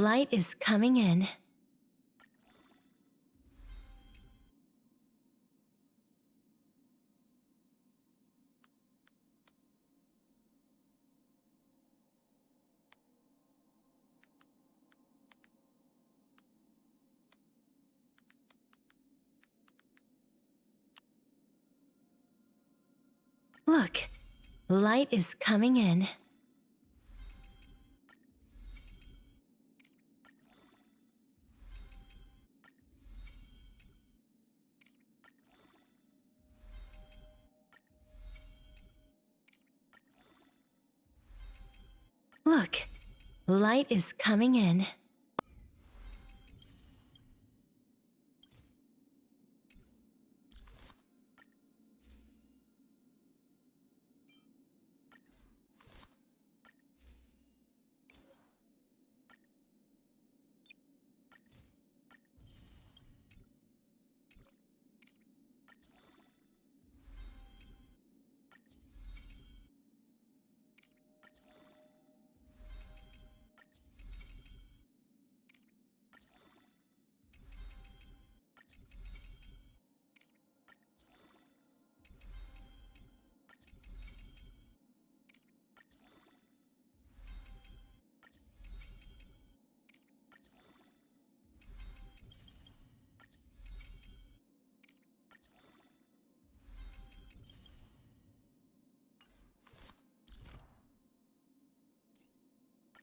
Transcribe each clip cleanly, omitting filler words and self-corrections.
Light is coming in. Look, light is coming in. Look, light is coming in.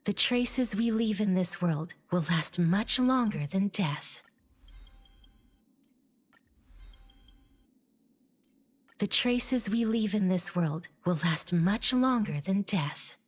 The traces we leave in this world will last much longer than death. The traces we leave in this world will last much longer than death.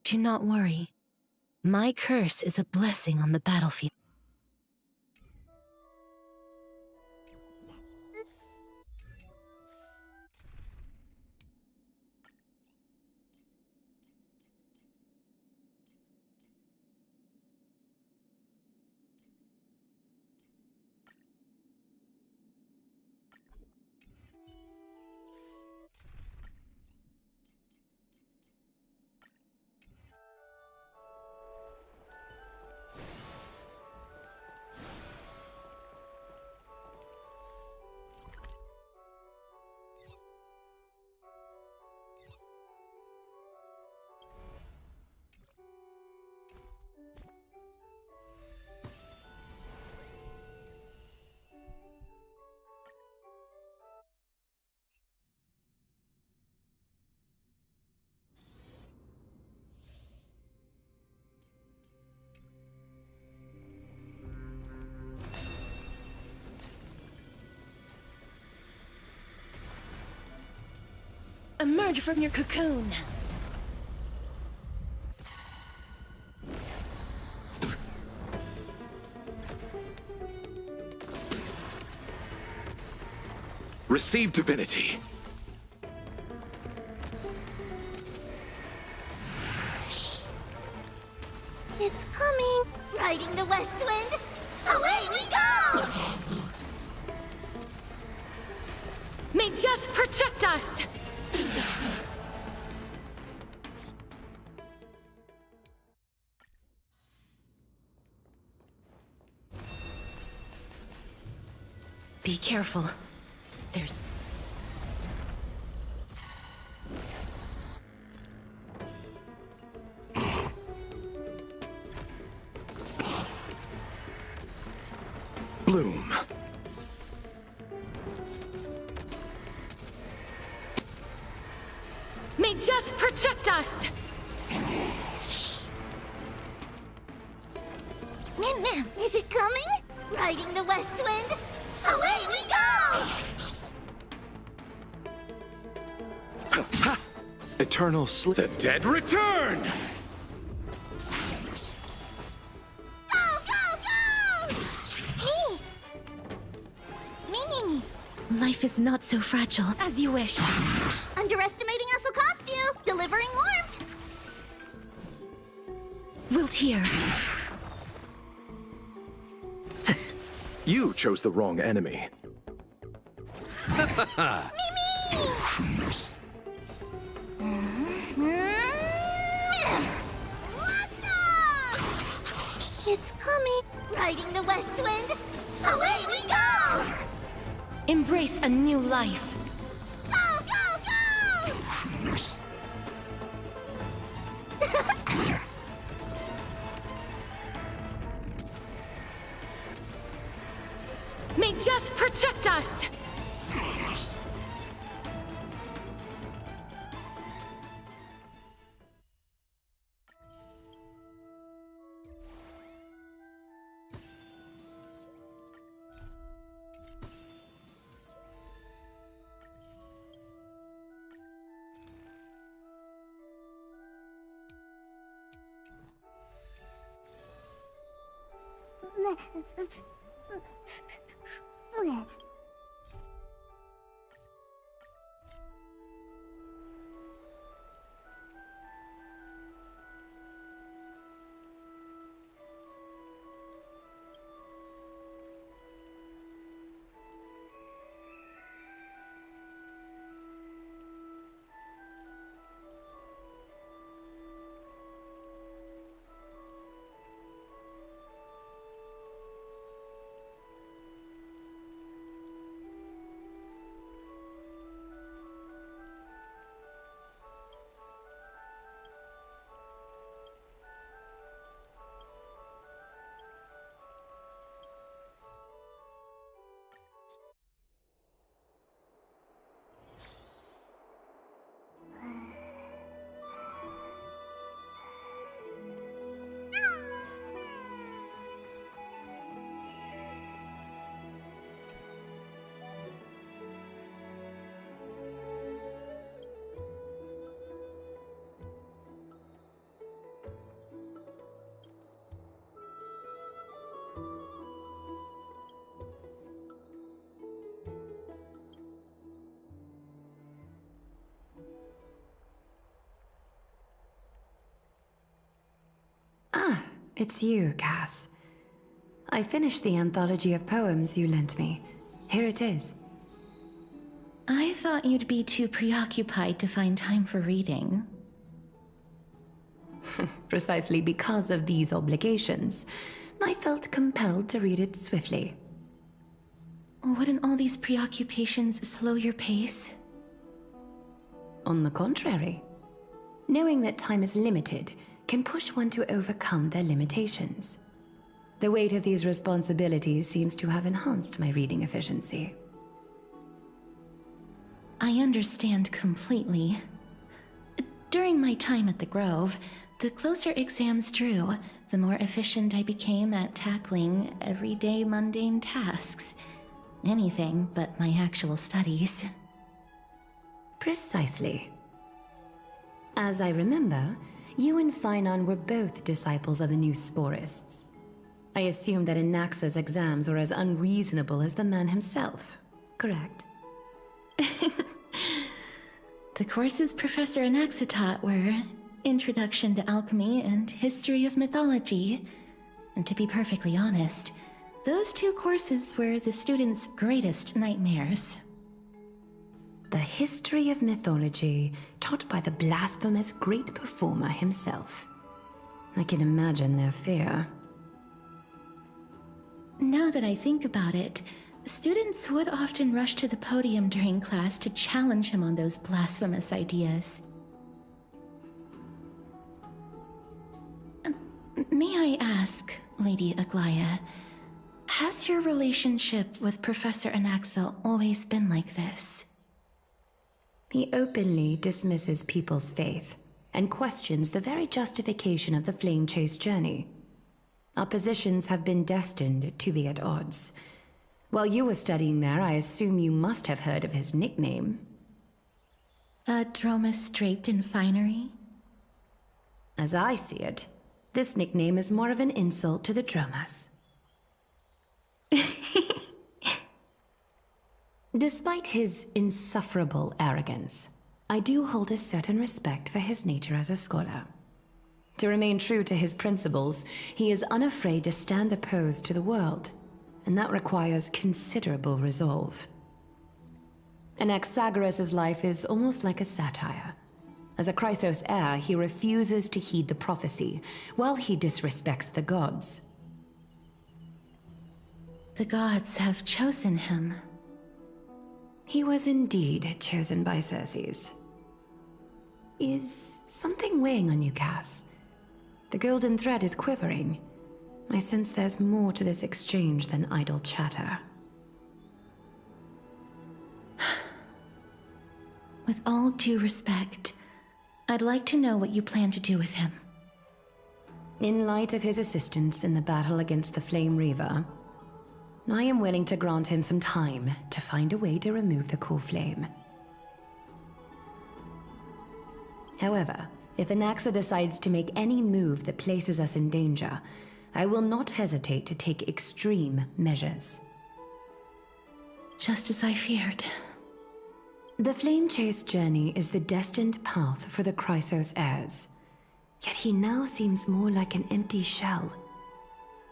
Do not worry. My curse is a blessing on the battlefield. Emerge from your cocoon! Receive divinity. It's coming! Riding the west wind! Away we go! May death protect us! Be careful. There's... Bloom. May death protect us! Mim, is it coming? Riding the west wind! Away we go! Eternal sleep. The dead return! Go, go, go! Me. Life is not so fragile as you wish. Underestimating us will cost you. Delivering warmth. Wilt hear. You chose the wrong enemy. It's coming. Riding the west wind. Away we go! Embrace a new life. Go, go, go! May death protect us! Ah, it's you, Cass. I finished the anthology of poems you lent me. Here it is. I thought you'd be too preoccupied to find time for reading. Precisely because of these obligations, I felt compelled to read it swiftly. Wouldn't all these preoccupations slow your pace? On the contrary, knowing that time is limited can push one to overcome their limitations. The weight of these responsibilities seems to have enhanced my reading efficiency. I understand completely. During my time at the Grove, the closer exams drew, the more efficient I became at tackling everyday mundane tasks. Anything but my actual studies. Precisely. As I remember, you and Phainon were both disciples of the new Sporists. I assume that Anaxa's exams were as unreasonable as the man himself, correct? The courses Professor Anaxa taught were Introduction to Alchemy and History of Mythology. And to be perfectly honest, those two courses were the students' greatest nightmares. The history of mythology taught by the blasphemous great performer himself. I can imagine their fear. Now that I think about it, students would often rush to the podium during class to challenge him on those blasphemous ideas. May I ask, Lady Aglaya, has your relationship with Professor Anaxa always been like this? He openly dismisses people's faith and questions the very justification of the flame chase journey. Our positions have been destined to be at odds. While you were studying there, I assume you must have heard of his nickname. A Dromus draped in finery? As I see it, this nickname is more of an insult to the Dromas. Despite his insufferable arrogance, I do hold a certain respect for his nature as a scholar. To remain true to his principles, he is unafraid to stand opposed to the world, and that requires considerable resolve. Anaxagoras' life is almost like a satire. As a Chrysos heir, he refuses to heed the prophecy, while he disrespects the gods. The gods have chosen him. He was indeed chosen by Circes. Is something weighing on you, Cass? The golden thread is quivering. I sense there's more to this exchange than idle chatter. With all due respect, I'd like to know what you plan to do with him. In light of his assistance in the battle against the Flame Reaver, I am willing to grant him some time to find a way to remove the core flame. However, if Anaxa decides to make any move that places us in danger, I will not hesitate to take extreme measures. Just as I feared. The Flame Chase journey is the destined path for the Chrysos heirs. Yet he now seems more like an empty shell.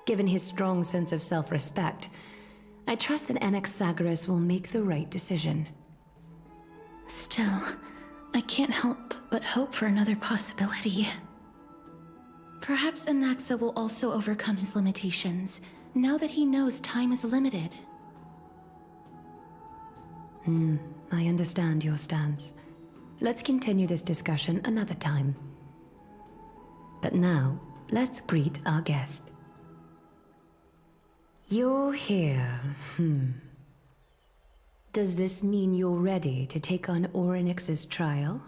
Given his strong sense of self-respect, I trust that Anaxagoras will make the right decision. Still, I can't help but hope for another possibility. Perhaps Anaxa will also overcome his limitations, now that he knows time is limited. I understand your stance. Let's continue this discussion another time. But now, let's greet our guest. You're here, Does this mean you're ready to take on Orynyx's trial?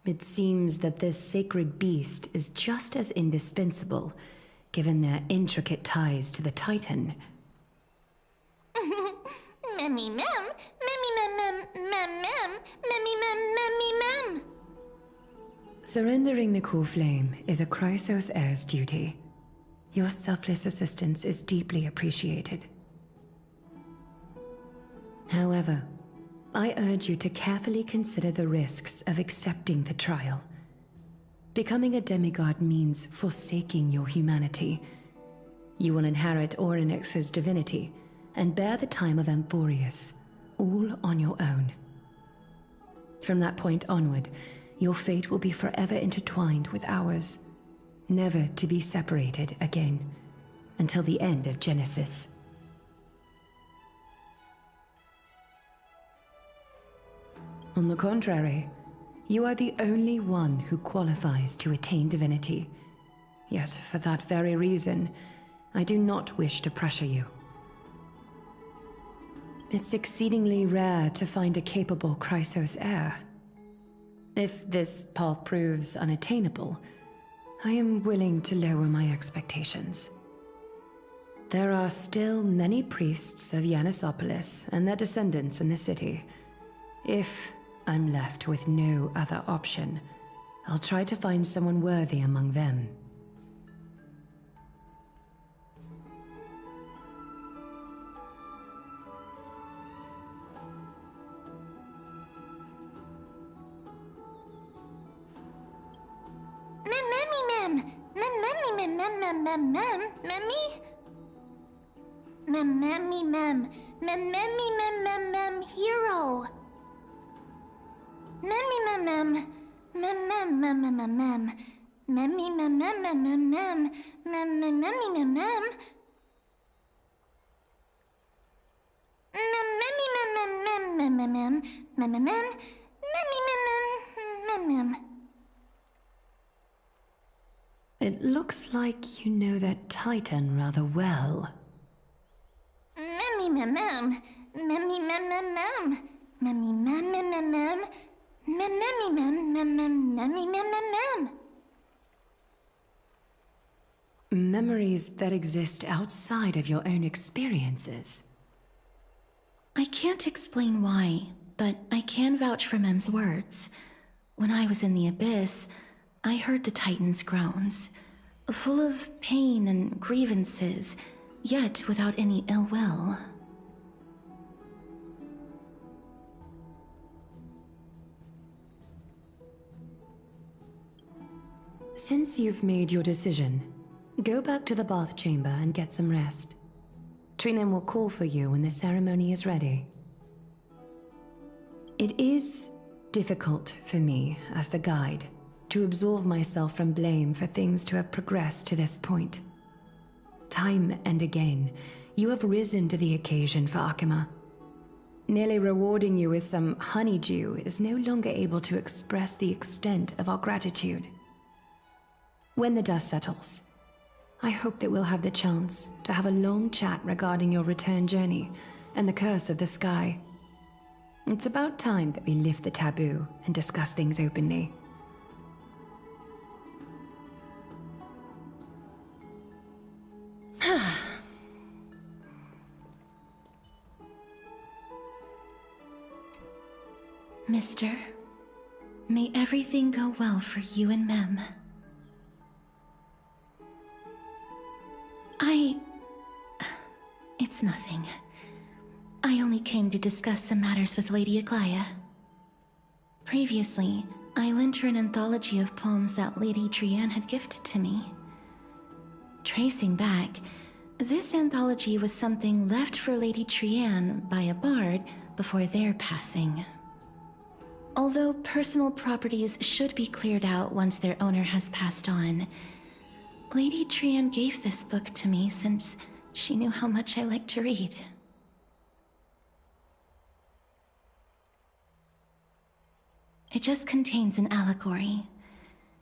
It seems that this sacred beast is just as indispensable, given their intricate ties to the Titan. Memmy mem, memmy mem mem mem mem, memmy mem memmy mem. Surrendering the core flame is a Chrysos heir's duty. Your selfless assistance is deeply appreciated. However, I urge you to carefully consider the risks of accepting the trial. Becoming a demigod means forsaking your humanity. You will inherit Orynyx's divinity and bear the time of Amphorius, all on your own. From that point onward, your fate will be forever intertwined with ours, never to be separated again, until the end of Genesis. On the contrary, you are the only one who qualifies to attain divinity. Yet, for that very reason, I do not wish to pressure you. It's exceedingly rare to find a capable Chrysos heir. If this path proves unattainable, I am willing to lower my expectations. There are still many priests of Yanissopolis and their descendants in the city. If I'm left with no other option, I'll try to find someone worthy among them. Hero. It looks like you know that Titan rather well. Memories that exist outside of your own experiences. I can't explain why, but I can vouch for Mem's words. When I was in the Abyss, I heard the Titan's groans, full of pain and grievances, yet without any ill will. Since you've made your decision, go back to the bath chamber and get some rest. Trinem will call for you when the ceremony is ready. It is difficult for me, as the guide, to absolve myself from blame for things to have progressed to this point. Time and again, you have risen to the occasion for Akima. Nearly rewarding you with some honeydew is no longer able to express the extent of our gratitude. When the dust settles, I hope that we'll have the chance to have a long chat regarding your return journey and the curse of the sky. It's about time that we lift the taboo and discuss things openly. Mister, may everything go well for you and Mem. It's nothing. I only came to discuss some matters with Lady Aglaya. Previously, I lent her an anthology of poems that Lady Trianne had gifted to me. Tracing back, this anthology was something left for Lady Trianne by a bard before their passing. Although personal properties should be cleared out once their owner has passed on, Lady Trianne gave this book to me since she knew how much I like to read. It just contains an allegory.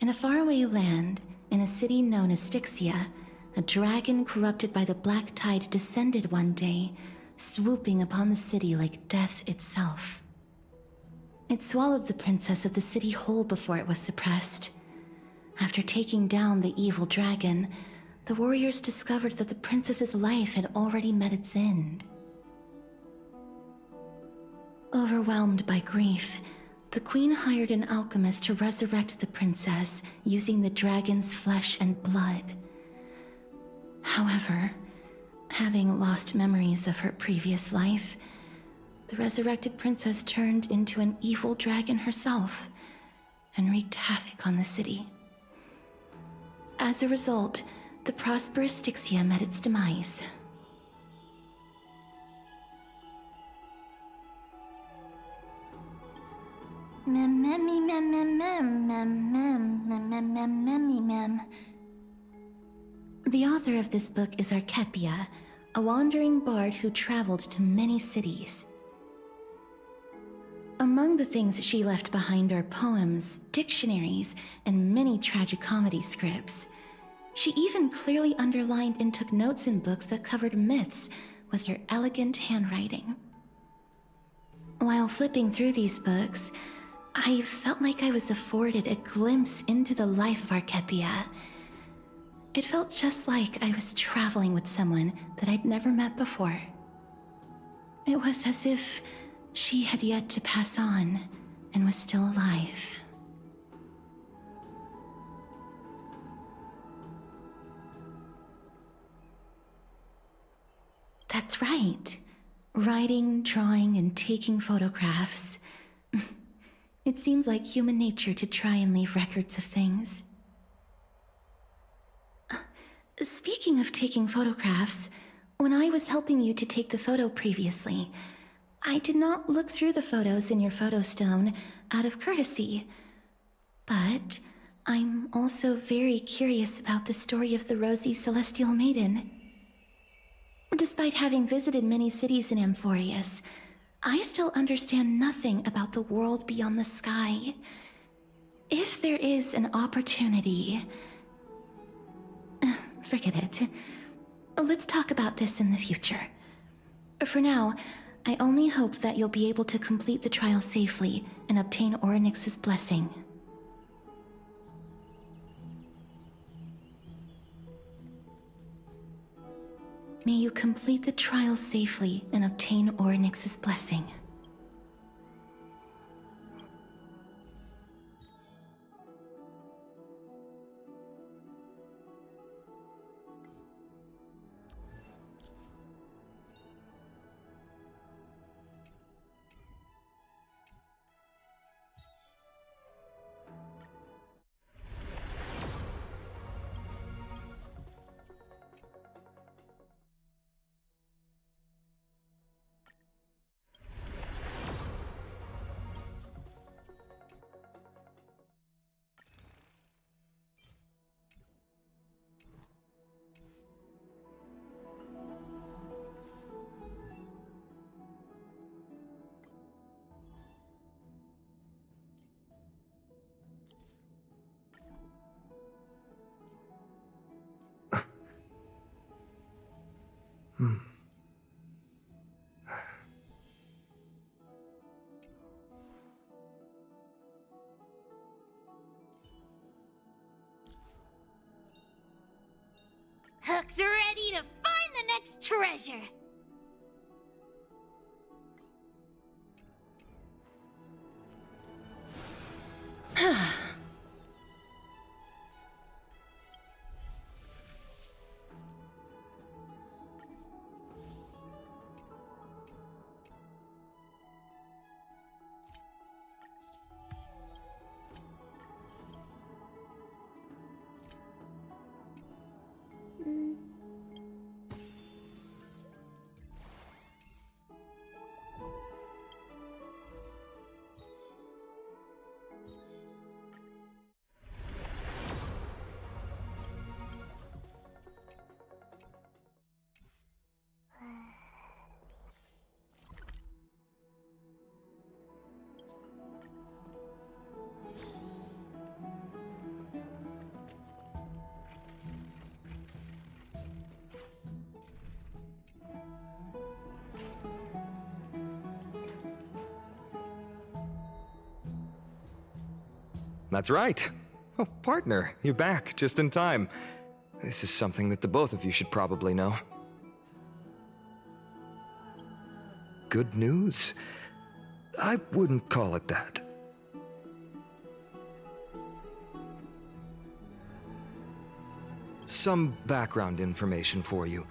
In a faraway land, in a city known as Styxia, a dragon corrupted by the black tide descended one day, swooping upon the city like death itself. It swallowed the princess of the city whole before it was suppressed. After taking down the evil dragon, the warriors discovered that the princess's life had already met its end. Overwhelmed by grief, the queen hired an alchemist to resurrect the princess using the dragon's flesh and blood. However, having lost memories of her previous life, the resurrected princess turned into an evil dragon herself and wreaked havoc on the city. As a result, the prosperous Styxia met its demise. The author of this book is Archepia, a wandering bard who traveled to many cities. Among the things she left behind are poems, dictionaries, and many tragicomedy scripts. She even clearly underlined and took notes in books that covered myths with her elegant handwriting. While flipping through these books, I felt like I was afforded a glimpse into the life of Archepia. It felt just like I was traveling with someone that I'd never met before. It was as if she had yet to pass on and was still alive. That's right. Writing, drawing, and taking photographs. It seems like human nature to try and leave records of things. Speaking of taking photographs, when I was helping you to take the photo previously, I did not look through the photos in your photo stone out of courtesy. But I'm also very curious about the story of the Rosy Celestial Maiden. Despite having visited many cities in Amphorius, I still understand nothing about the world beyond the sky. If there is an opportunity... Forget it. Let's talk about this in the future. For now, I only hope that you'll be able to complete the trial safely and obtain Orynyx's blessing. May you complete the trial safely and obtain Orynyx's blessing. Hook's ready to find the next treasure. That's right. Oh, partner, you're back just in time. This is something that the both of you should probably know. Good news? I wouldn't call it that. Some background information for you.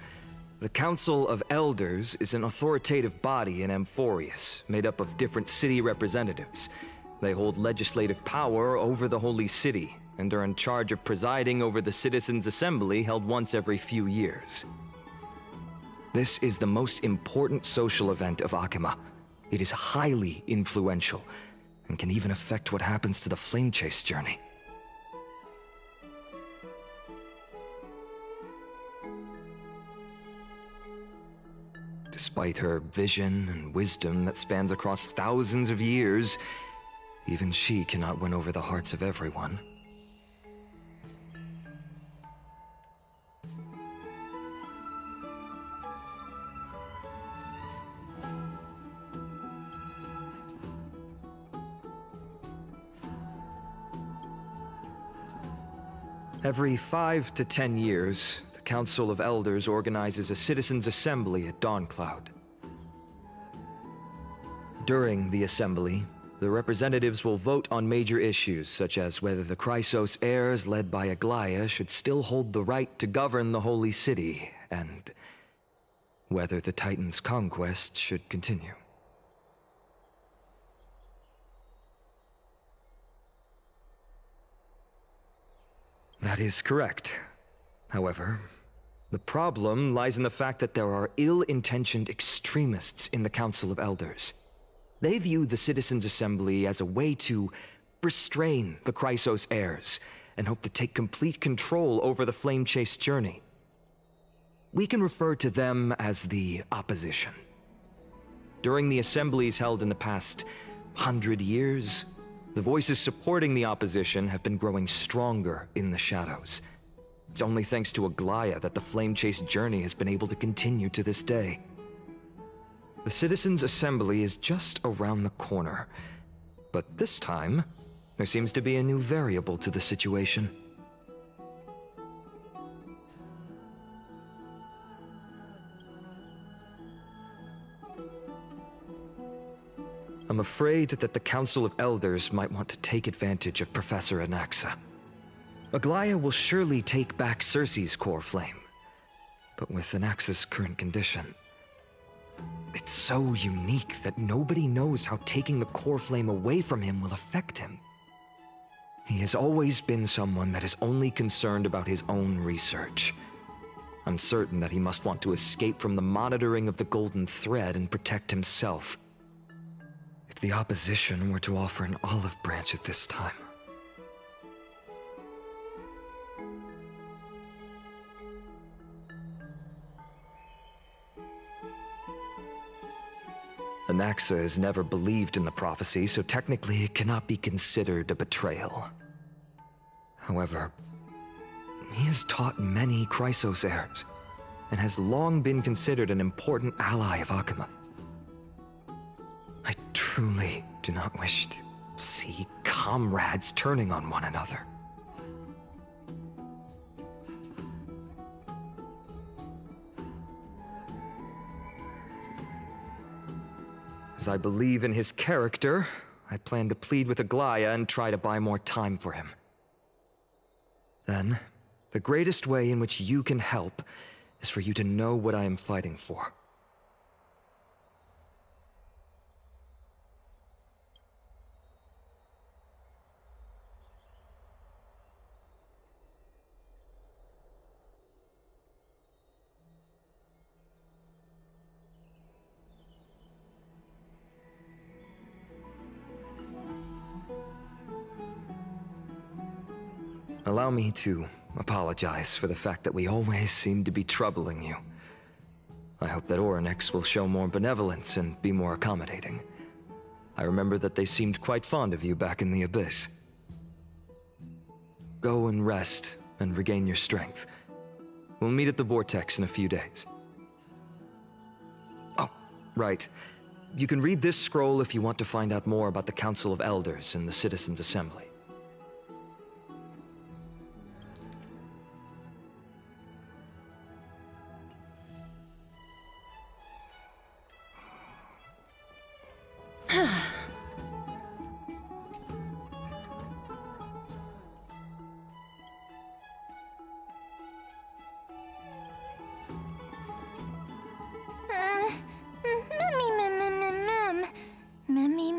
The Council of Elders is an authoritative body in Amphorius, made up of different city representatives. They hold legislative power over the Holy City, and are in charge of presiding over the Citizens' Assembly held once every few years. This is the most important social event of Akima. It is highly influential, and can even affect what happens to the Flame Chase journey. Despite her vision and wisdom that spans across thousands of years, even she cannot win over the hearts of everyone. Every 5 to 10 years, the Council of Elders organizes a citizens' assembly at Dawncloud. During the assembly, the representatives will vote on major issues such as whether the Chrysos heirs led by Aglaia should still hold the right to govern the Holy City, and whether the Titan's conquest should continue. That is correct. However, the problem lies in the fact that there are ill-intentioned extremists in the Council of Elders. They view the Citizens' Assembly as a way to restrain the Chrysos heirs and hope to take complete control over the Flame Chase journey. We can refer to them as the opposition. During the assemblies held in the past 100 years, the voices supporting the opposition have been growing stronger in the shadows. It's only thanks to Aglaia that the Flame Chase journey has been able to continue to this day. The Citizens' Assembly is just around the corner, but this time, there seems to be a new variable to the situation. I'm afraid that the Council of Elders might want to take advantage of Professor Anaxa. Aglaia will surely take back Circe's core flame, but with Anaxa's current condition, it's so unique that nobody knows how taking the core flame away from him will affect him. He has always been someone that is only concerned about his own research. I'm certain that he must want to escape from the monitoring of the Golden Thread and protect himself. If the opposition were to offer an olive branch at this time. Anaxa has never believed in the prophecy, so technically it cannot be considered a betrayal. However, he has taught many Chrysos heirs, and has long been considered an important ally of Akuma. I truly do not wish to see comrades turning on one another. As I believe in his character, I plan to plead with Aglaia and try to buy more time for him. Then, the greatest way in which you can help is for you to know what I am fighting for. Allow me to apologize for the fact that we always seem to be troubling you. I hope that Orynyx will show more benevolence and be more accommodating. I remember that they seemed quite fond of you back in the Abyss. Go and rest and regain your strength. We'll meet at the Vortex in a few days. Oh, right. You can read this scroll if you want to find out more about the Council of Elders and the Citizens' Assembly.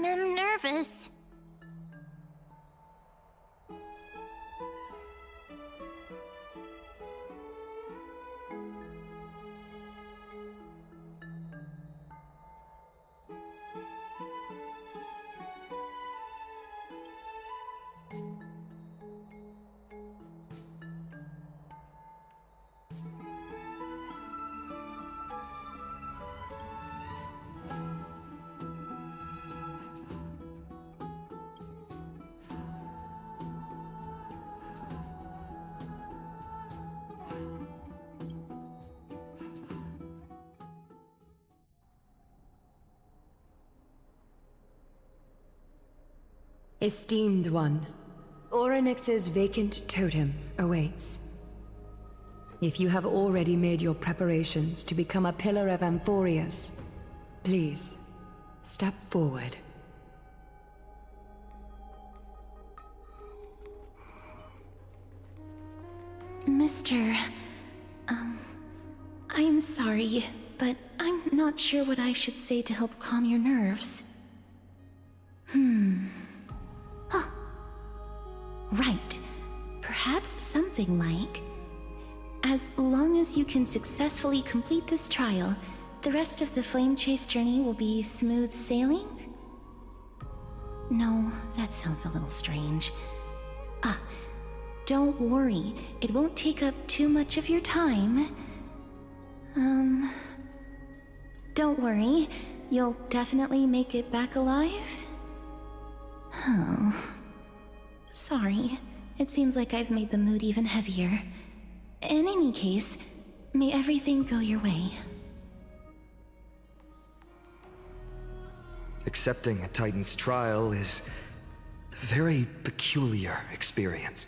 Mem nervous. Esteemed one, Orynyx's vacant totem awaits. If you have already made your preparations to become a pillar of Amphorius, please, step forward. Mr. I'm sorry, but I'm not sure what I should say to help calm your nerves. Oh. Right. Perhaps something like, as long as you can successfully complete this trial, the rest of the Flame Chase journey will be smooth sailing? No, that sounds a little strange. Don't worry, it won't take up too much of your time. Don't worry, you'll definitely make it back alive? Oh. Sorry, it seems like I've made the mood even heavier. In any case, may everything go your way. Accepting a Titan's trial is a very peculiar experience.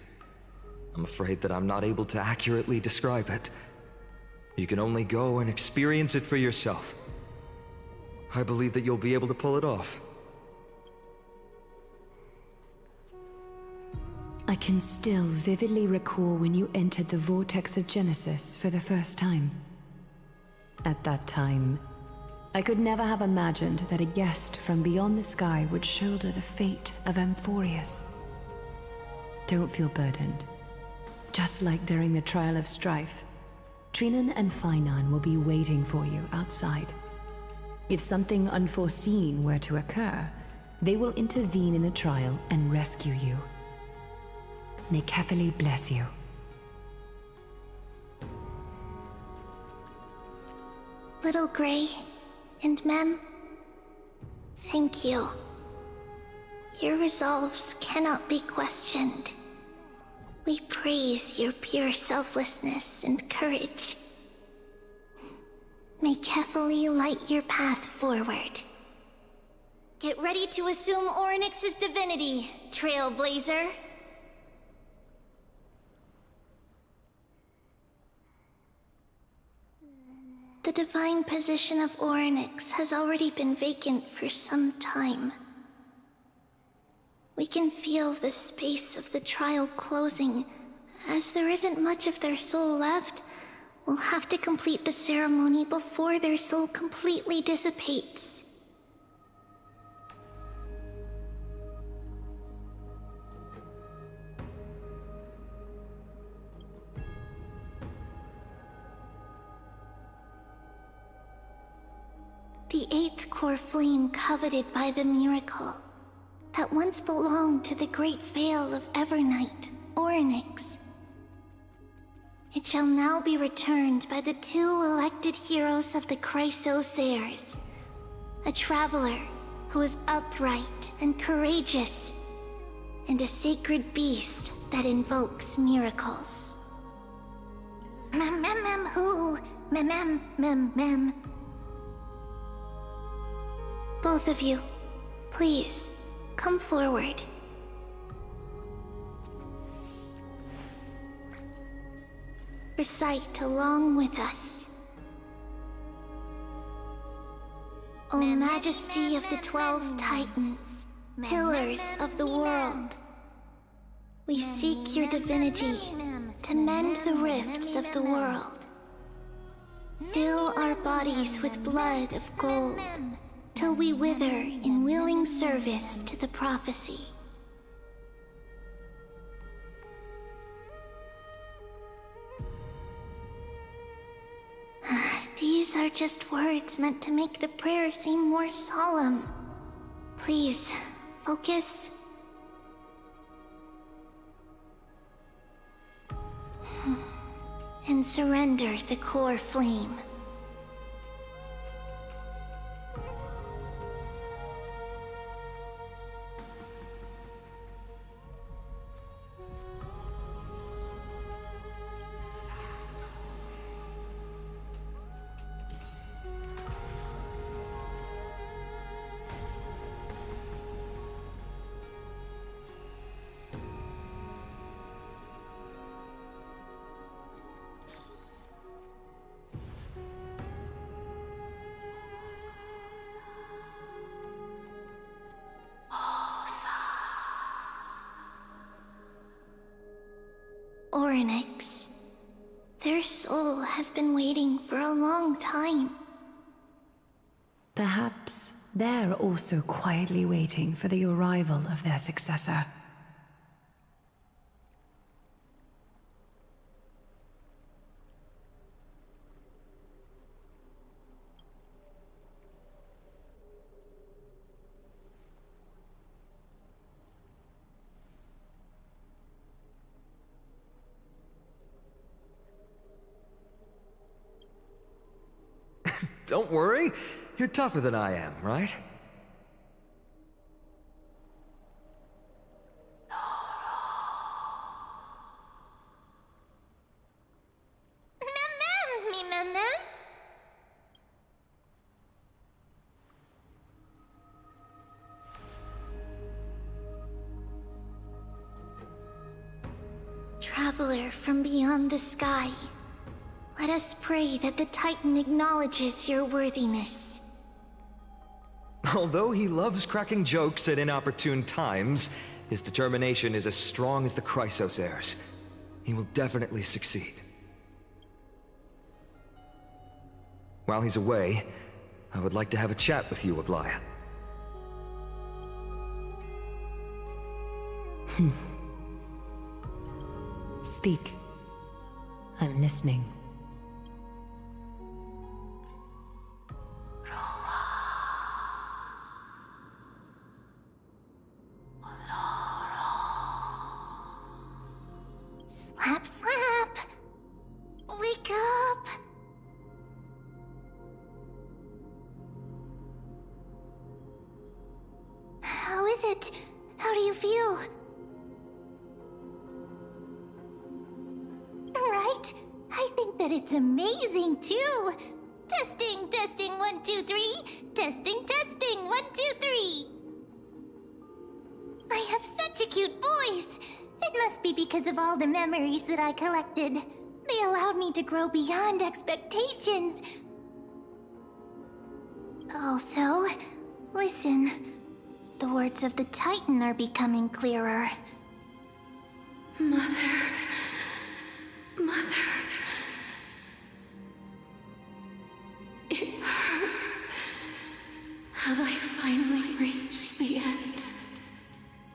I'm afraid that I'm not able to accurately describe it. You can only go and experience it for yourself. I believe that you'll be able to pull it off. I can still vividly recall when you entered the vortex of Genesis for the first time. At that time, I could never have imagined that a guest from beyond the sky would shoulder the fate of Amphorius. Don't feel burdened. Just like during the Trial of Strife, Trinan and Finan will be waiting for you outside. If something unforeseen were to occur, they will intervene in the trial and rescue you. May Kefili bless you. Little Gray and Mem, thank you. Your resolves cannot be questioned. We praise your pure selflessness and courage. May Kefili light your path forward. Get ready to assume Orynyx's divinity, Trailblazer. The divine position of Orynyx has already been vacant for some time. We can feel the space of the trial closing. As there isn't much of their soul left, we'll have to complete the ceremony before their soul completely dissipates. The eighth core flame coveted by the miracle that once belonged to the great Veil of Evernight, Orynyx. It shall now be returned by the two elected heroes of the Chrysosairs, a traveler who is upright and courageous, and a sacred beast that invokes miracles. Who? Mem. Both of you, please, come forward. Recite along with us. O Majesty of the 12 Titans, pillars of the world, we seek your divinity to mend the rifts of the world. Fill our bodies with blood of gold, till we wither in willing service to the prophecy. These are just words meant to make the prayer seem more solemn. Please, focus. And surrender the core flame. Orynyx. Their soul has been waiting for a long time. Perhaps they're also quietly waiting for the arrival of their successor. Don't worry, you're tougher than I am, right? Traveler from beyond the sky, let us pray that the Titan acknowledges your worthiness. Although he loves cracking jokes at inopportune times, his determination is as strong as the Chrysos heirs. He will definitely succeed. While he's away, I would like to have a chat with you, Aglaya. Speak. I'm listening. Slap, slap! Wake up! How is it? How do you feel? Right? I think that it's amazing too! Testing, testing, 1, 2, 3. Testing, testing, 1, 2, 3. I have such a cute voice! It must be because of all the memories that I collected. They allowed me to grow beyond expectations. Also, listen. The words of the Titan are becoming clearer. Mother. It hurts. Have I finally reached the end?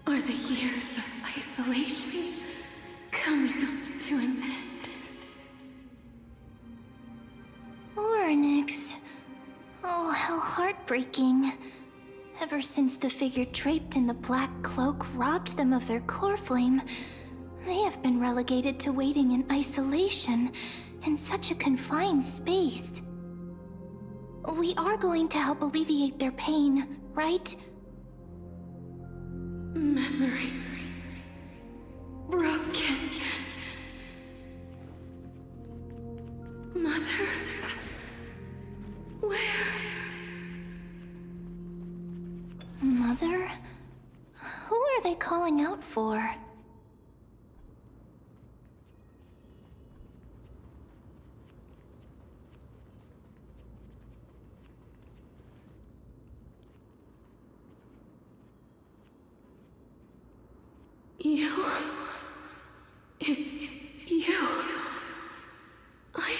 Are the years of isolation coming to an end? Orynyx. Oh, how heartbreaking. Ever since the figure draped in the black cloak robbed them of their core flame, they have been relegated to waiting in isolation in such a confined space. We are going to help alleviate their pain, right? Memories. Broken. Mother. Where? Mother? Who are they calling out for? You. It's you. I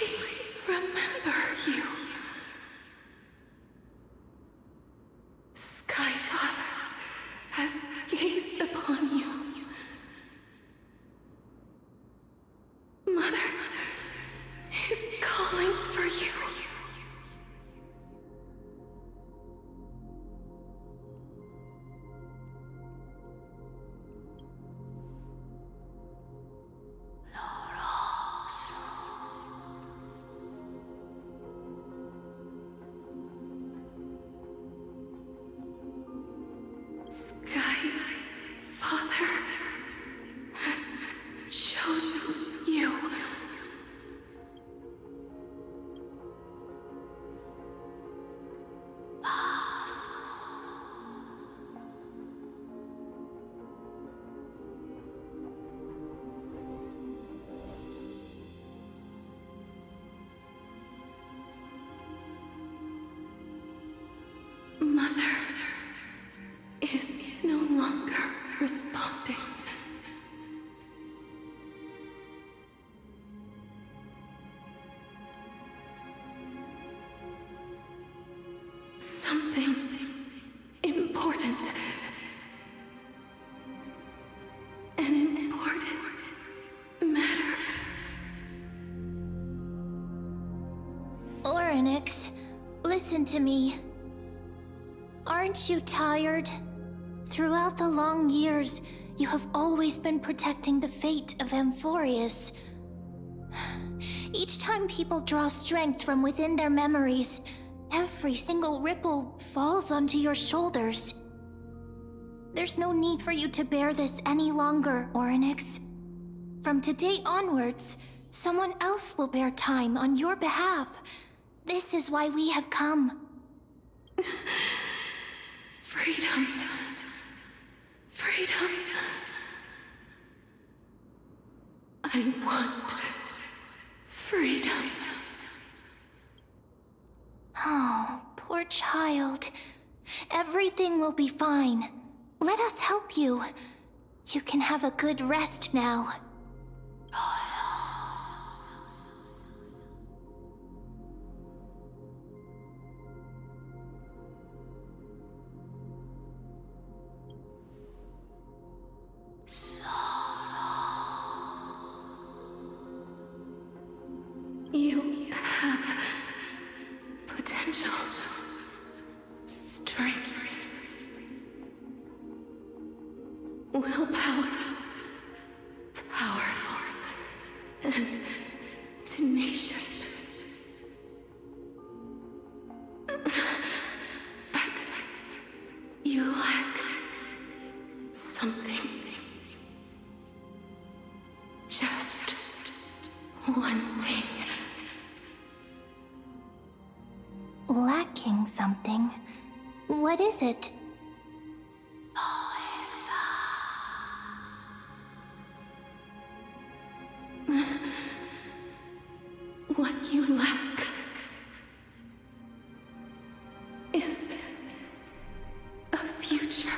remember you. Skyfather has gazed upon you. Mother is calling for you. Skyfather has chosen you. Mother is no longer responding. Oryx, listen to me. Aren't you tired? Throughout the long years, you have always been protecting the fate of Amphorius. Each time people draw strength from within their memories, every single ripple falls onto your shoulders. There's no need for you to bear this any longer, Oryx. From today onwards, someone else will bear time on your behalf. This is why we have come. Freedom. Freedom. I want freedom. Oh, poor child. Everything will be fine. Let us help you. You can have a good rest now. You have potential, strength, willpower, powerful, and tenacious. But you lack something. Just one thing. Lacking something? What is it? What you lack is a future.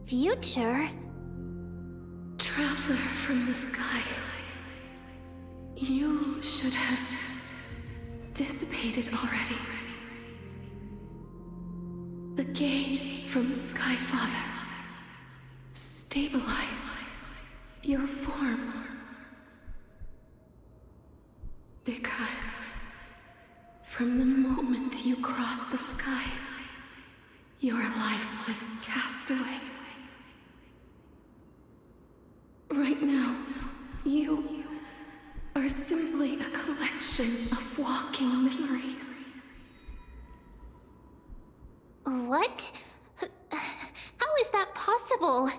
Future? Traveler from the sky, you should have dissipated already. The gaze from Sky Father stabilize your form. Because from the moment you crossed the sky, your life was cast away. Right now, you are simply a collection of walking memories. What? How is that possible?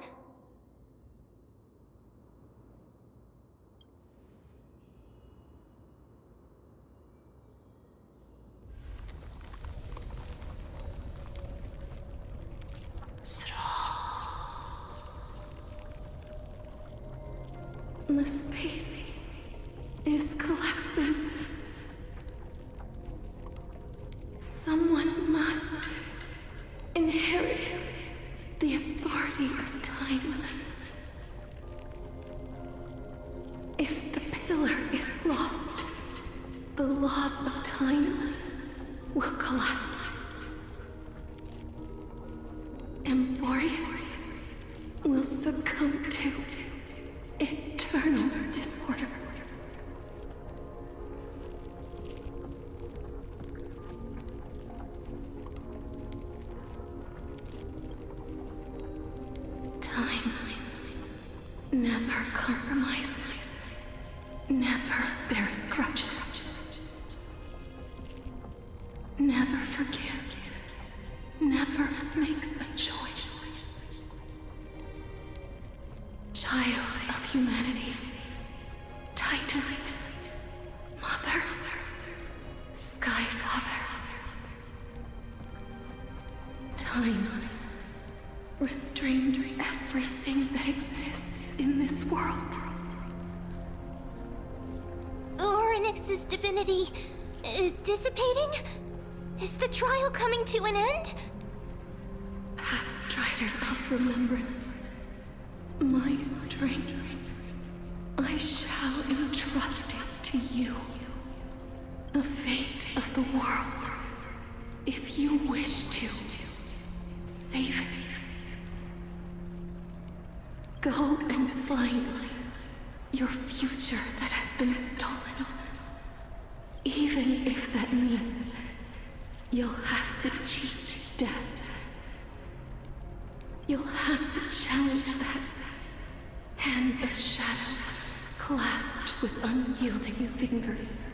The space is collapsing. Someone must inherit the authority of time. If the pillar is lost, the laws of time will collapse. Amphorius will succumb to eternal disorder. Time never compromises, never bears grudges, never forgives, never makes a choice. Child of humanity, Titans, Mother, Sky Father. Time restrains everything that exists in this world. Oryx's divinity is dissipating? Is the trial coming to an end? Pathstrider of remembrance, my strength, I shall entrust it to you. the fate of the world. If you wish to save it, go and find your future that has been stolen. Even if that means you'll have to cheat death. You'll have to challenge that hand of shadow clasped with unyielding fingers.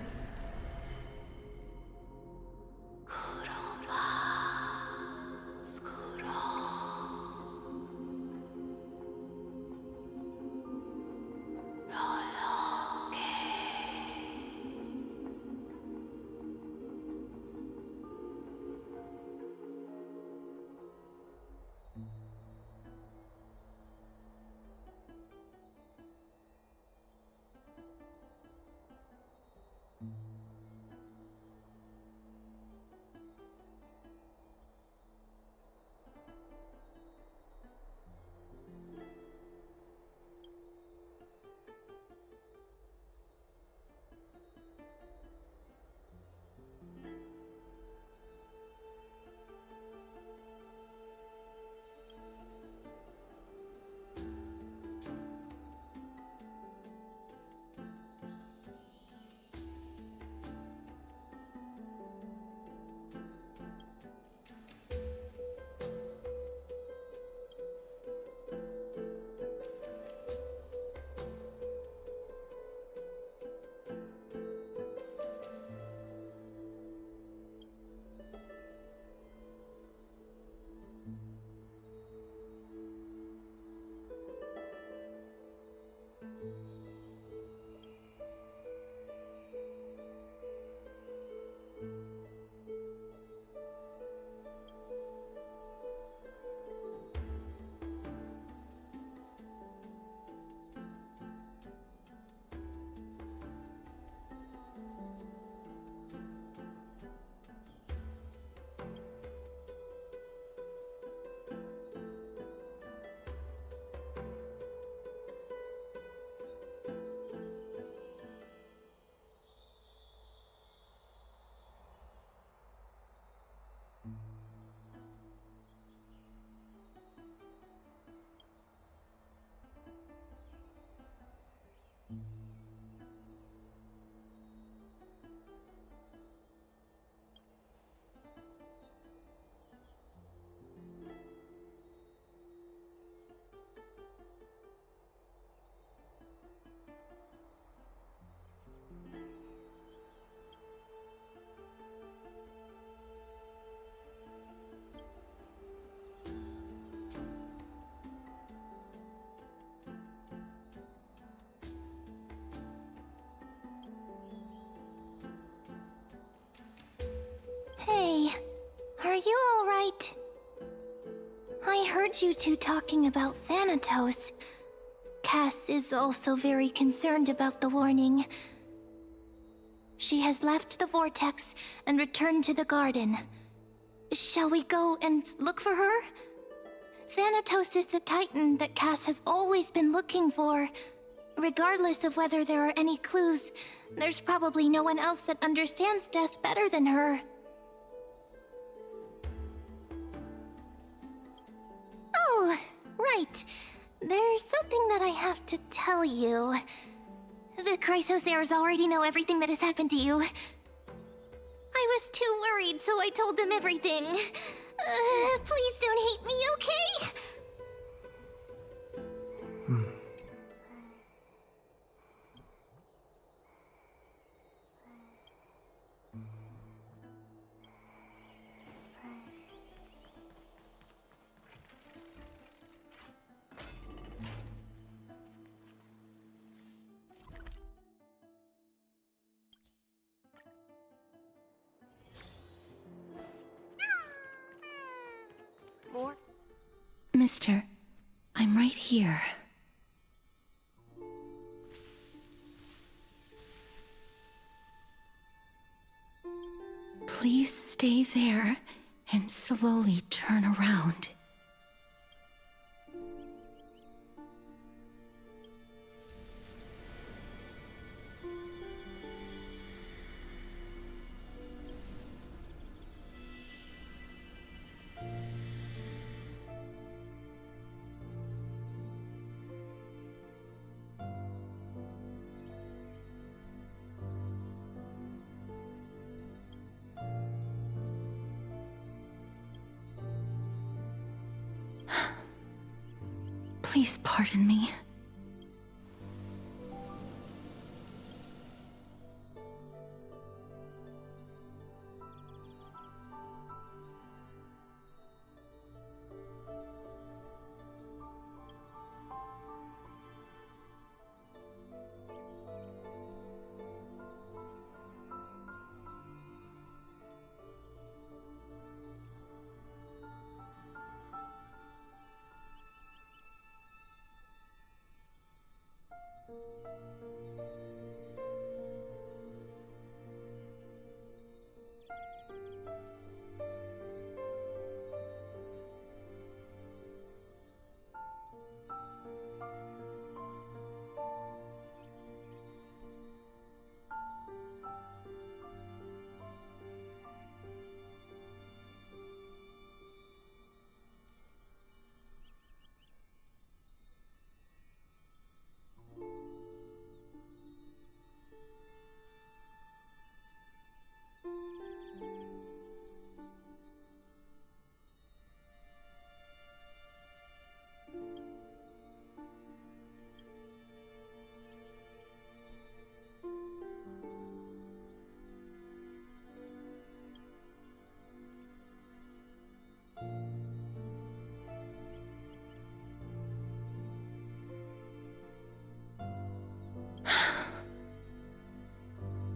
Hey, are you alright? I heard you two talking about Thanatos. Cass is also very concerned about the warning. She has left the vortex and returned to the garden. Shall we go and look for her? Thanatos is the Titan that Cass has always been looking for. Regardless of whether there are any clues, there's probably no one else that understands death better than her. Oh, right. There's something that I have to tell you. The Chrysosairs already know everything that has happened to you. I was too worried, so I told them everything. Please don't hate me, okay? More? Mister, I'm right here. Please stay there and slowly turn around. Please pardon me.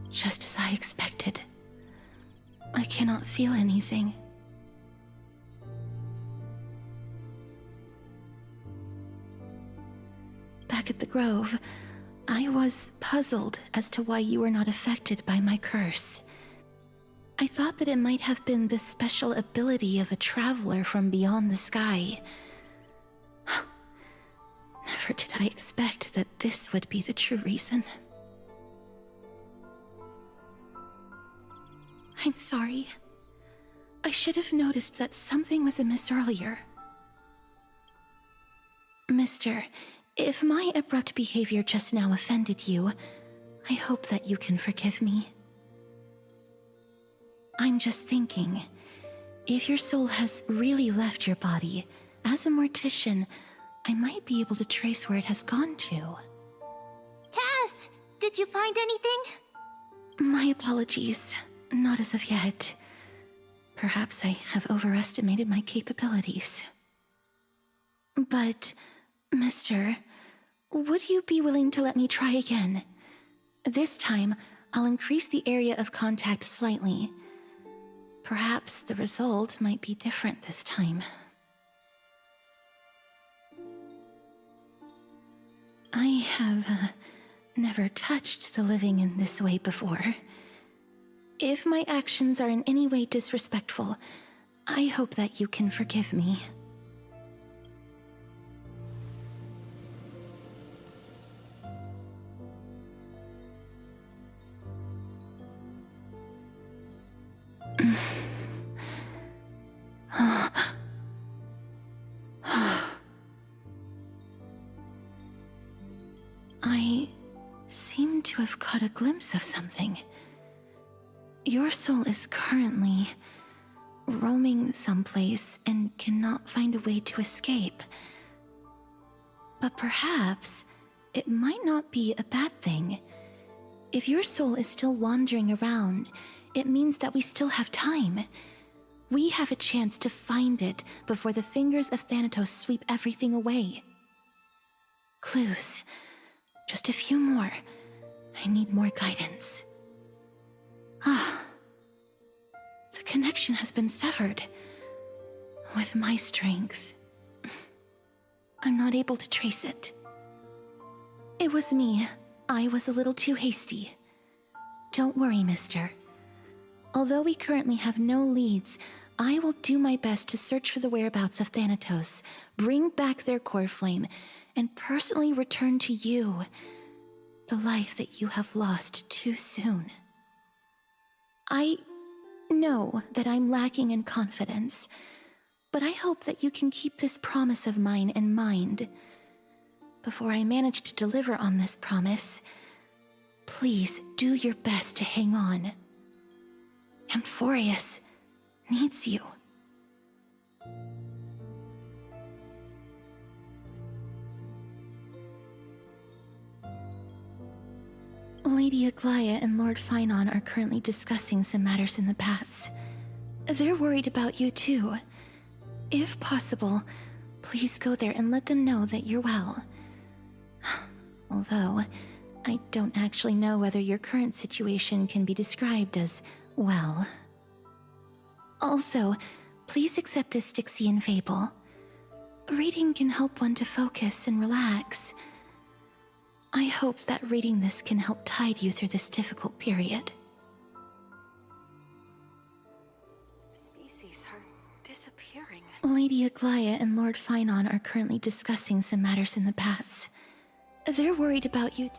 Just as I expected. I cannot feel anything. Back at the Grove, I was puzzled as to why you were not affected by my curse. I thought that it might have been the special ability of a traveler from beyond the sky. Never did I expect that this would be the true reason. I'm sorry. I should have noticed that something was amiss earlier. Mister, if my abrupt behavior just now offended you, I hope that you can forgive me. I'm just thinking, if your soul has really left your body, as a mortician, I might be able to trace where it has gone to. Cass, did you find anything? My apologies. Not as of yet. Perhaps I have overestimated my capabilities. But, mister, would you be willing to let me try again? This time, I'll increase the area of contact slightly. Perhaps the result might be different this time. I have never touched the living in this way before. If my actions are in any way disrespectful, I hope that you can forgive me. I seem to have caught a glimpse of something. Your soul is currently roaming someplace and cannot find a way to escape. But perhaps it might not be a bad thing. If your soul is still wandering around, it means that we still have time. We have a chance to find it before the fingers of Thanatos sweep everything away. Clues. Just a few more. I need more guidance. The connection has been severed. With my strength, I'm not able to trace it. It was me. I was a little too hasty. Don't worry, mister. Although we currently have no leads, I will do my best to search for the whereabouts of Thanatos, bring back their core flame, and personally return to you the life that you have lost too soon. I know that I'm lacking in confidence, but I hope that you can keep this promise of mine in mind. Before I manage to deliver on this promise, please do your best to hang on. Amphorius needs you. Lady Aglaya and Lord Finon are currently discussing some matters in the paths. They're worried about you too. If possible, please go there and let them know that you're well. Although, I don't actually know whether your current situation can be described as well. Also, please accept this Styxian fable. Reading can help one to focus and relax. I hope that reading this can help tide you through this difficult period. Species are disappearing. Lady Aglaya and Lord Finon are currently discussing some matters in the paths. They're worried about you.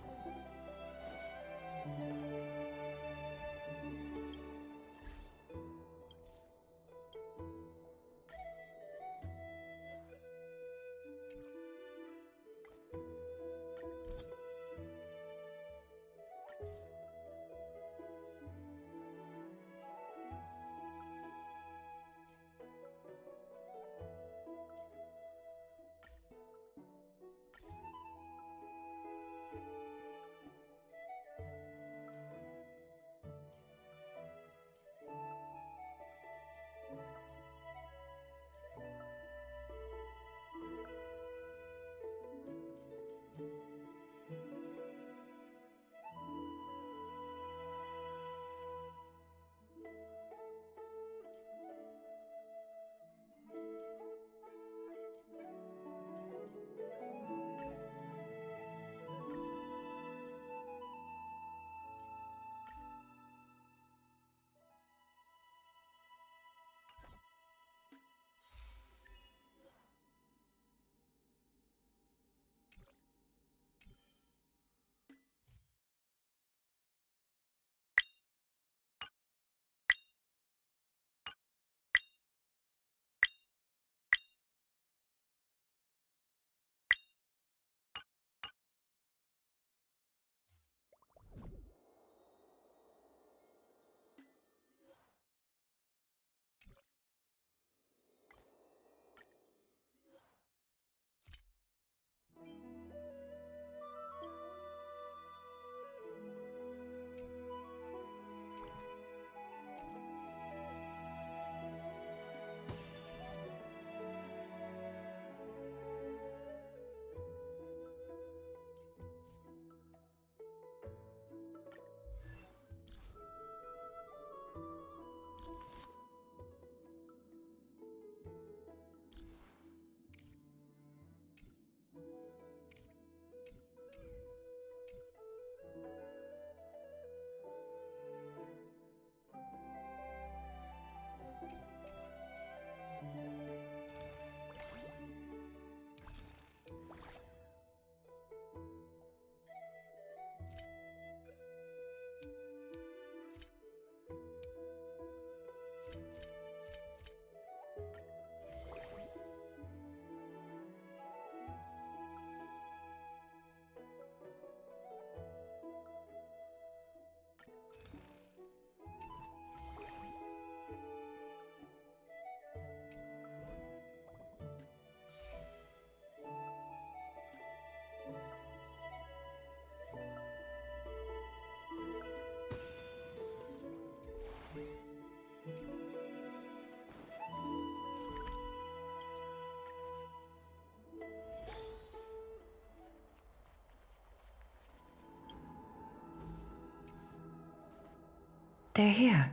They're here.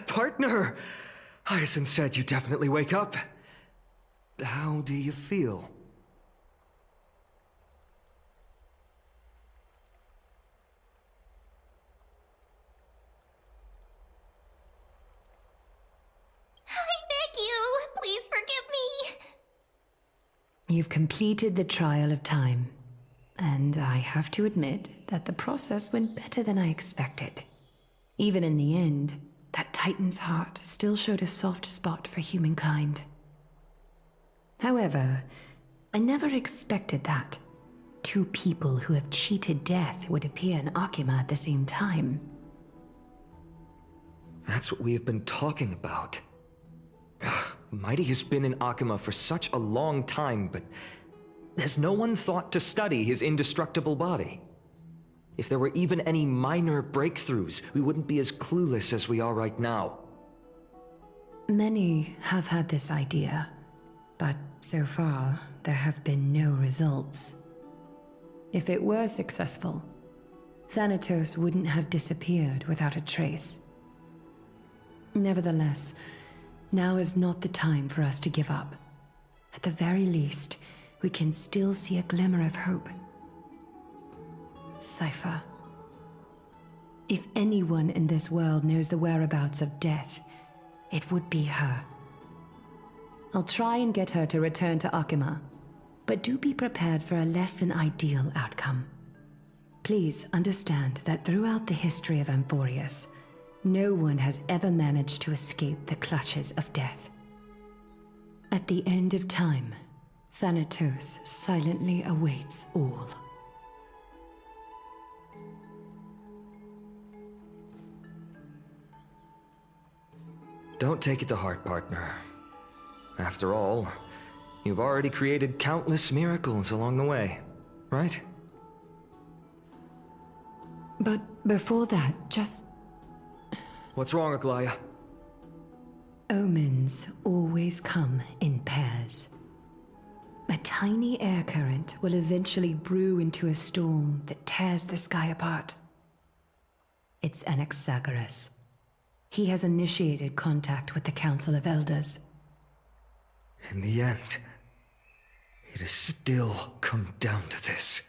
Partner! Hyacinth said you definitely wake up. How do you feel? I beg you, please forgive me. You've completed the trial of time, and I have to admit that the process went better than I expected. Even in the end, that Titan's heart still showed a soft spot for humankind. However, I never expected that two people who have cheated death would appear in Akima at the same time. That's what we have been talking about. Mighty has been in Akima for such a long time, but has no one thought to study his indestructible body? If there were even any minor breakthroughs, we wouldn't be as clueless as we are right now. Many have had this idea, but so far, there have been no results. If it were successful, Thanatos wouldn't have disappeared without a trace. Nevertheless, now is not the time for us to give up. At the very least, we can still see a glimmer of hope. Cypher. If anyone in this world knows the whereabouts of death, it would be her. I'll try and get her to return to Akima, but do be prepared for a less than ideal outcome. Please understand that throughout the history of Amphorius, no one has ever managed to escape the clutches of death. At the end of time, Thanatos silently awaits all. Don't take it to heart, partner. After all, you've already created countless miracles along the way, right? But before that, just... What's wrong, Aglaya? Omens always come in pairs. A tiny air current will eventually brew into a storm that tears the sky apart. It's Anaxagoras. He has initiated contact with the Council of Elders. In the end, it has still come down to this.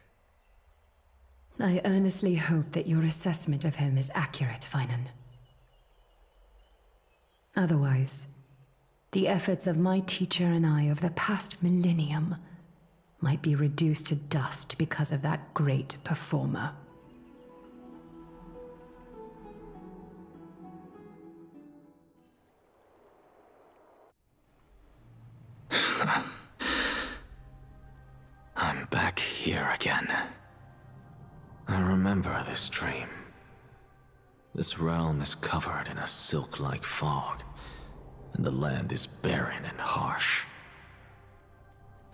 I earnestly hope that your assessment of him is accurate, Finan. Otherwise, the efforts of my teacher and I over the past millennium might be reduced to dust because of that great performer. I'm back here again. I remember this dream. This realm is covered in a silk-like fog, and the land is barren and harsh.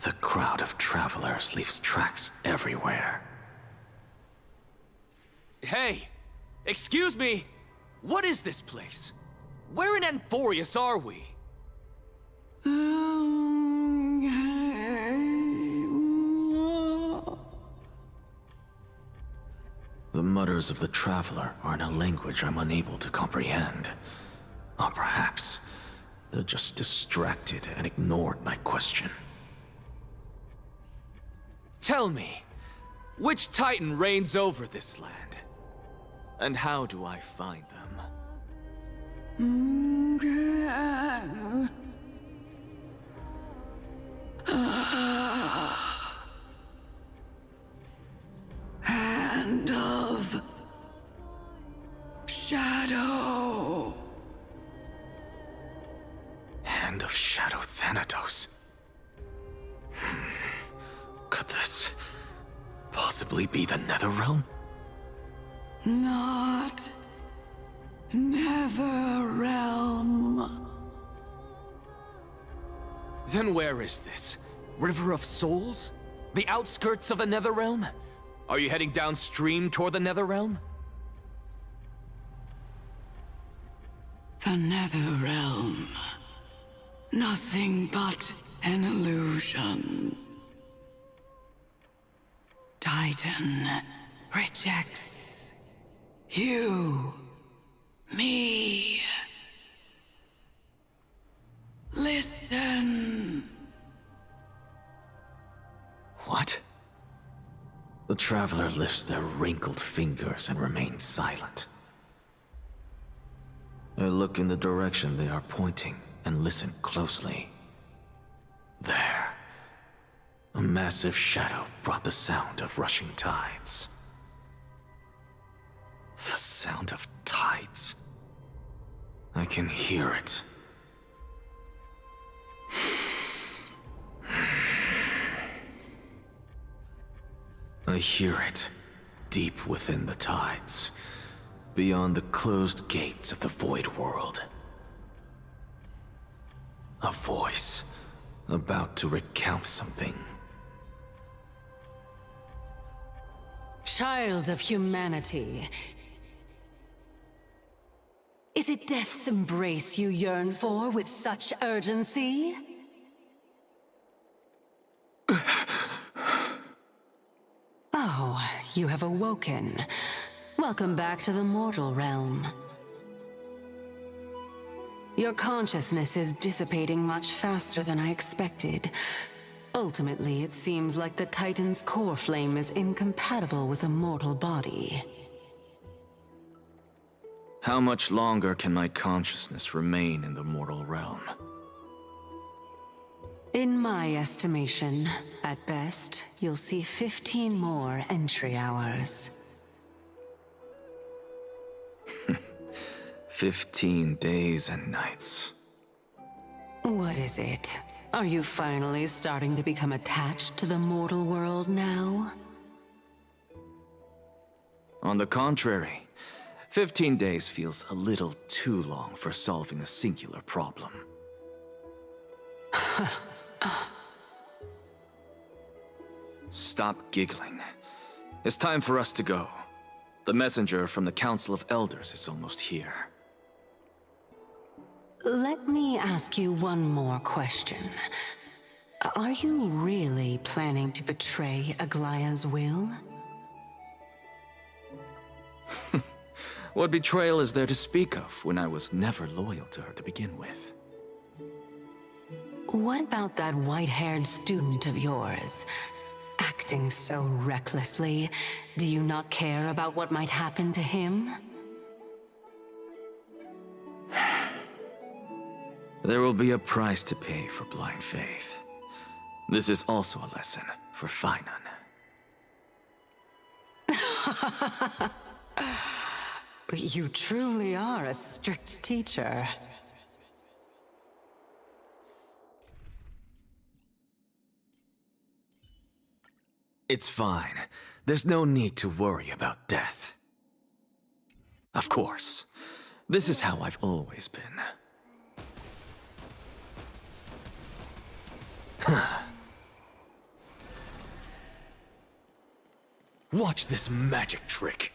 The crowd of travelers leaves tracks everywhere. Hey! Excuse me! What is this place? Where in Amphorius are we? The mutters of the traveler are in a language I'm unable to comprehend. Or perhaps they're just distracted and ignored my question. Tell me, which Titan reigns over this land? And how do I find them? Hand of Shadow. Hand of Shadow Thanatos. Could this possibly be the Netherrealm? Not Netherrealm. Then where is this? River of Souls? The outskirts of the Netherrealm? Are you heading downstream toward the Netherrealm? The Netherrealm. Nothing but an illusion. Titan rejects you, me. Listen. What? The traveler lifts their wrinkled fingers and remains silent. I look in the direction they are pointing and listen closely. There. A massive shadow brought the sound of rushing tides. The sound of tides. I can hear it. I hear it, deep within the tides, beyond the closed gates of the Void World. A voice, about to recount something. Child of humanity. Is it death's embrace you yearn for with such urgency? Oh, you have awoken. Welcome back to the mortal realm. Your consciousness is dissipating much faster than I expected. Ultimately, it seems like the Titan's core flame is incompatible with a mortal body. How much longer can my consciousness remain in the mortal realm? In my estimation, at best, you'll see 15 more entry hours. 15 days and nights. What is it? Are you finally starting to become attached to the mortal world now? On the contrary, 15 days feels a little too long for solving a singular problem. Stop giggling. It's time for us to go. The messenger from the Council of Elders is almost here. Let me ask you one more question. Are you really planning to betray Aglaya's will? What betrayal is there to speak of when I was never loyal to her to begin with? What about that white-haired student of yours? Acting so recklessly, do you not care about what might happen to him? There will be a price to pay for blind faith. This is also a lesson for Finan. You truly are a strict teacher. It's fine. There's no need to worry about death. Of course. This is how I've always been. Watch this magic trick.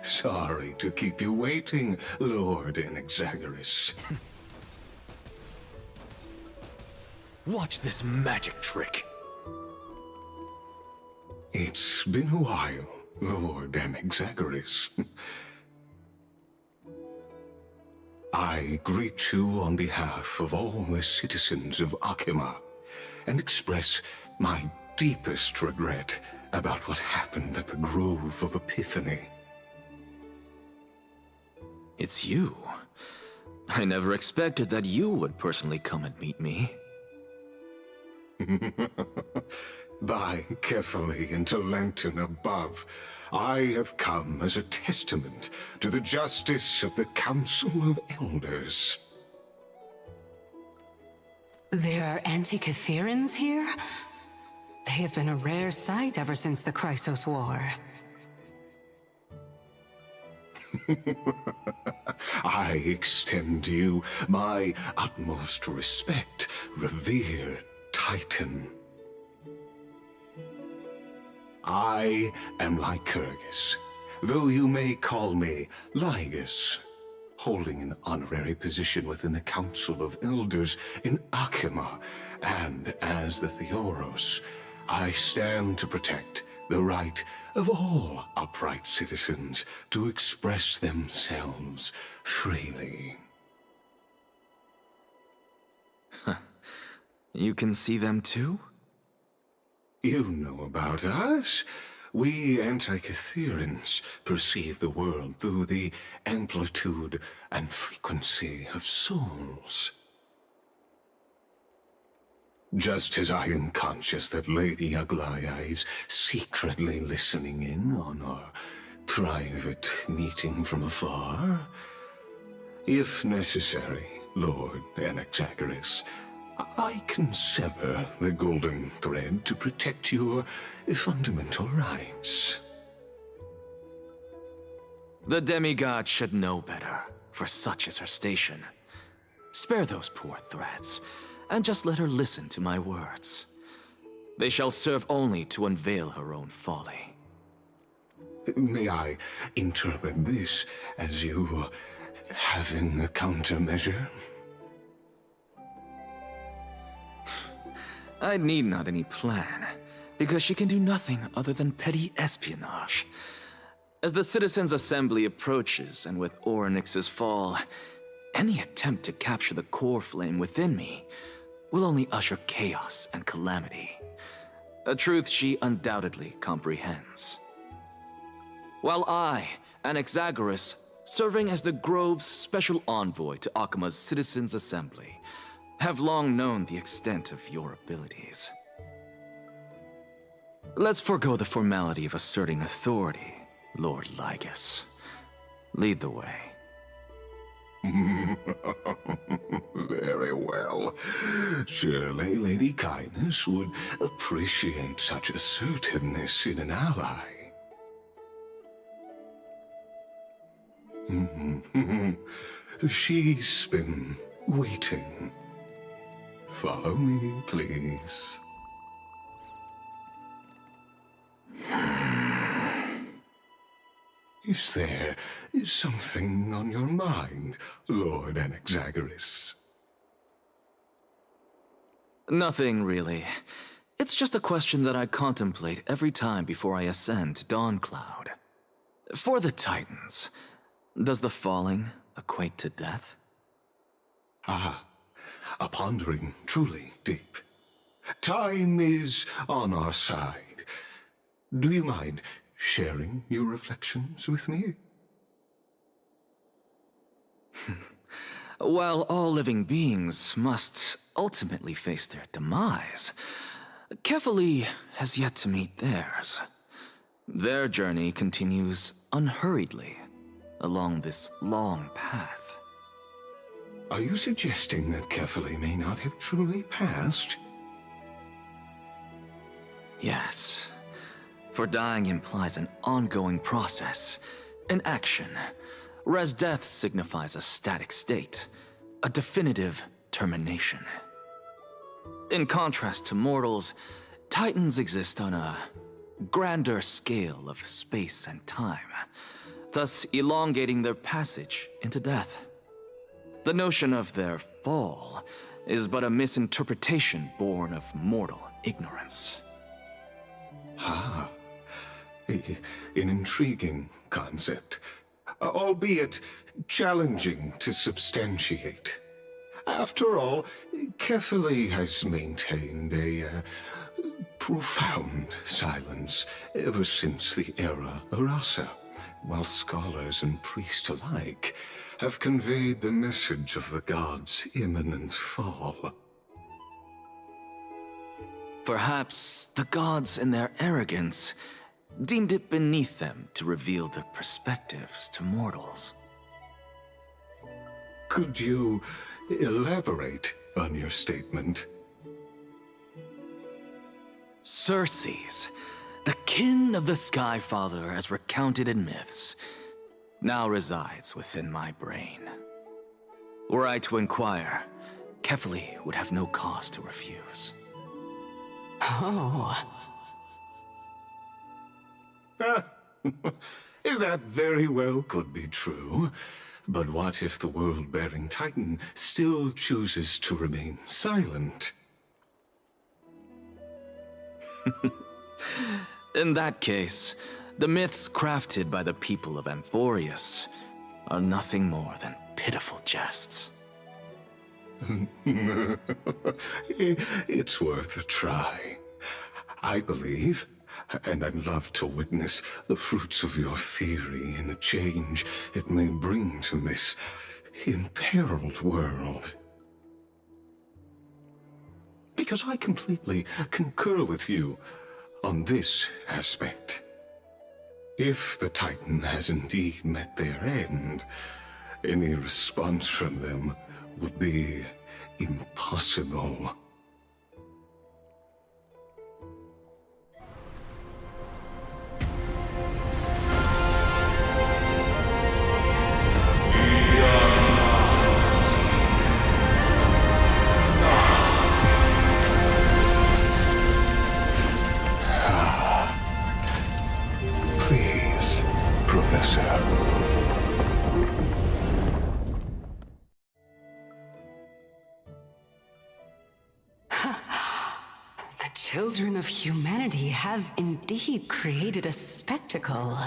Sorry to keep you waiting, Lord Enexagoras. Watch this magic trick. It's been a while, Lord Enexagoras. I greet you on behalf of all the citizens of Akima, and express my deepest regret about what happened at the Grove of Epiphany. It's you. I never expected that you would personally come and meet me. By carefully into Lantern above, I have come as a testament to the justice of the Council of Elders. There are Antikytherans here? They have been a rare sight ever since the Chrysos War. I extend to you my utmost respect, revered Titan. I am Lycurgus, though you may call me Lygus, holding an honorary position within the Council of Elders in Akima, and as the Theoros, I stand to protect the right of all upright citizens to express themselves freely. You can see them too? You know about us. We Antikytherans perceive the world through the amplitude and frequency of souls. Just as I am conscious that Lady Aglaya is secretly listening in on our private meeting from afar, if necessary, Lord Enexagoras, I can sever the golden thread to protect your fundamental rights. The demigod should know better, for such is her station. Spare those poor threads, and just let her listen to my words. They shall serve only to unveil her own folly. May I interpret this as you having a countermeasure? I need not any plan, because she can do nothing other than petty espionage. As the Citizens' Assembly approaches, and with Orynyx's fall, any attempt to capture the core flame within me will only usher chaos and calamity. A truth she undoubtedly comprehends. While I, Anaxagoras, serving as the Grove's special envoy to Akima's Citizens' Assembly, have long known the extent of your abilities. Let's forego the formality of asserting authority, Lord Lygus. Lead the way. Very well. Surely Lady Kindness would appreciate such assertiveness in an ally. She's been waiting. Follow me, please. Is there something on your mind, Lord Anaxagoras? Nothing, really. It's just a question that I contemplate every time before I ascend to Dawncloud. For the Titans, does the falling equate to death? Ah, a pondering truly deep. Time is on our side. Do you mind sharing your reflections with me? While all living beings must ultimately face their demise, Kefali has yet to meet theirs. Their journey continues unhurriedly along this long path. Are you suggesting that Kefali may not have truly passed? Yes. For dying implies an ongoing process, an action, whereas death signifies a static state, a definitive termination. In contrast to mortals, Titans exist on a grander scale of space and time, thus elongating their passage into death. The notion of their fall is but a misinterpretation born of mortal ignorance. Ah, an intriguing concept, albeit challenging to substantiate. After all, Kefali has maintained a profound silence ever since the era Arasa, while scholars and priests alike have conveyed the message of the gods' imminent fall. Perhaps the gods, in their arrogance, deemed it beneath them to reveal their perspectives to mortals. Could you elaborate on your statement? Circes, the kin of the Skyfather as recounted in myths, now resides within my brain. Were I to inquire, Kefali would have no cause to refuse. Oh. That very well could be true. But what if the world-bearing Titan still chooses to remain silent? In that case, the myths crafted by the people of Amphorius are nothing more than pitiful jests. It's worth a try. I believe, and I'd love to witness the fruits of your theory and the change it may bring to this imperiled world. Because I completely concur with you on this aspect. If the Titan has indeed met their end, any response from them would be impossible. Please, Professor. The children of humanity have indeed created a spectacle.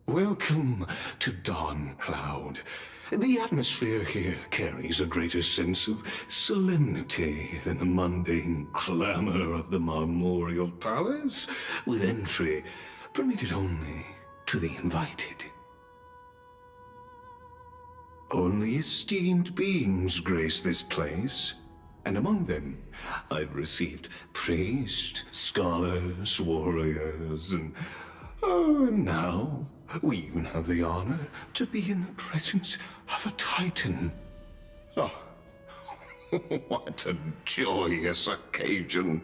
Welcome to Dawn Cloud. The atmosphere here carries a greater sense of solemnity than the mundane clamor of the Marmorial Palace, with entry permitted only to the invited. Only esteemed beings grace this place, and among them I've received priests, scholars, warriors, and now we even have the honor to be in the presence of a Titan. Oh, what a joyous occasion.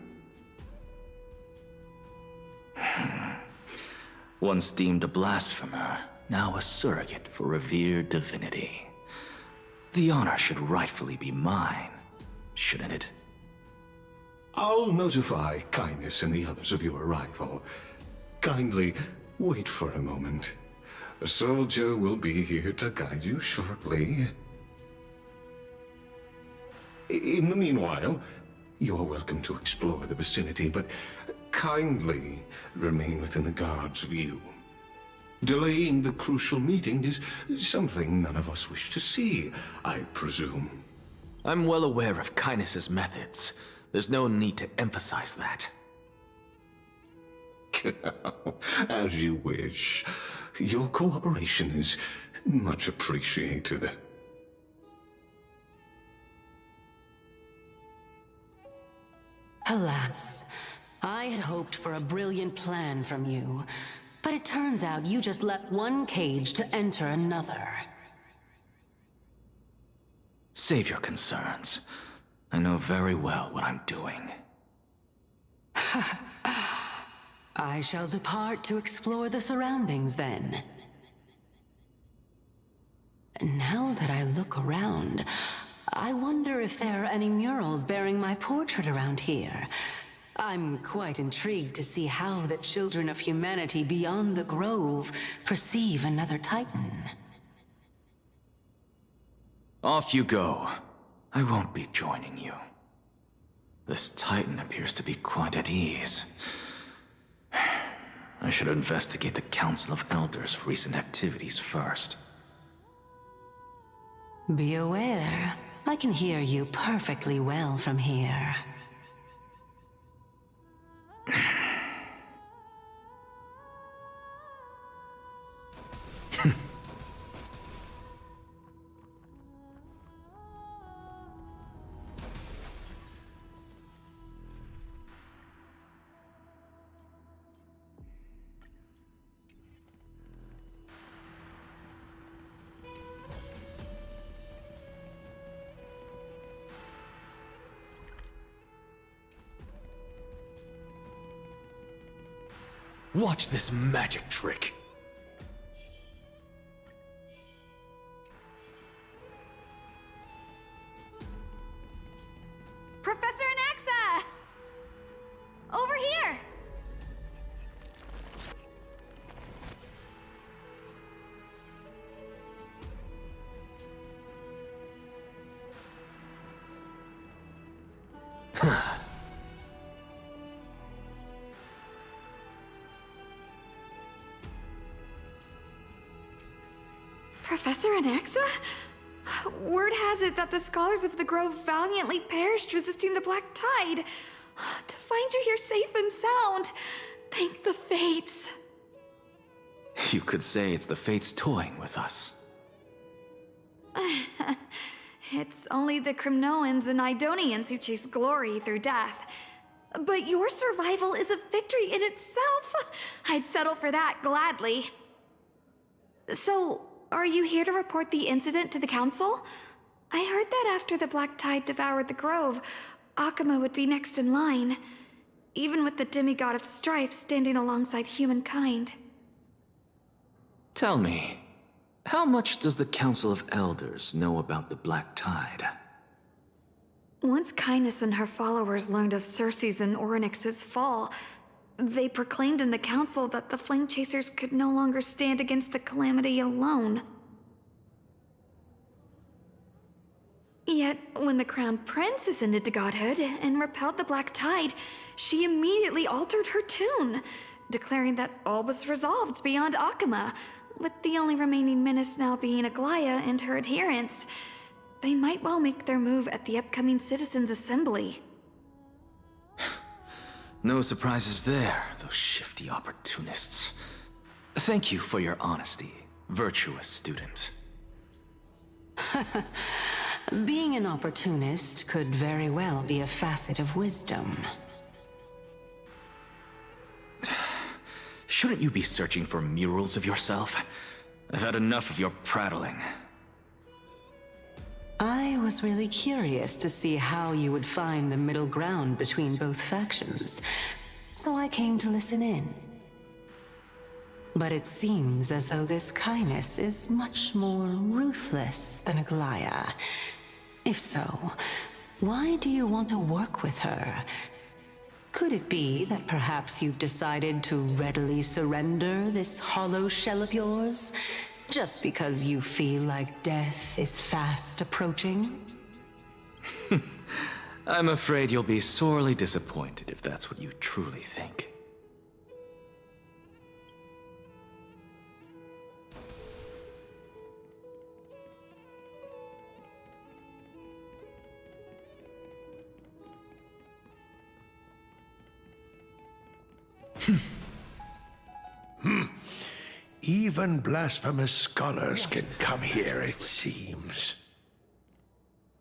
Once deemed a blasphemer, now a surrogate for revered divinity. The honor should rightfully be mine, shouldn't it? I'll notify Kindness and the others of your arrival. Kindly wait for a moment. A soldier will be here to guide you shortly. In the meanwhile, you're welcome to explore the vicinity, but kindly remain within the guard's view. Delaying the crucial meeting is something none of us wish to see, I presume. I'm well aware of Kindness's methods. There's no need to emphasize that. As you wish. Your cooperation is much appreciated. Alas, I had hoped for a brilliant plan from you, but it turns out you just left one cage to enter another. Save your concerns. I know very well what I'm doing. I shall depart to explore the surroundings then. Now that I look around, I wonder if there are any murals bearing my portrait around here. I'm quite intrigued to see how the children of humanity beyond the Grove perceive another Titan. Off you go. I won't be joining you. This Titan appears to be quite at ease. I should investigate the Council of Elders' recent activities first. Be aware, I can hear you perfectly well from here. Watch this magic trick. Professor Anaxa! Over here! Professor Anaxa? Word has it that the scholars of the Grove valiantly perished resisting the Black Tide. To find you here safe and sound, thank the Fates. You could say it's the Fates toying with us. It's only the Crimnoans and Idonians who chase glory through death. But your survival is a victory in itself. I'd settle for that gladly. So, are you here to report the incident to the Council? I heard that after the Black Tide devoured the grove, Akuma would be next in line, even with the demigod of strife standing alongside humankind. Tell me, how much does the Council of Elders know about the Black Tide? Once Kindness and her followers learned of Circe's and Orynyx's fall, they proclaimed in the council that the Flame Chasers could no longer stand against the calamity alone. Yet, when the Crown Prince ascended to godhood and repelled the Black Tide, she immediately altered her tune, declaring that all was resolved beyond Akuma, with the only remaining menace now being Aglaya and her adherents. They might well make their move at the upcoming Citizens' Assembly. No surprises there, those shifty opportunists. Thank you for your honesty, virtuous student. Being an opportunist could very well be a facet of wisdom. Shouldn't you be searching for murals of yourself? I've had enough of your prattling. I was really curious to see how you would find the middle ground between both factions, so I came to listen in. But it seems as though this Kindness is much more ruthless than Aglaya. If so, why do you want to work with her? Could it be that perhaps you've decided to readily surrender this hollow shell of yours, just because you feel like death is fast approaching? I'm afraid you'll be sorely disappointed if that's what you truly think. Even blasphemous scholars can come here, it seems.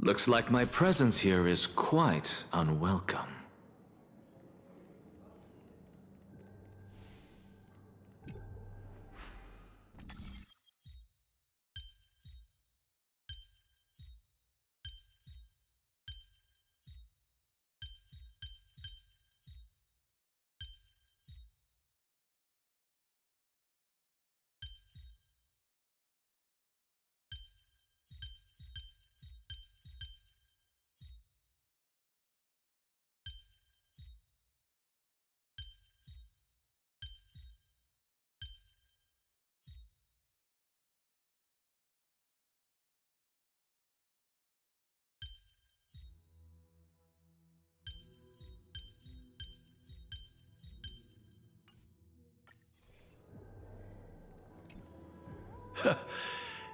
Looks like my presence here is quite unwelcome.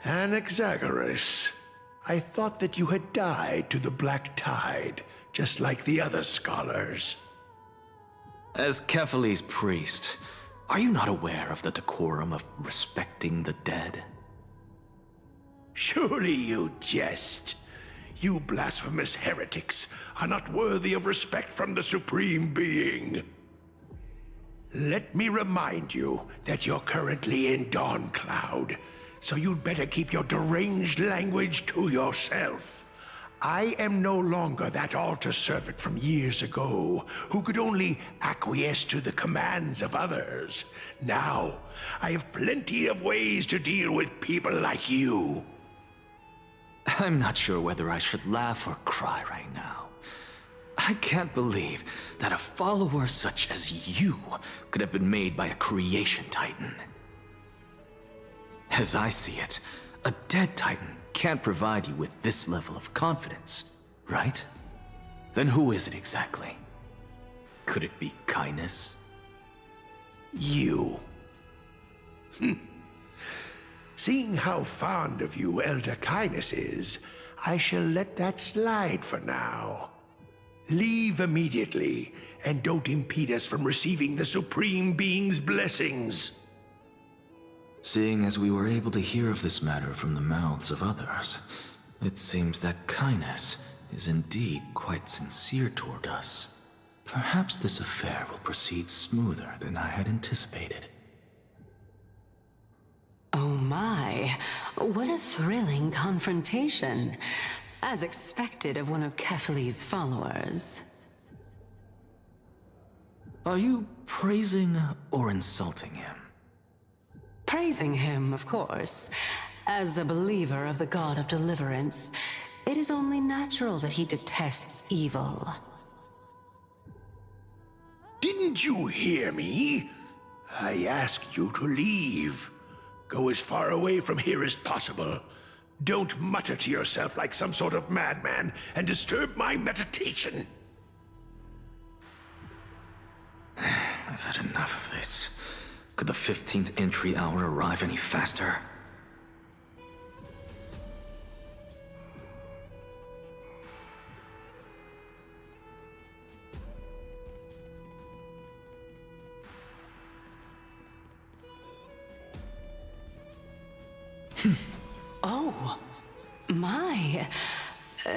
Anaxagoras, I thought that you had died to the Black Tide, just like the other scholars. As Kephale's priest, are you not aware of the decorum of respecting the dead? Surely you jest. You blasphemous heretics are not worthy of respect from the Supreme Being. Let me remind you that you're currently in Dawn Cloud, so you'd better keep your deranged language to yourself. I am no longer that altar servant from years ago, who could only acquiesce to the commands of others. Now, I have plenty of ways to deal with people like you. I'm not sure whether I should laugh or cry right now. I can't believe that a follower such as you could have been made by a creation titan. As I see it, a dead titan can't provide you with this level of confidence, right? Then who is it exactly? Could it be Kindness? You. Seeing how fond of you Elder Kindness is, I shall let that slide for now. Leave immediately, and don't impede us from receiving the Supreme Being's blessings. Seeing as we were able to hear of this matter from the mouths of others, it seems that Kindness is indeed quite sincere toward us. Perhaps this affair will proceed smoother than I had anticipated. Oh my, what a thrilling confrontation. as expected of one of Kefali's followers. Are you praising or insulting him? Praising him, of course. As a believer of the god of deliverance, it is only natural that he detests evil. Didn't you hear me? I asked you to leave. Go as far away from here as possible. Don't mutter to yourself like some sort of madman and disturb my meditation. I've had enough of this. Could the 15th entry hour arrive any faster? Oh, my.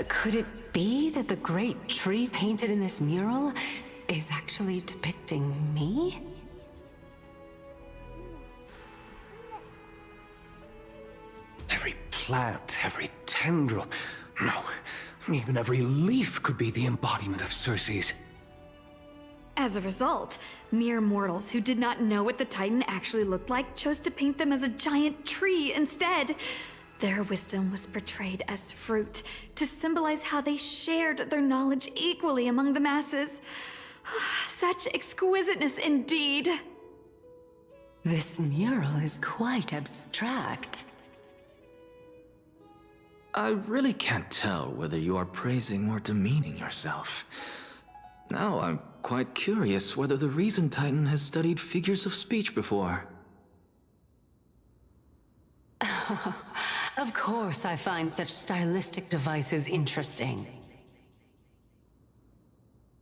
Could it be that the great tree painted in this mural is actually depicting me? Every plant, every tendril, no, even every leaf could be the embodiment of Circe's. As a result, mere mortals who did not know what the Titan actually looked like chose to paint them as a giant tree instead. Their wisdom was portrayed as fruit, to symbolize how they shared their knowledge equally among the masses. Such exquisiteness indeed. This mural is quite abstract. I really can't tell whether you are praising or demeaning yourself. Now I'm quite curious whether the Reason Titan has studied figures of speech before. Of course I find such stylistic devices interesting.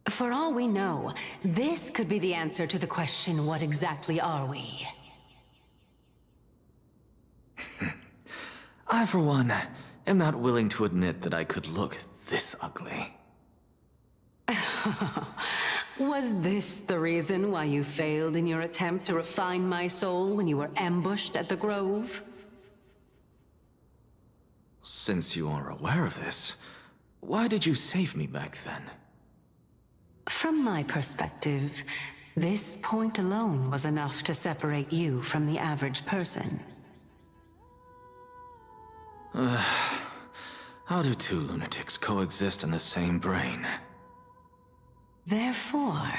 For all we know, this could be the answer to the question, what exactly are we? I, for one, am not willing to admit that I could look this ugly. Was this the reason why you failed in your attempt to refine my soul when you were ambushed at the Grove? Since you are aware of this, why did you save me back then? From my perspective, this point alone was enough to separate you from the average person. How do two lunatics coexist in the same brain? Therefore,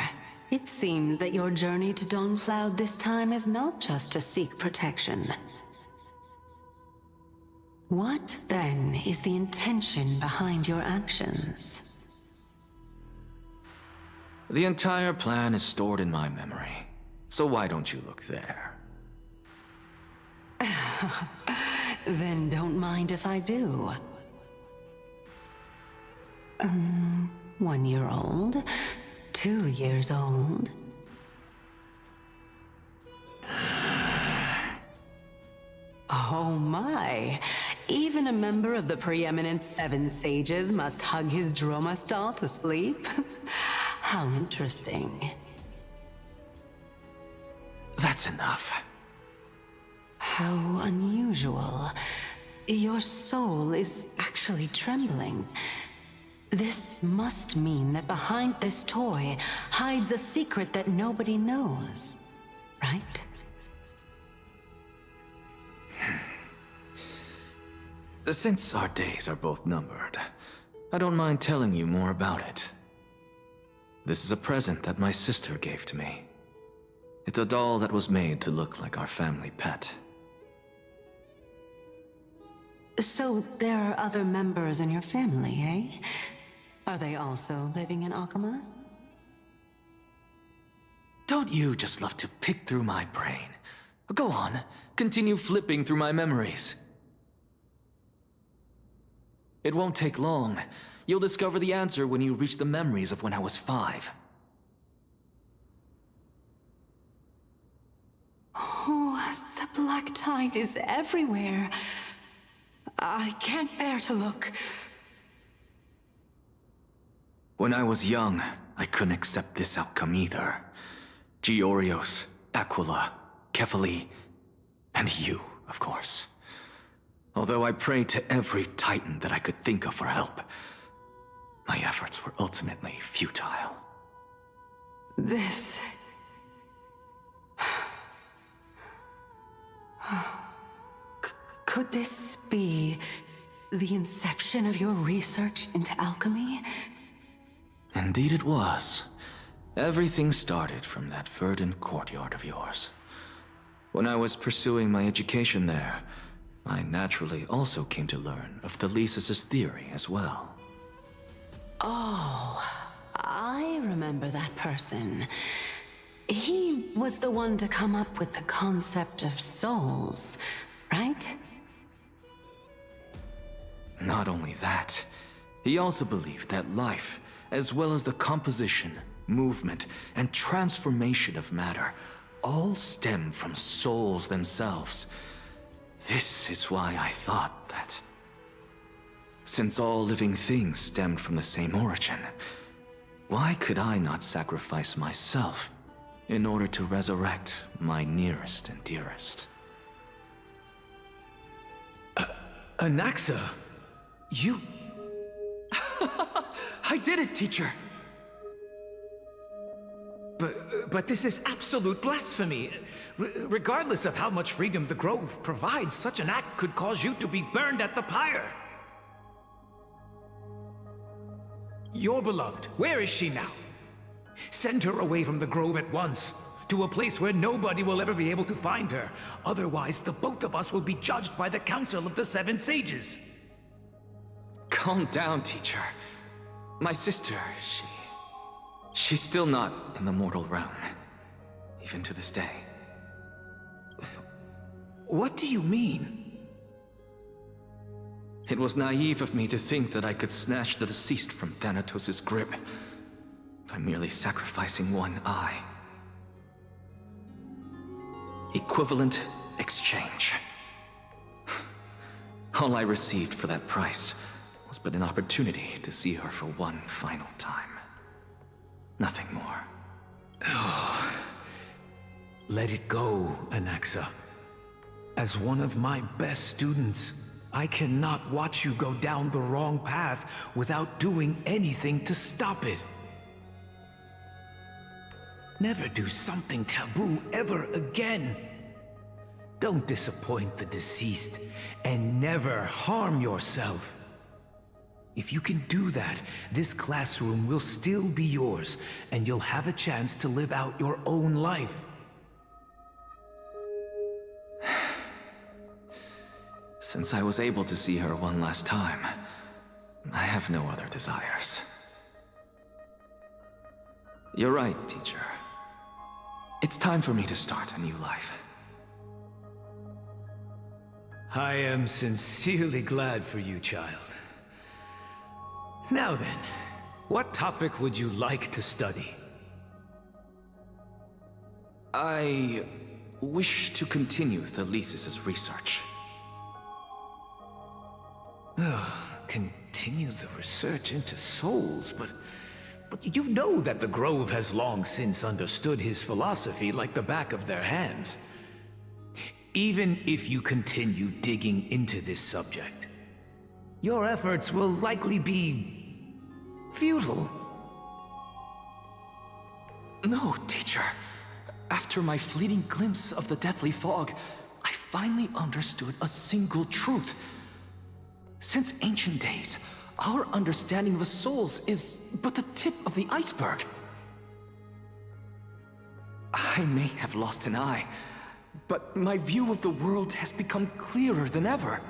it seems that your journey to Dawn-Cloud this time is not just to seek protection. What, then, is the intention behind your actions? The entire plan is stored in my memory, so why don't you look there? Then don't mind if I do. 1 year old, 2 years old. Oh my! Even a member of the preeminent 7 sages must hug his droma stall to sleep? How interesting. That's enough. How unusual. Your soul is actually trembling. This must mean that behind this toy hides a secret that nobody knows, right? Since our days are both numbered, I don't mind telling you more about it. This is a present that my sister gave to me. It's a doll that was made to look like our family pet. So there are other members in your family, eh? Are they also living in Akama? Don't you just love to pick through my brain? Go on, continue flipping through my memories. It won't take long. You'll discover the answer when you reach the memories of when I was 5. Oh, the black tide is everywhere. I can't bear to look. When I was young, I couldn't accept this outcome either. Georios, Aquila, Kefali, and you, of course. Although I prayed to every titan that I could think of for help, my efforts were ultimately futile. This... Could this be the inception of your research into alchemy? Indeed it was. Everything started from that verdant courtyard of yours. When I was pursuing my education there, I naturally also came to learn of Thelesis' theory as well. Oh, I remember that person. He was the one to come up with the concept of souls, right? Not only that, he also believed that life, as well as the composition, movement, and transformation of matter, all stem from souls themselves. This is why I thought that, since all living things stemmed from the same origin, why could I not sacrifice myself in order to resurrect my nearest and dearest? Anaxa, you... I did it, teacher! But this is absolute blasphemy. Regardless of how much freedom the Grove provides, such an act could cause you to be burned at the pyre. Your beloved, where is she now? Send her away from the Grove at once, to a place where nobody will ever be able to find her. Otherwise, the both of us will be judged by the Council of the Seven Sages. Calm down, teacher. My sister, she's still not in the mortal realm, even to this day. What do you mean? It was naive of me to think that I could snatch the deceased from Thanatos' grip by merely sacrificing one eye. Equivalent exchange. All I received for that price was but an opportunity to see her for one final time. Nothing more. Oh. Let it go, Anaxa. As one of my best students, I cannot watch you go down the wrong path without doing anything to stop it. Never do something taboo ever again. Don't disappoint the deceased, and never harm yourself. If you can do that, this classroom will still be yours, and you'll have a chance to live out your own life. Since I was able to see her one last time, I have no other desires. You're right, teacher. It's time for me to start a new life. I am sincerely glad for you, child. Now then, what topic would you like to study? I wish to continue Thelesis' research. Continue the research into souls, but you know that the Grove has long since understood his philosophy like the back of their hands. Even if you continue digging into this subject, your efforts will likely be futile. No, teacher. After my fleeting glimpse of the deathly fog, I finally understood a single truth. Since ancient days, our understanding of the souls is but the tip of the iceberg. I may have lost an eye, but my view of the world has become clearer than ever.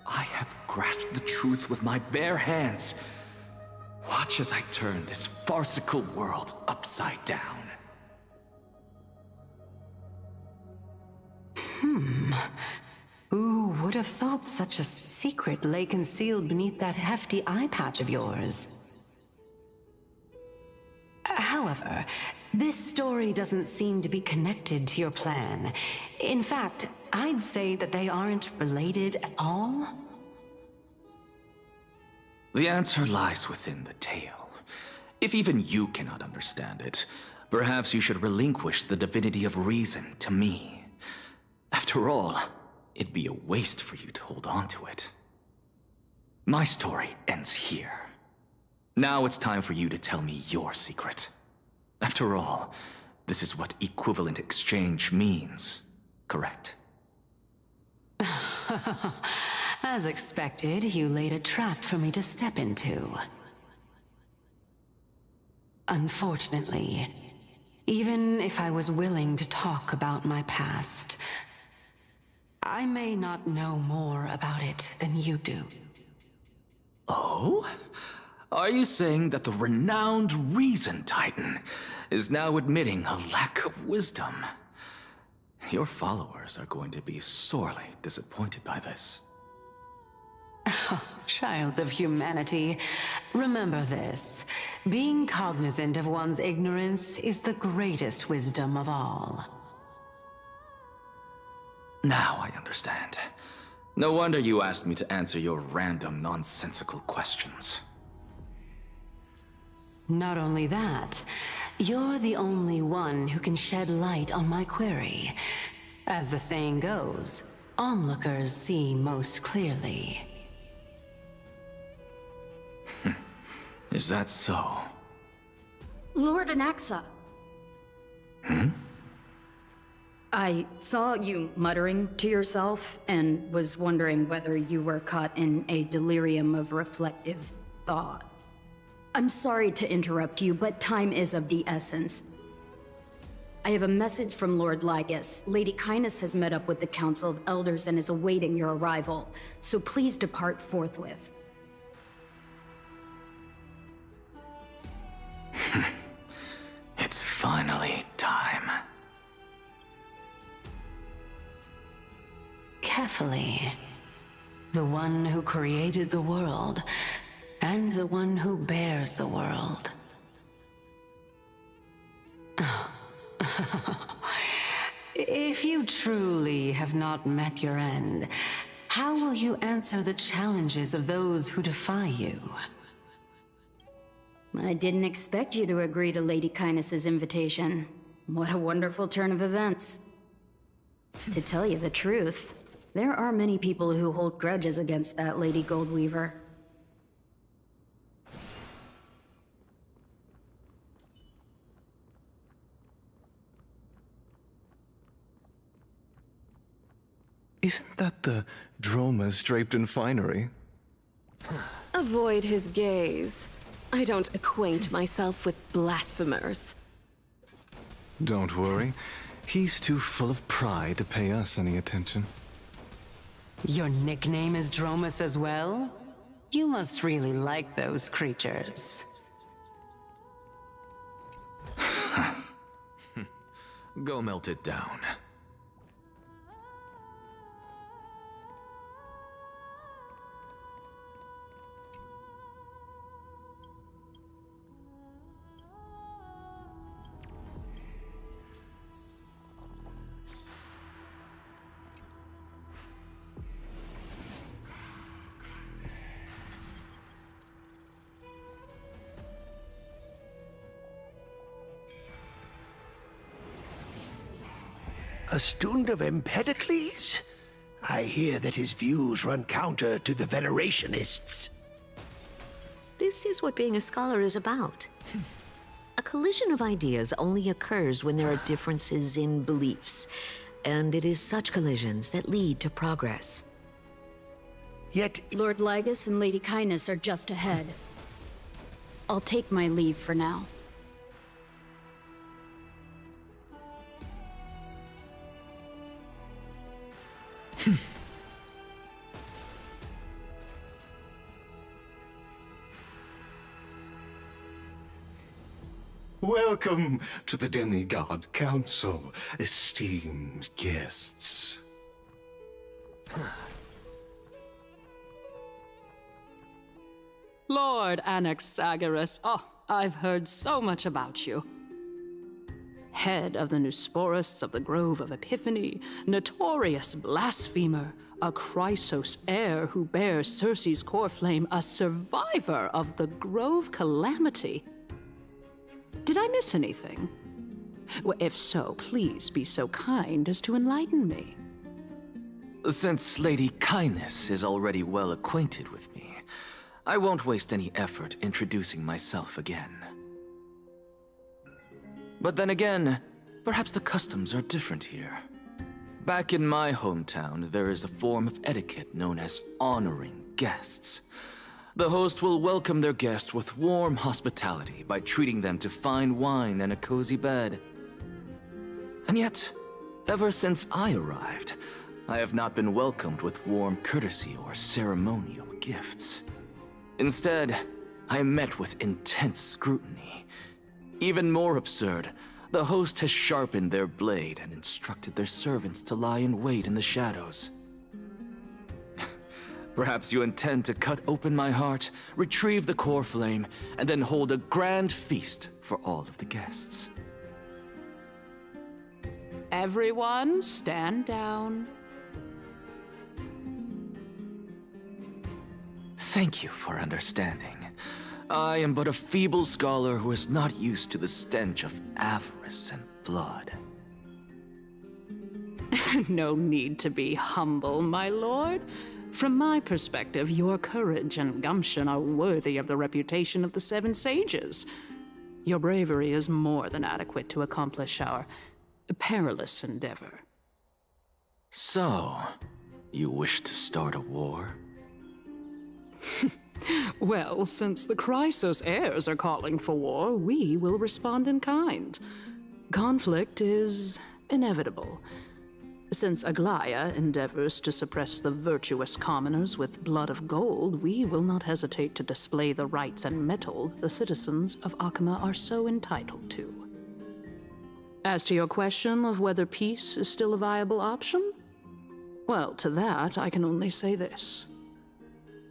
I have grasped the truth with my bare hands. Watch as I turn this farcical world upside down. Who would have thought such a secret lay concealed beneath that hefty eye patch of yours? However, this story doesn't seem to be connected to your plan. In fact, I'd say that they aren't related at all. The answer lies within the tale. If even you cannot understand it, perhaps you should relinquish the divinity of reason to me. After all, it'd be a waste for you to hold on to it. My story ends here. Now it's time for you to tell me your secret. After all, this is what equivalent exchange means, correct? As expected, you laid a trap for me to step into. Unfortunately, even if I was willing to talk about my past, I may not know more about it than you do. Oh? Are you saying that the renowned Reason Titan is now admitting a lack of wisdom? Your followers are going to be sorely disappointed by this. Child of humanity, remember this. Being cognizant of one's ignorance is the greatest wisdom of all. Now I understand. No wonder you asked me to answer your random, nonsensical questions. Not only that, you're the only one who can shed light on my query. As the saying goes, onlookers see most clearly. Is that so? Lord Anaxa. I saw you muttering to yourself and was wondering whether you were caught in a delirium of reflective thought. I'm sorry to interrupt you, but time is of the essence. I have a message from Lord Lygus. Lady Kindness has met up with the Council of Elders and is awaiting your arrival, so please depart forthwith. It's finally time. Carefully. The one who created the world, and the one who bears the world. If you truly have not met your end, how will you answer the challenges of those who defy you? I didn't expect you to agree to Lady Kindness's invitation. What a wonderful turn of events. To tell you the truth, there are many people who hold grudges against that Lady Goldweaver. Isn't that the dromas draped in finery? Avoid his gaze. I don't acquaint myself with blasphemers. Don't worry. He's too full of pride to pay us any attention. Your nickname is Dromus as well? You must really like those creatures. Go melt it down. A student of Empedocles? I hear that his views run counter to the Venerationists. This is what being a scholar is about. A collision of ideas only occurs when there are differences in beliefs, and it is such collisions that lead to progress. Yet, Lord Lygus and Lady Kindness are just ahead. I'll take my leave for now. Welcome to the Demigod Council, esteemed guests. Lord Anaxagoras, I've heard so much about you. Head of the Neusporists of the Grove of Epiphany, notorious blasphemer, a Chrysos heir who bears Circe's core flame, a survivor of the Grove calamity. Did I miss anything? Well, if so, please be so kind as to enlighten me. Since Lady Kindness is already well acquainted with me, I won't waste any effort introducing myself again. But then again, perhaps the customs are different here. Back in my hometown, there is a form of etiquette known as honoring guests. The host will welcome their guest with warm hospitality by treating them to fine wine and a cozy bed. And yet, ever since I arrived, I have not been welcomed with warm courtesy or ceremonial gifts. Instead, I am met with intense scrutiny. Even more absurd, the host has sharpened their blade and instructed their servants to lie in wait in the shadows. Perhaps you intend to cut open my heart, retrieve the core flame, and then hold a grand feast for all of the guests. Everyone, stand down. Thank you for understanding. I am but a feeble scholar who is not used to the stench of avarice and blood. No need to be humble, my lord. From my perspective, your courage and gumption are worthy of the reputation of the Seven Sages. Your bravery is more than adequate to accomplish our perilous endeavor. So, you wish to start a war? Well, since the Chrysos heirs are calling for war, we will respond in kind. Conflict is inevitable. Since Aglaya endeavors to suppress the virtuous commoners with blood of gold, we will not hesitate to display the rights and mettle the citizens of Akama are so entitled to. As to your question of whether peace is still a viable option, well, to that I can only say this.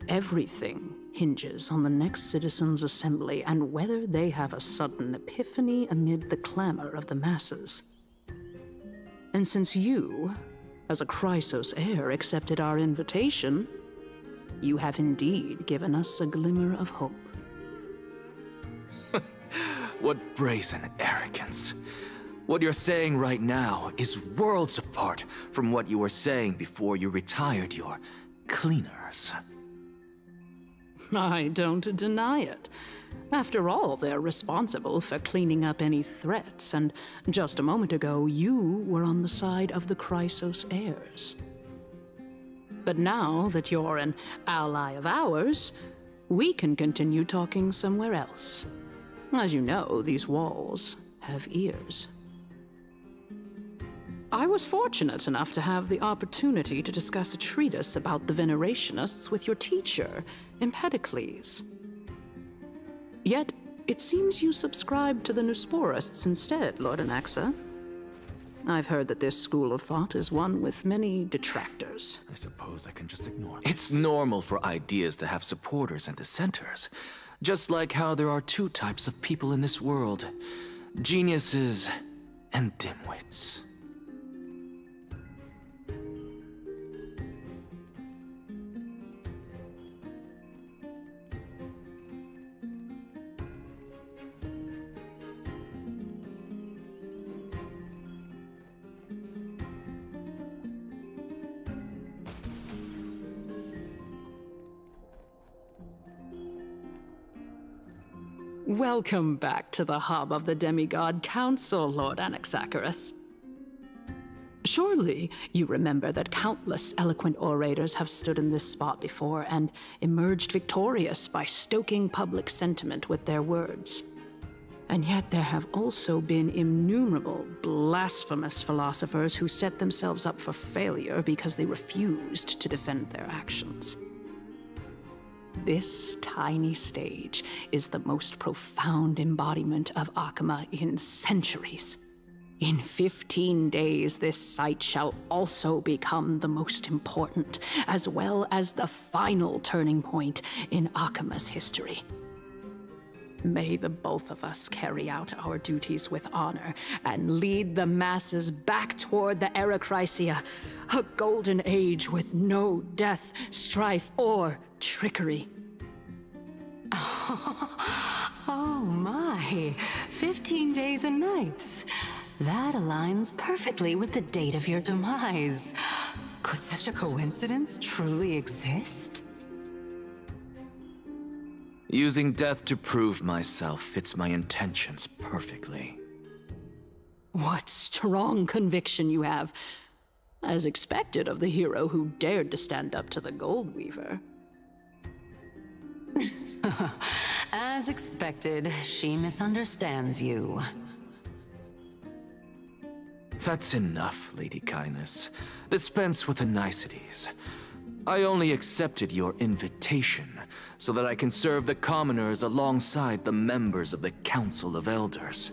Everything hinges on the next citizens' assembly and whether they have a sudden epiphany amid the clamor of the masses. And since you, as a Chrysos heir, accepted our invitation, you have indeed given us a glimmer of hope. What brazen arrogance. What you're saying right now is worlds apart from what you were saying before you retired your cleaners. I don't deny it. After all, they're responsible for cleaning up any threats, and just a moment ago, you were on the side of the Chrysos heirs. But now that you're an ally of ours, we can continue talking somewhere else. As you know, these walls have ears. I was fortunate enough to have the opportunity to discuss a treatise about the Venerationists with your teacher, Empedocles. Yet, it seems you subscribe to the Nusporists instead, Lord Anaxa. I've heard that this school of thought is one with many detractors. I suppose I can just ignore this. It's normal for ideas to have supporters and dissenters. Just like how there are two types of people in this world. Geniuses and dimwits. Welcome back to the hub of the Demigod Council, Lord Anaxagoras. Surely you remember that countless eloquent orators have stood in this spot before and emerged victorious by stoking public sentiment with their words. And yet there have also been innumerable blasphemous philosophers who set themselves up for failure because they refused to defend their actions. This tiny stage is the most profound embodiment of Akama in centuries. In 15 days, this site shall also become the most important, as well as the final turning point in Akama's history. May the both of us carry out our duties with honor and lead the masses back toward the Erechrysia, a golden age with no death, strife, or trickery. Oh my, 15 days and nights. That aligns perfectly with the date of your demise. Could such a coincidence truly exist? Using death to prove myself fits my intentions perfectly. What strong conviction you have. As expected of the hero who dared to stand up to the Gold Weaver. As expected, she misunderstands you. That's enough, Lady Kindness. Dispense with the niceties. I only accepted your invitation so that I can serve the commoners alongside the members of the Council of Elders.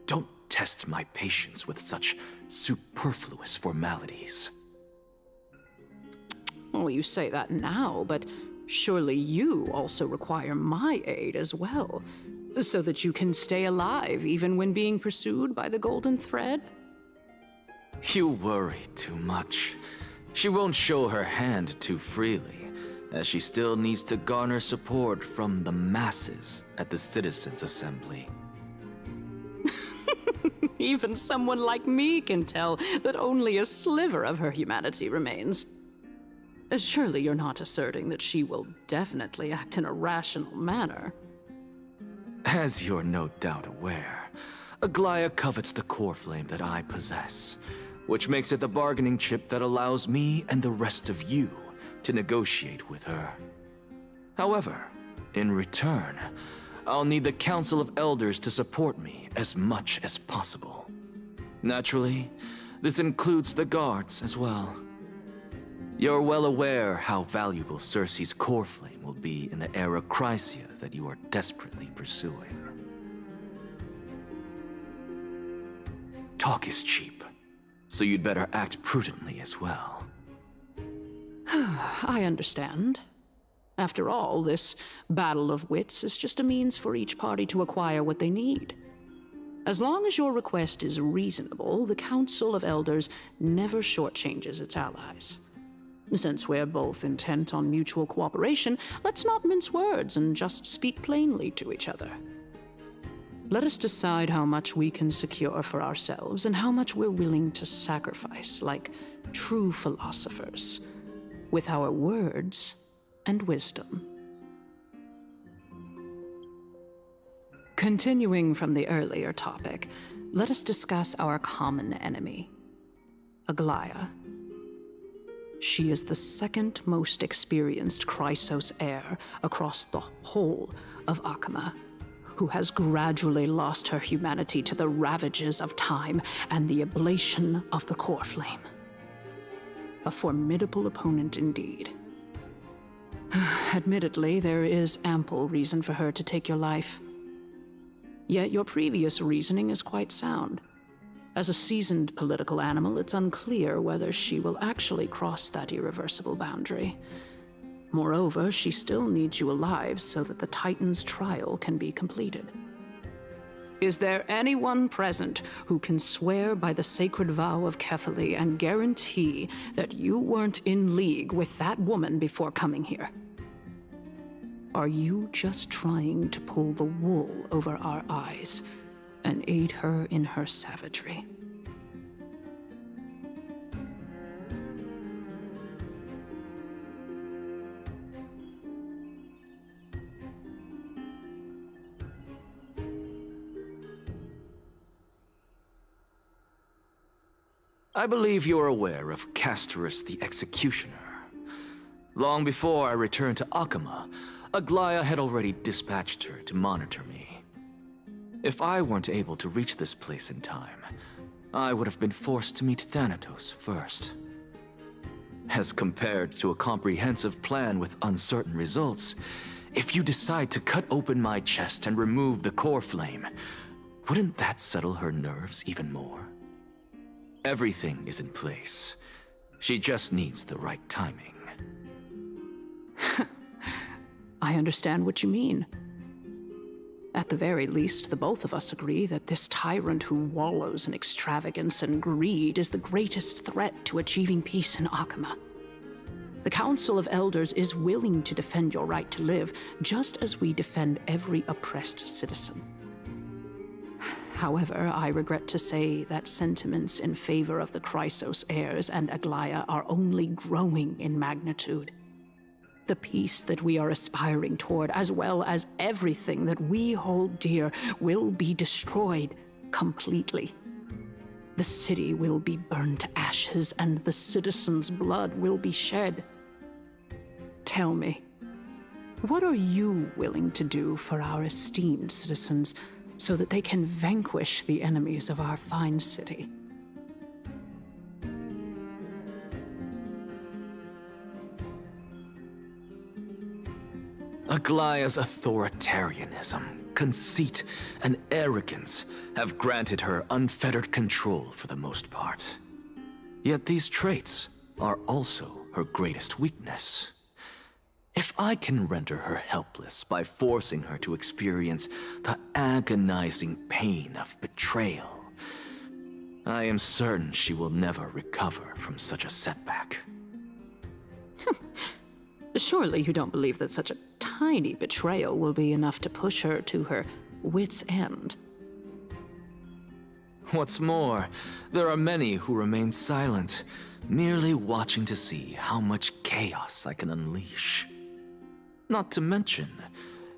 Don't test my patience with such superfluous formalities. Well, you say that now, but surely you also require my aid as well, so that you can stay alive even when being pursued by the Golden Thread? You worry too much. She won't show her hand too freely, as she still needs to garner support from the masses at the Citizens' Assembly. Even someone like me can tell that only a sliver of her humanity remains. Surely you're not asserting that she will definitely act in a rational manner. As you're no doubt aware, Aglaia covets the core flame that I possess, which makes it the bargaining chip that allows me and the rest of you to negotiate with her. However, in return, I'll need the Council of Elders to support me as much as possible. Naturally, this includes the guards as well. You're well aware how valuable Cersei's core flame will be in the era Chrysia that you are desperately pursuing. Talk is cheap, so you'd better act prudently as well. I understand. After all, this battle of wits is just a means for each party to acquire what they need. As long as your request is reasonable, the Council of Elders never shortchanges its allies. Since we're both intent on mutual cooperation, let's not mince words and just speak plainly to each other. Let us decide how much we can secure for ourselves and how much we're willing to sacrifice, like true philosophers, with our words and wisdom. Continuing from the earlier topic, let us discuss our common enemy, Aglaia. She is the second most experienced Chrysos heir across the whole of Akama, who has gradually lost her humanity to the ravages of time and the ablation of the core flame. A formidable opponent indeed. Admittedly, there is ample reason for her to take your life. Yet your previous reasoning is quite sound. As a seasoned political animal, it's unclear whether she will actually cross that irreversible boundary. Moreover, she still needs you alive so that the Titan's trial can be completed. Is there anyone present who can swear by the sacred vow of Kefali and guarantee that you weren't in league with that woman before coming here? Are you just trying to pull the wool over our eyes and aid her in her savagery? I believe you're aware of Castorus the Executioner. Long before I returned to Akama, Aglaia had already dispatched her to monitor me. If I weren't able to reach this place in time, I would have been forced to meet Thanatos first. As compared to a comprehensive plan with uncertain results, if you decide to cut open my chest and remove the core flame, wouldn't that settle her nerves even more? Everything is in place. She just needs the right timing. I understand what you mean. At the very least, the both of us agree that this tyrant who wallows in extravagance and greed is the greatest threat to achieving peace in Akama. The Council of Elders is willing to defend your right to live, just as we defend every oppressed citizen. However, I regret to say that sentiments in favor of the Chrysos heirs and Aglaya are only growing in magnitude. The peace that we are aspiring toward, as well as everything that we hold dear, will be destroyed completely. The city will be burned to ashes, and the citizens' blood will be shed. Tell me, what are you willing to do for our esteemed citizens so that they can vanquish the enemies of our fine city? Aglaya's authoritarianism, conceit, and arrogance have granted her unfettered control for the most part. Yet these traits are also her greatest weakness. If I can render her helpless by forcing her to experience the agonizing pain of betrayal, I am certain she will never recover from such a setback. Surely you don't believe that such a tiny betrayal will be enough to push her to her wit's end. What's more, there are many who remain silent, merely watching to see how much chaos I can unleash. Not to mention,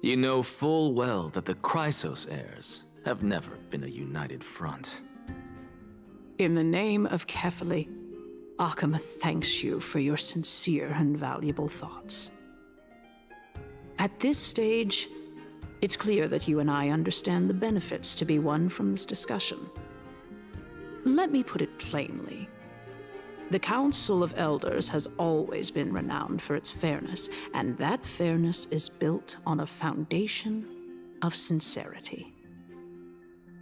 you know full well that the Chrysos heirs have never been a united front. In the name of Kefali, Akama thanks you for your sincere and valuable thoughts. At this stage, it's clear that you and I understand the benefits to be won from this discussion. Let me put it plainly. The Council of Elders has always been renowned for its fairness, and that fairness is built on a foundation of sincerity.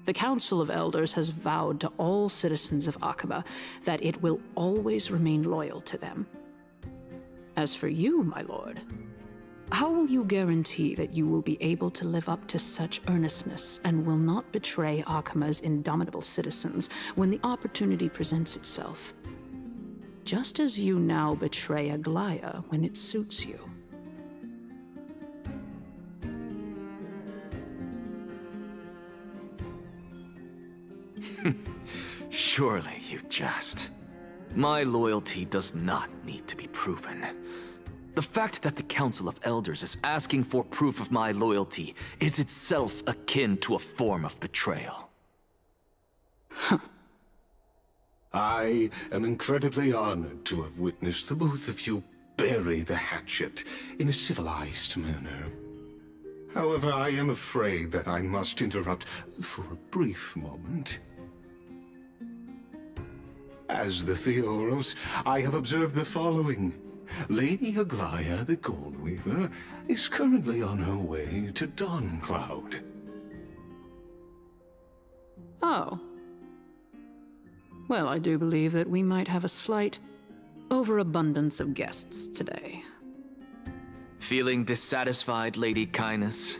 The Council of Elders has vowed to all citizens of Akaba that it will always remain loyal to them. As for you, my lord, how will you guarantee that you will be able to live up to such earnestness and will not betray Akama's indomitable citizens when the opportunity presents itself? Just as you now betray Aglaya when it suits you. Surely you jest. My loyalty does not need to be proven. The fact that the Council of Elders is asking for proof of my loyalty is itself akin to a form of betrayal. I am incredibly honored to have witnessed the both of you bury the hatchet in a civilized manner. However, I am afraid that I must interrupt for a brief moment. As the Theoros, I have observed the following. Lady Aglaya, the Gold Weaver, is currently on her way to Dawncloud. Oh. Well, I do believe that we might have a slight overabundance of guests today. Feeling dissatisfied, Lady Kindness?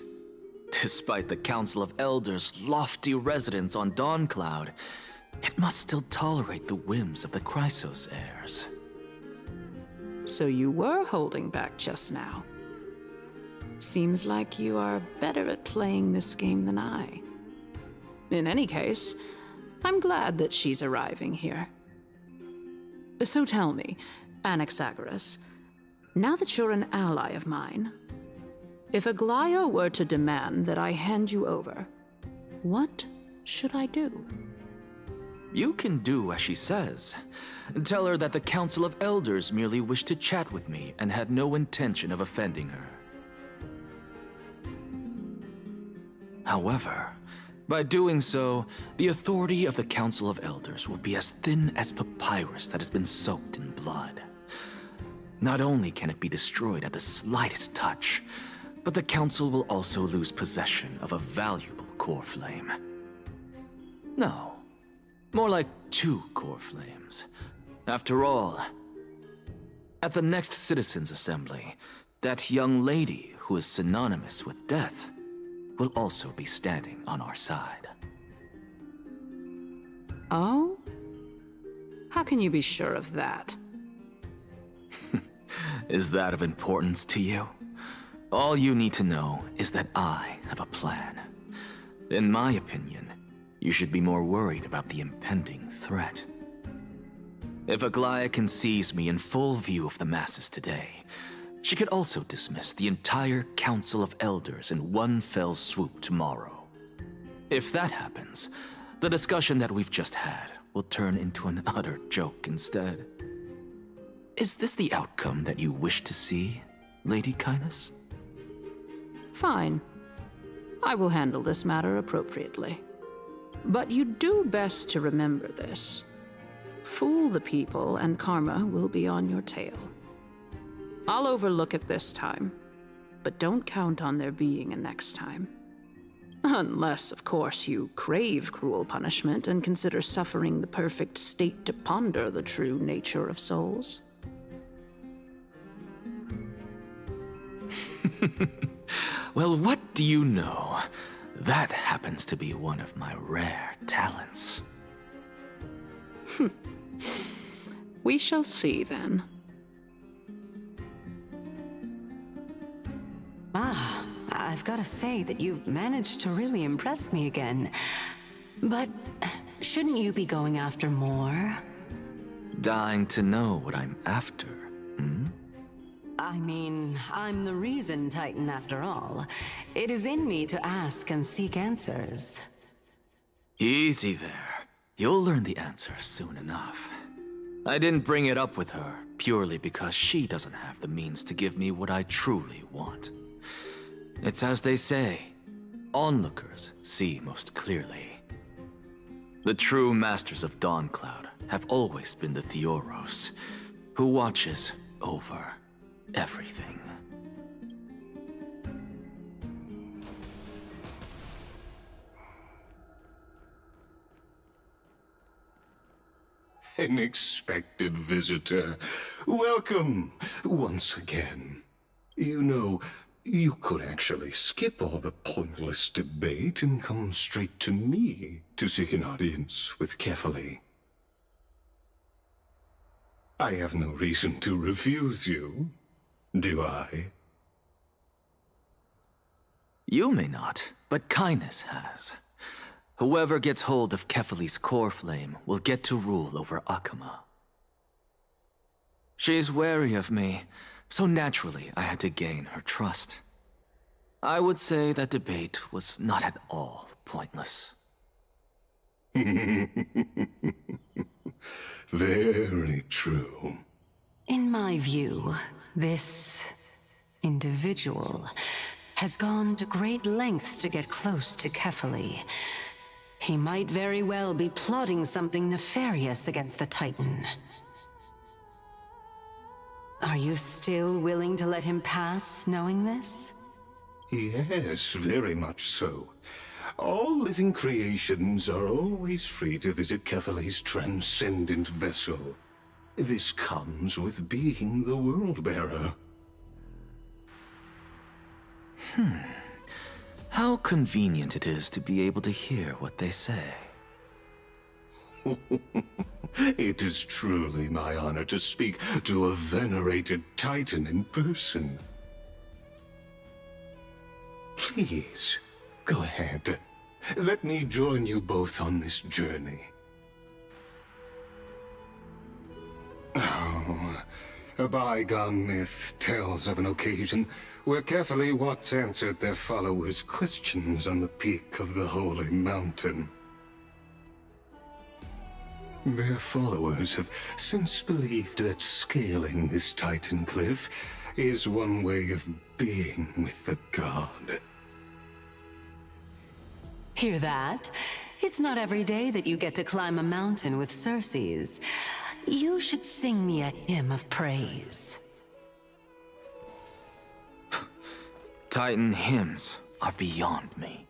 Despite the Council of Elders' lofty residence on Dawncloud, it must still tolerate the whims of the Chrysos heirs. So you were holding back just now. Seems like you are better at playing this game than I. In any case, I'm glad that she's arriving here. So tell me, Anaxagoras, now that you're an ally of mine, if Aglaya were to demand that I hand you over, what should I do? You can do as she says. Tell her that the Council of Elders merely wished to chat with me and had no intention of offending her. However, by doing so, the authority of the Council of Elders will be as thin as papyrus that has been soaked in blood. Not only can it be destroyed at the slightest touch, but the Council will also lose possession of a valuable core flame. No, more like 2 core flames. After all, at the next Citizens' Assembly, that young lady who is synonymous with death will also be standing on our side. Oh? How can you be sure of that? Is that of importance to you? All you need to know is that I have a plan. In my opinion, You should be more worried about the impending threat. If Aglaia sees me in full view of the masses today, she could also dismiss the entire Council of Elders in one fell swoop tomorrow. If that happens, the discussion that we've just had will turn into an utter joke instead. Is this the outcome that you wish to see, Lady Kindness? Fine. I will handle this matter appropriately. But you do best to remember this. Fool the people, and karma will be on your tail. I'll overlook it this time, but don't count on there being a next time. Unless, of course, you crave cruel punishment and consider suffering the perfect state to ponder the true nature of souls. Well, what do you know? That happens to be one of my rare talents. We shall see, then. I've got to say that you've managed to really impress me again. But shouldn't you be going after more? Dying to know what I'm after, I mean, I'm the reason Titan after all. It is in me to ask and seek answers. Easy there. You'll learn the answer soon enough. I didn't bring it up with her purely because she doesn't have the means to give me what I truly want. It's as they say, onlookers see most clearly. The true masters of Dawncloud have always been the Theoros, who watches over everything. An expected visitor. Welcome once again. You know, you could actually skip all the pointless debate and come straight to me to seek an audience with Kefali. I have no reason to refuse you, do I? You may not, but Kindness has. Whoever gets hold of Kefali's core flame will get to rule over Akama. She's wary of me, so naturally I had to gain her trust. I would say that debate was not at all pointless. Very true. In my view, this individual has gone to great lengths to get close to Kefali. He might very well be plotting something nefarious against the Titan. Are you still willing to let him pass, knowing this? Yes, very much so. All living creations are always free to visit Kefali's transcendent vessel. This comes with being the World-Bearer. How convenient it is to be able to hear what they say. It is truly my honor to speak to a venerated Titan in person. Please, go ahead. Let me join you both on this journey. Oh, a bygone myth tells of an occasion where Kefali once answered their followers' questions on the peak of the Holy Mountain. Their followers have since believed that scaling this Titan cliff is one way of being with the god. Hear that? It's not every day that you get to climb a mountain with Circes. You should sing me a hymn of praise. Titan hymns are beyond me.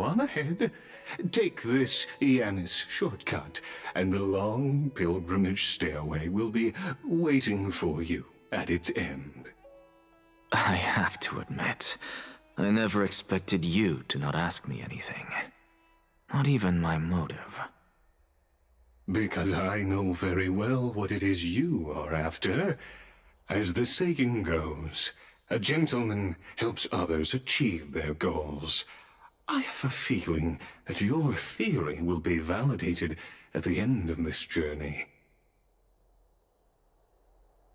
on ahead. Take this Yanis shortcut, and the long pilgrimage stairway will be waiting for you at its end. I have to admit, I never expected you to not ask me anything. Not even my motive. Because I know very well what it is you are after. As the saying goes, a gentleman helps others achieve their goals. I have a feeling that your theory will be validated at the end of this journey.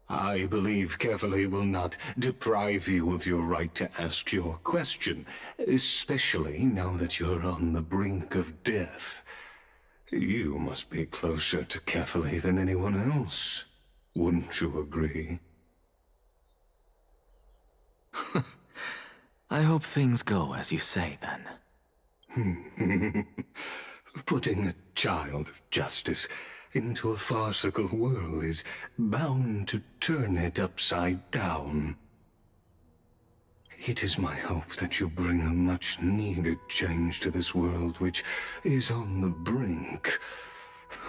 I believe Kefali will not deprive you of your right to ask your question, especially now that you're on the brink of death. You must be closer to Kefali than anyone else. Wouldn't you agree? I hope things go as you say, then. Putting a child of justice into a farcical world is bound to turn it upside down. It is my hope that you bring a much-needed change to this world which is on the brink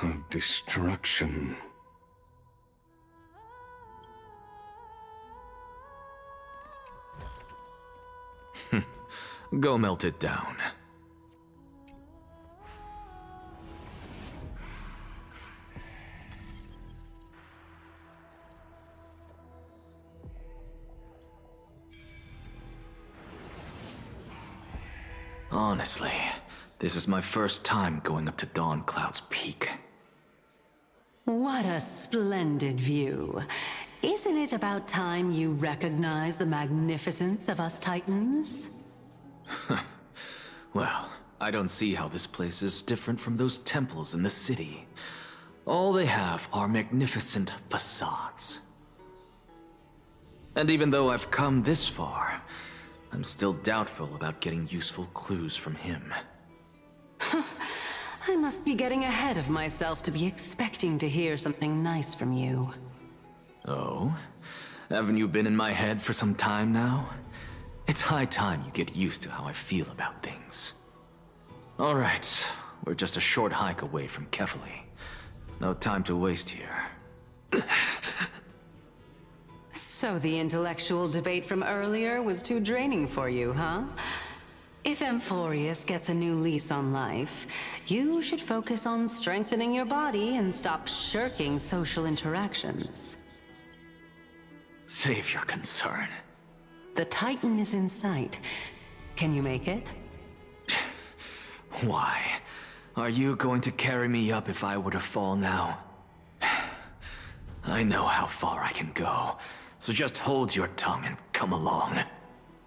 of destruction. Go melt it down. Honestly, this is my first time going up to Dawn Cloud's peak. What a splendid view. Isn't it about time you recognize the magnificence of us Titans? Well, I don't see how this place is different from those temples in the city. All they have are magnificent facades. And even though I've come this far, I'm still doubtful about getting useful clues from him. I must be getting ahead of myself to be expecting to hear something nice from you. Oh? Haven't you been in my head for some time now? It's high time you get used to how I feel about things. All right, we're just a short hike away from Kefali. No time to waste here. So the intellectual debate from earlier was too draining for you, huh? If Amphorius gets a new lease on life, you should focus on strengthening your body and stop shirking social interactions. Save your concern. The Titan is in sight. Can you make it? Why? Are you going to carry me up if I were to fall now? I know how far I can go, so just hold your tongue and come along.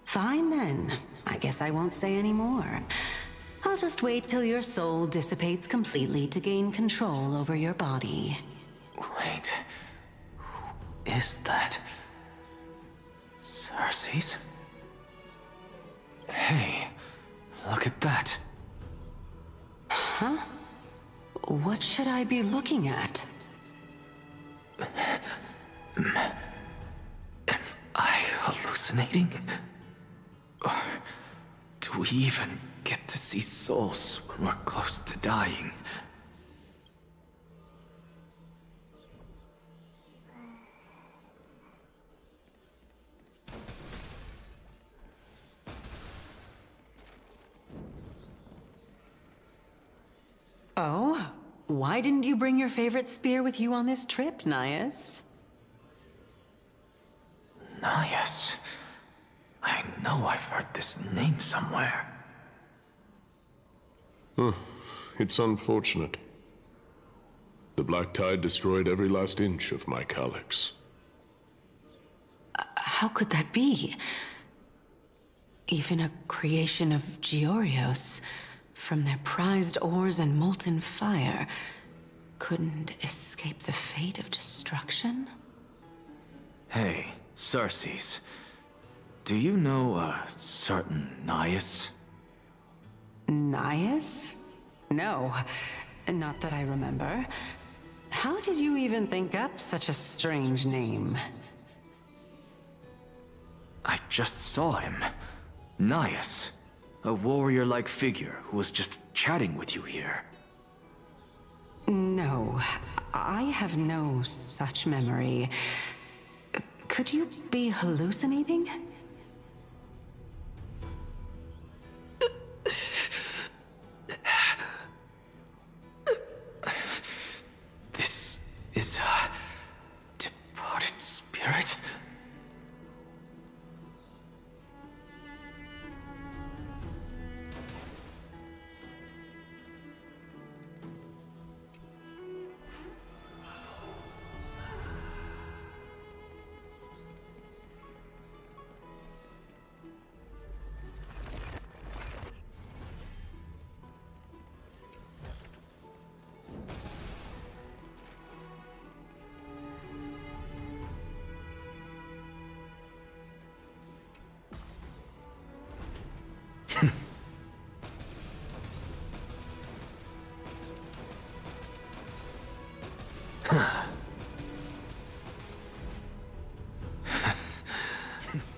Fine then. I guess I won't say any more. I'll just wait till your soul dissipates completely to gain control over your body. Wait. Who is that? Cersei's? Hey, look at that. Huh? What should I be looking at? Am I hallucinating? Or do we even get to see souls when we're close to dying? Oh? Why didn't you bring your favorite spear with you on this trip, Nias? Nias? I know I've heard this name somewhere. It's unfortunate. The Black Tide destroyed every last inch of my calyx. How could that be? Even a creation of Georios, from their prized ores and molten fire, couldn't escape the fate of destruction? Hey, Cersei's. Do you know a certain Nias? Nias? No, not that I remember. How did you even think up such a strange name? I just saw him. Nias. A warrior-like figure who was just chatting with you here. No, I have no such memory. Could you be hallucinating? This is a departed spirit?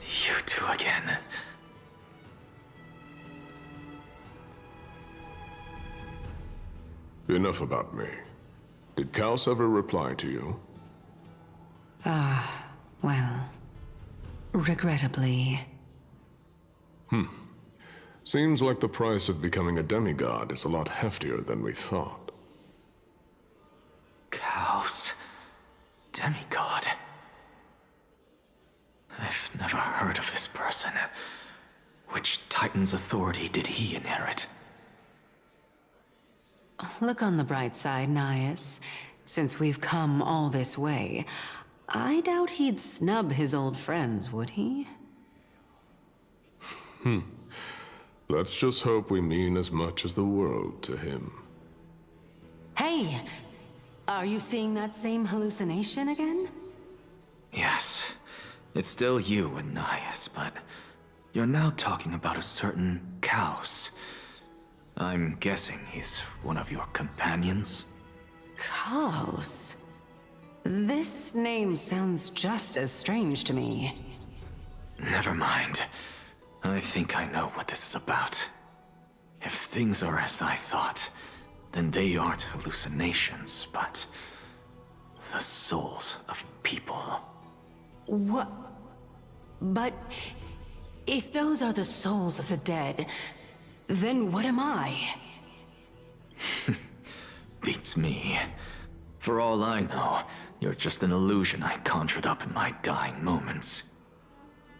You two again. Enough about me. Did Kaos ever reply to you? Well, regrettably. Seems like the price of becoming a demigod is a lot heftier than we thought. Kaos. Demigod. I've never heard of this person. Which Titan's authority did he inherit? Look on the bright side, Nias. Since we've come all this way, I doubt he'd snub his old friends, would he? Let's just hope we mean as much as the world to him. Hey! Are you seeing that same hallucination again? Yes. It's still you and Nias, but you're now talking about a certain Kaos. I'm guessing he's one of your companions? Kaos? This name sounds just as strange to me. Never mind. I think I know what this is about. If things are as I thought, then they aren't hallucinations, but the souls of people. What? But if those are the souls of the dead, then what am I? Beats me. For all I know, you're just an illusion I conjured up in my dying moments.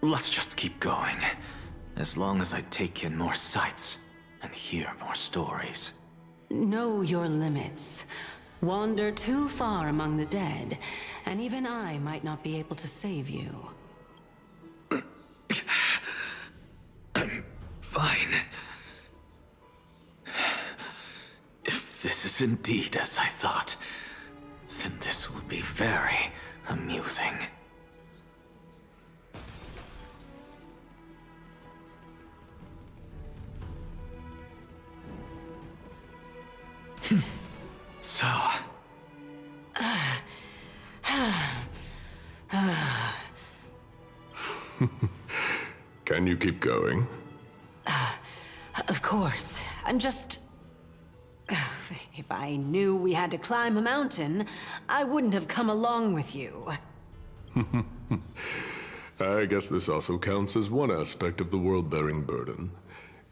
Let's just keep going. As long as I take in more sights and hear more stories. Know your limits. Wander too far among the dead, and even I might not be able to save you. I'm fine. If this is indeed as I thought, then this will be very amusing. So... Can you keep going? Of course. I'm just... If I knew we had to climb a mountain, I wouldn't have come along with you. I guess this also counts as one aspect of the world-bearing burden.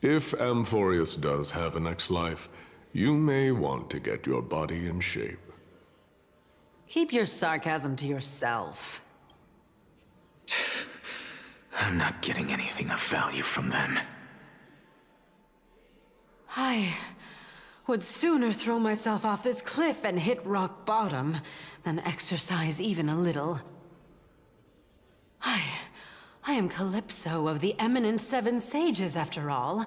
If Amphorius does have a next life, you may want to get your body in shape. Keep your sarcasm to yourself. I'm not getting anything of value from them. I would sooner throw myself off this cliff and hit rock bottom than exercise even a little. I am Calypso of the eminent Seven Sages, after all.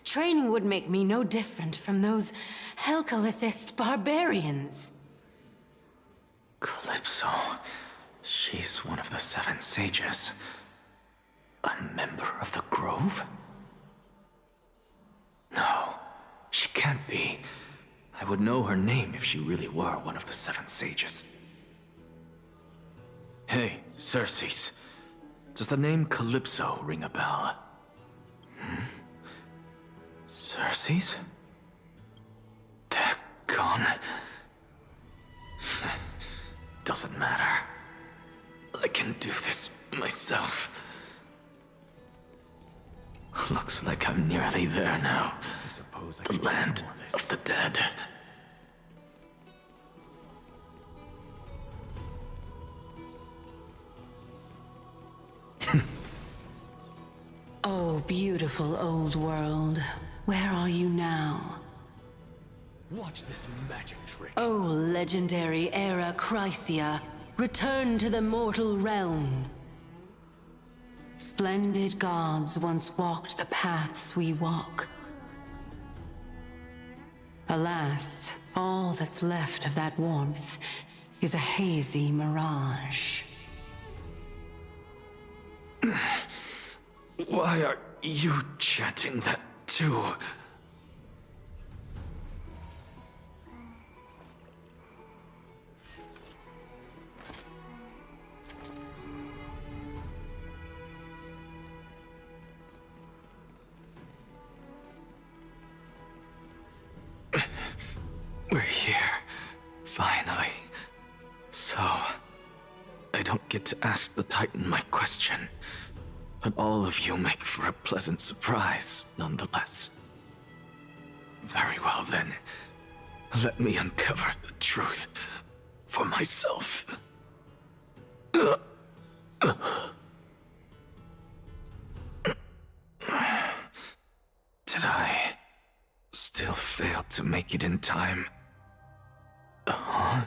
Training would make me no different from those Helcalithist barbarians. Calypso. She's one of the Seven Sages. A member of the Grove? No, she can't be. I would know her name if she really were one of the Seven Sages. Hey, Circes. Does the name Calypso ring a bell? Cersei's? They're gone. Doesn't matter. I can do this myself. Looks like I'm nearly there now. I suppose I The should land ignore this. of the dead. Oh, beautiful old world. Where are you now? Watch this magic trick. Oh, legendary Era Chrysia, return to the mortal realm. Splendid gods once walked the paths we walk. Alas, all that's left of that warmth is a hazy mirage. Why are you chanting that too? We're here, finally. So, I don't get to ask the Titan my question, but all of you make for a pleasant surprise, nonetheless. Very well then, let me uncover the truth for myself. Did I still fail to make it in time? Huh?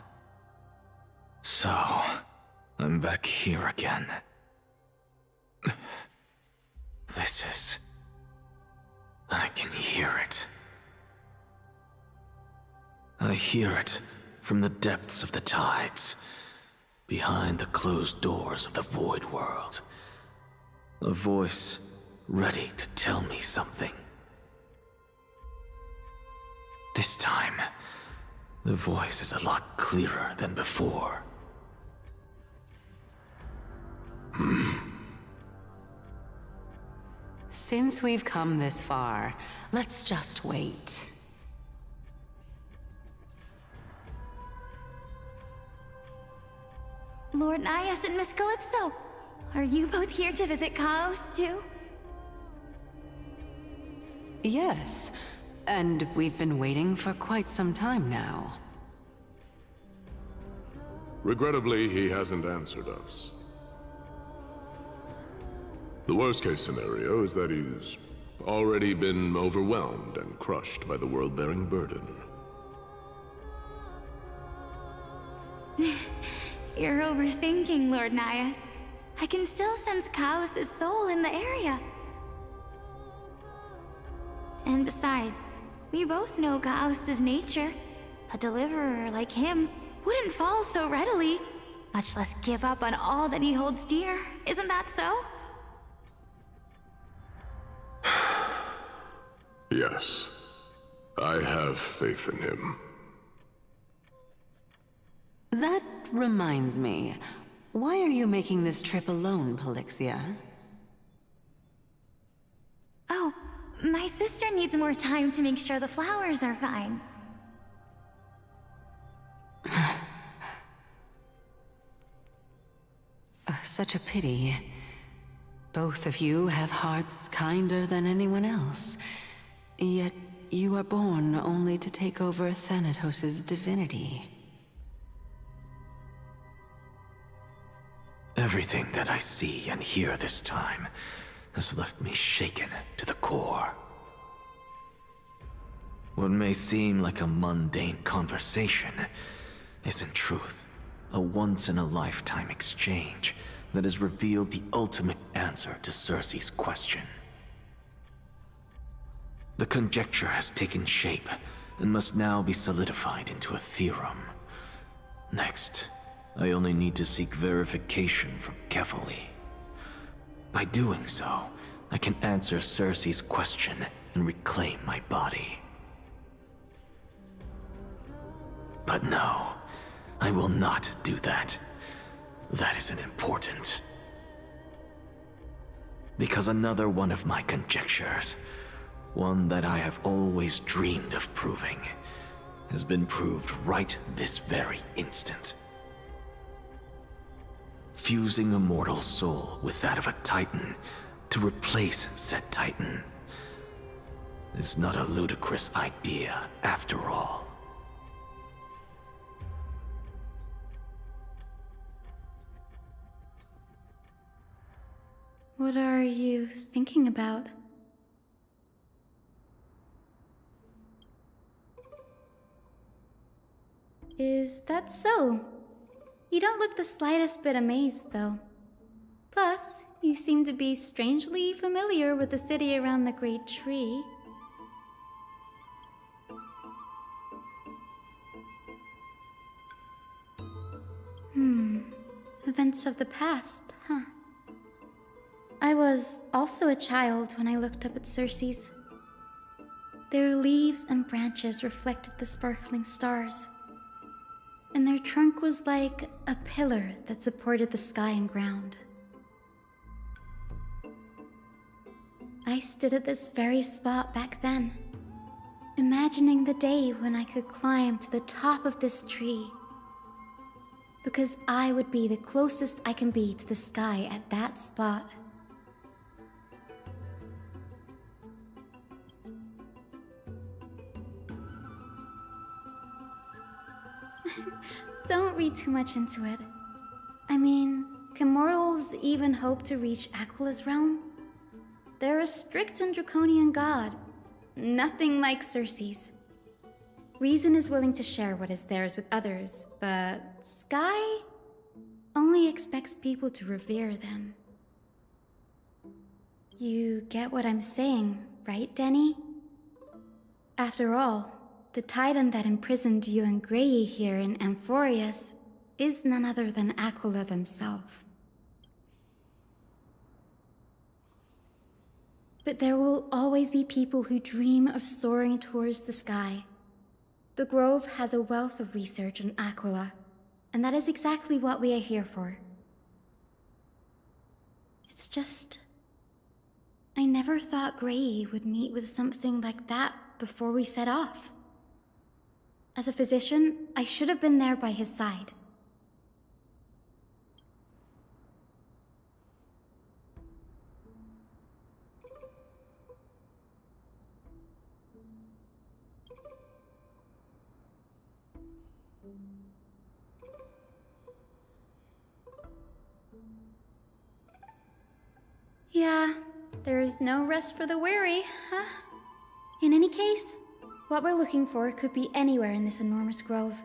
So, I'm back here again. This is... I can hear it. I hear it from the depths of the tides, behind the closed doors of the void world. A voice ready to tell me something. This time, the voice is a lot clearer than before. Since we've come this far, let's just wait. Lord Nias and Miss Calypso, are you both here to visit Chaos too? Yes, and we've been waiting for quite some time now. Regrettably, he hasn't answered us. The worst-case scenario is that he's already been overwhelmed and crushed by the world-bearing burden. You're overthinking, Lord Nias. I can still sense Chaos' soul in the area. And besides, we both know Chaos' nature. A deliverer like him wouldn't fall so readily, much less give up on all that he holds dear. Isn't that so? Yes, I have faith in him. That reminds me, why are you making this trip alone, Polixia? Oh, my sister needs more time to make sure the flowers are fine. Such a pity. Both of you have hearts kinder than anyone else. Yet you are born only to take over Thanatos' divinity. Everything that I see and hear this time has left me shaken to the core. What may seem like a mundane conversation is in truth a once-in-a-lifetime exchange that has revealed the ultimate answer to Cersei's question. The conjecture has taken shape and must now be solidified into a theorem. Next, I only need to seek verification from Kefali. By doing so, I can answer Cersei's question and reclaim my body. But no, I will not do that. That isn't important. Because another one of my conjectures one that I have always dreamed of proving, has been proved right this very instant. Fusing a mortal soul with that of a Titan to replace said Titan is not a ludicrous idea after all. What are you thinking about? Is that so? You don't look the slightest bit amazed, though. Plus, you seem to be strangely familiar with the city around the Great Tree. Events of the past, huh? I was also a child when I looked up at Circe's. Their leaves and branches reflected the sparkling stars, and their trunk was like a pillar that supported the sky and ground. I stood at this very spot back then, imagining the day when I could climb to the top of this tree, because I would be the closest I can be to the sky at that spot. Don't read too much into it. I mean, can mortals even hope to reach Aquala's realm? They're a strict and draconian god. Nothing like Circe's. Reason is willing to share what is theirs with others, but Sky only expects people to revere them. You get what I'm saying, right, Denny? After all, the Titan that imprisoned you and Grey here in Amphorius is none other than Aquila themselves. But there will always be people who dream of soaring towards the sky. The Grove has a wealth of research on Aquila, and that is exactly what we are here for. It's just, I never thought Grey would meet with something like that before we set off. As a physician, I should have been there by his side. Yeah, there is no rest for the weary, huh? In any case, what we're looking for could be anywhere in this enormous grove.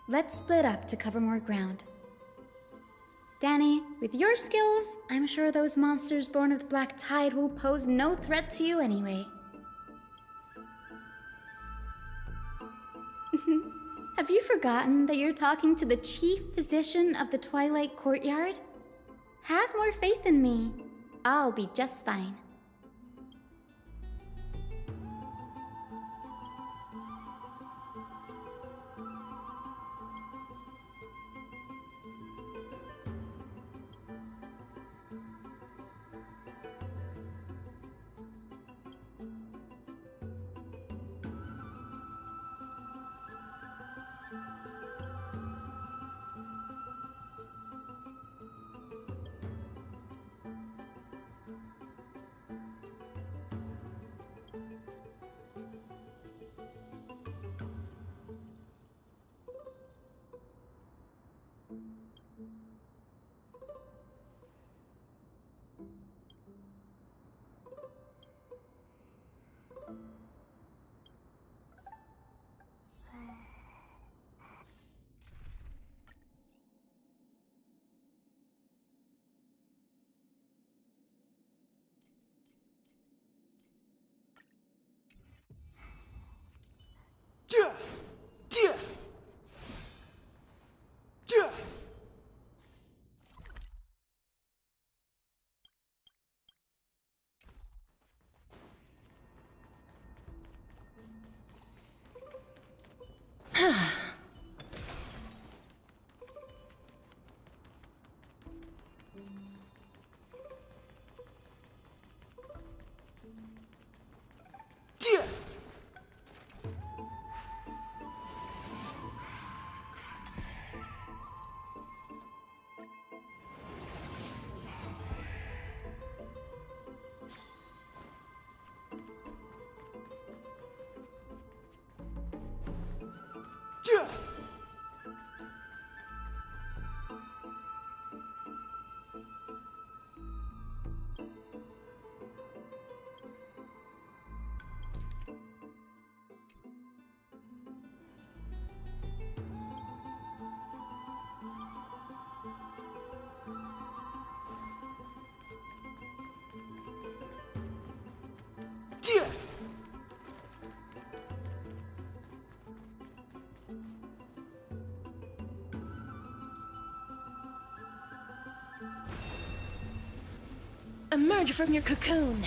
Let's split up to cover more ground. Danny, with your skills, I'm sure those monsters born of the Black Tide will pose no threat to you anyway. Have you forgotten that you're talking to the chief physician of the Twilight Courtyard? Have more faith in me. I'll be just fine. Emerge from your cocoon!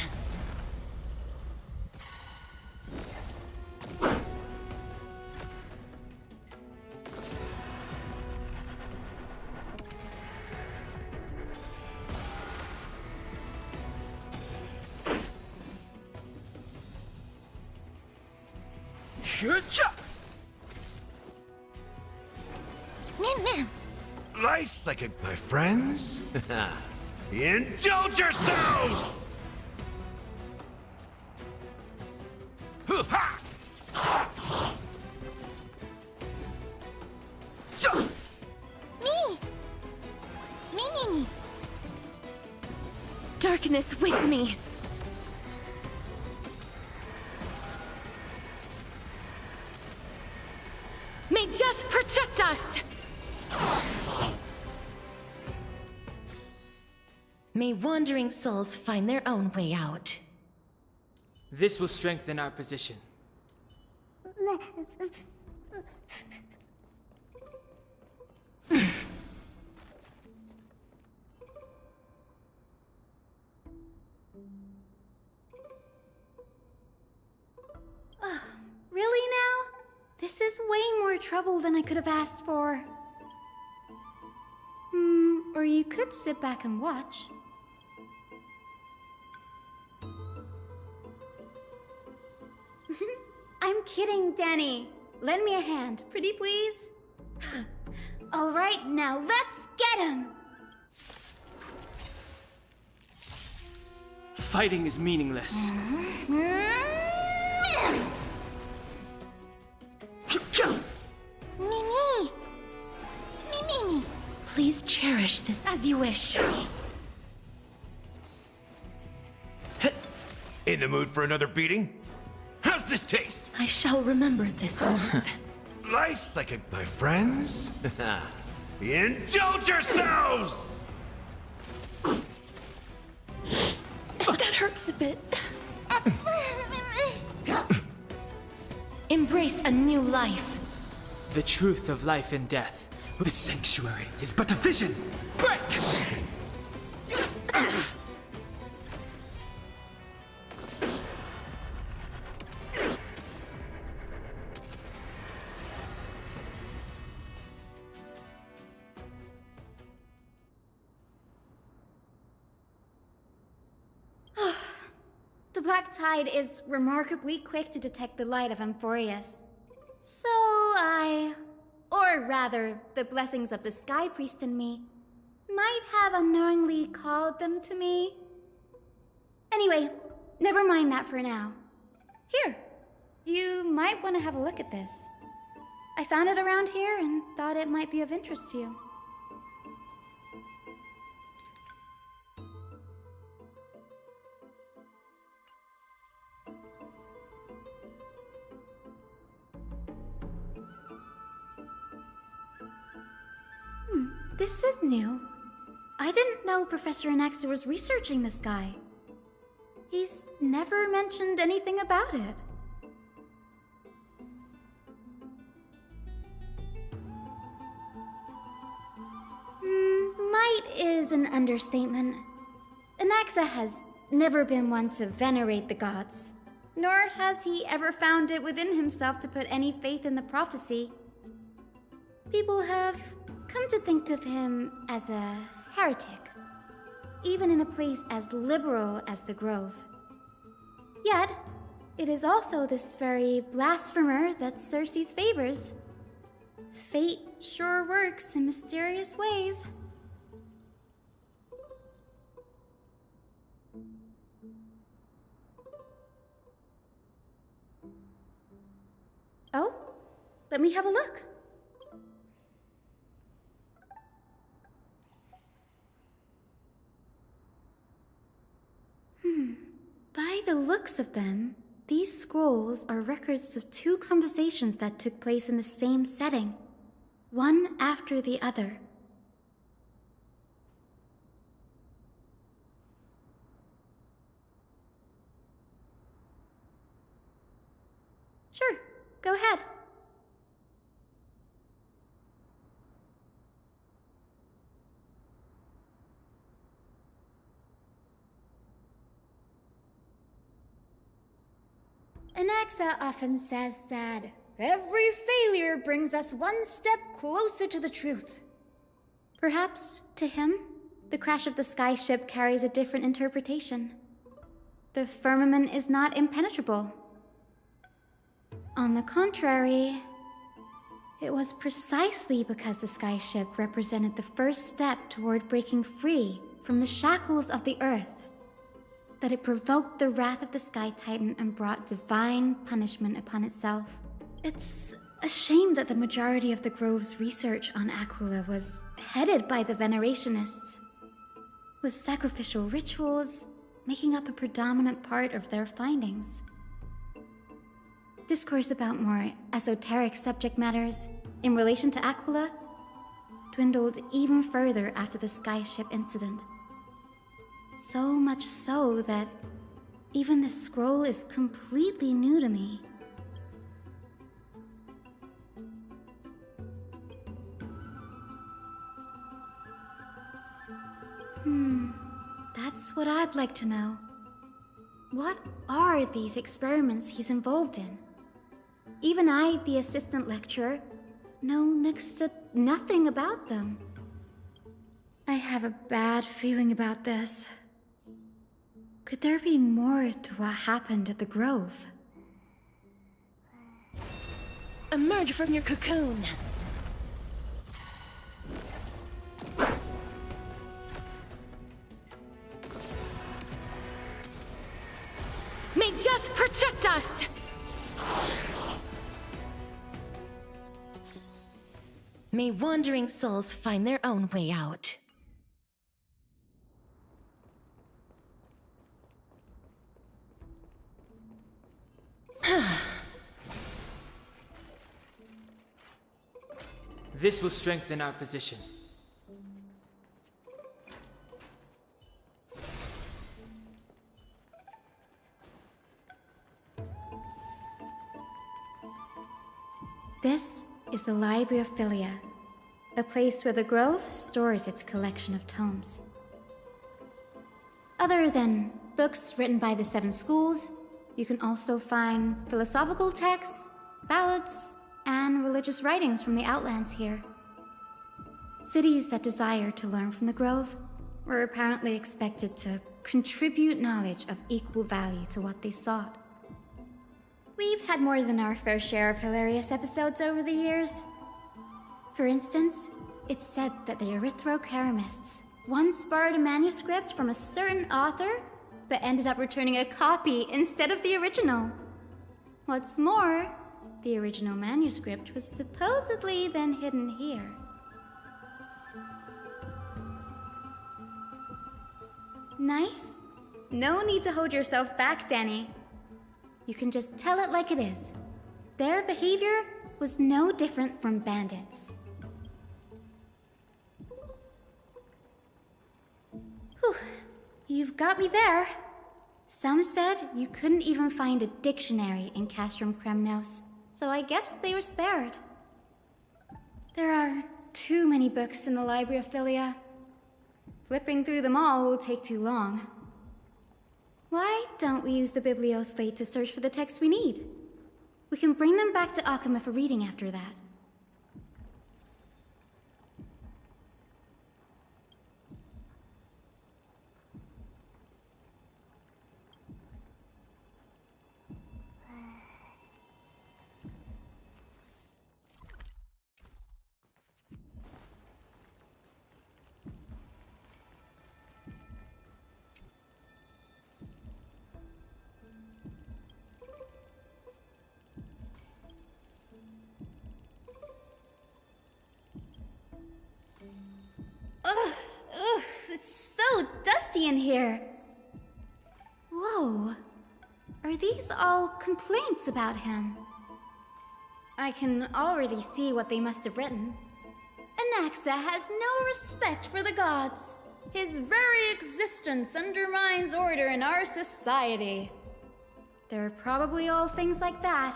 Nice looking, my friends. Indulge yourselves! Hoo-ha! Me! Me. Darkness with me! May death protect us! May wandering souls find their own way out. This will strengthen our position. Really now? This is way more trouble than I could have asked for. Or you could sit back and watch. I'm kidding, Danny. Lend me a hand, pretty please. All right, now let's get him! Fighting is meaningless. Me. Please cherish this as you wish. In the mood for another beating? How's this taste? I shall remember this oath. Nice looking, my friends. Indulge yourselves! That hurts a bit. Embrace a new life. The truth of life and death. The sanctuary is but a vision. Break! The Black Tide is remarkably quick to detect the light of Amphorius. So or rather, the blessings of the Sky Priest in me, might have unknowingly called them to me. Anyway, never mind that for now. Here, you might want to have a look at this. I found it around here and thought it might be of interest to you. This is new. I didn't know Professor Anaxa was researching the sky. He's never mentioned anything about it. Might is an understatement. Anaxa has never been one to venerate the gods, nor has he ever found it within himself to put any faith in the prophecy. People have come to think of him as a heretic, even in a place as liberal as the Grove. Yet, it is also this very blasphemer that Circe's favors. Fate sure works in mysterious ways. Oh, let me have a look. By the looks of them, these scrolls are records of two conversations that took place in the same setting, one after the other. Sure, go ahead. Anaxa often says that every failure brings us one step closer to the truth. Perhaps, to him, the crash of the skyship carries a different interpretation. The firmament is not impenetrable. On the contrary, it was precisely because the skyship represented the first step toward breaking free from the shackles of the Earth that it provoked the wrath of the Sky Titan and brought divine punishment upon itself. It's a shame that the majority of the Grove's research on Aquila was headed by the Venerationists, with sacrificial rituals making up a predominant part of their findings. Discourse about more esoteric subject matters in relation to Aquila dwindled even further after the skyship incident. So much so that even this scroll is completely new to me. That's what I'd like to know. What are these experiments he's involved in? Even I, the assistant lecturer, know next to nothing about them. I have a bad feeling about this. Could there be more to what happened at the Grove? Emerge from your cocoon! May death protect us! May wandering souls find their own way out. This will strengthen our position. This is the Library of Philia, a place where the Grove stores its collection of tomes. Other than books written by the 7 schools, you can also find philosophical texts, ballads, and religious writings from the Outlands here. Cities that desire to learn from the Grove were apparently expected to contribute knowledge of equal value to what they sought. We've had more than our fair share of hilarious episodes over the years. For instance, it's said that the Erythrocheramists once borrowed a manuscript from a certain author, but ended up returning a copy instead of the original. What's more, the original manuscript was supposedly then hidden here. Nice? No need to hold yourself back, Danny. You can just tell it like it is. Their behavior was no different from bandits. Whew, you've got me there. Some said you couldn't even find a dictionary in Castrum Kremnos, so I guess they were spared. There are too many books in the Library of Philia. Flipping through them all will take too long. Why don't we use the Biblioslate to search for the texts we need? We can bring them back to Akama for reading after that. Ugh, it's so dusty in here. Whoa. Are these all complaints about him? I can already see what they must have written. Anaxa has no respect for the gods. His very existence undermines order in our society. They're probably all things like that.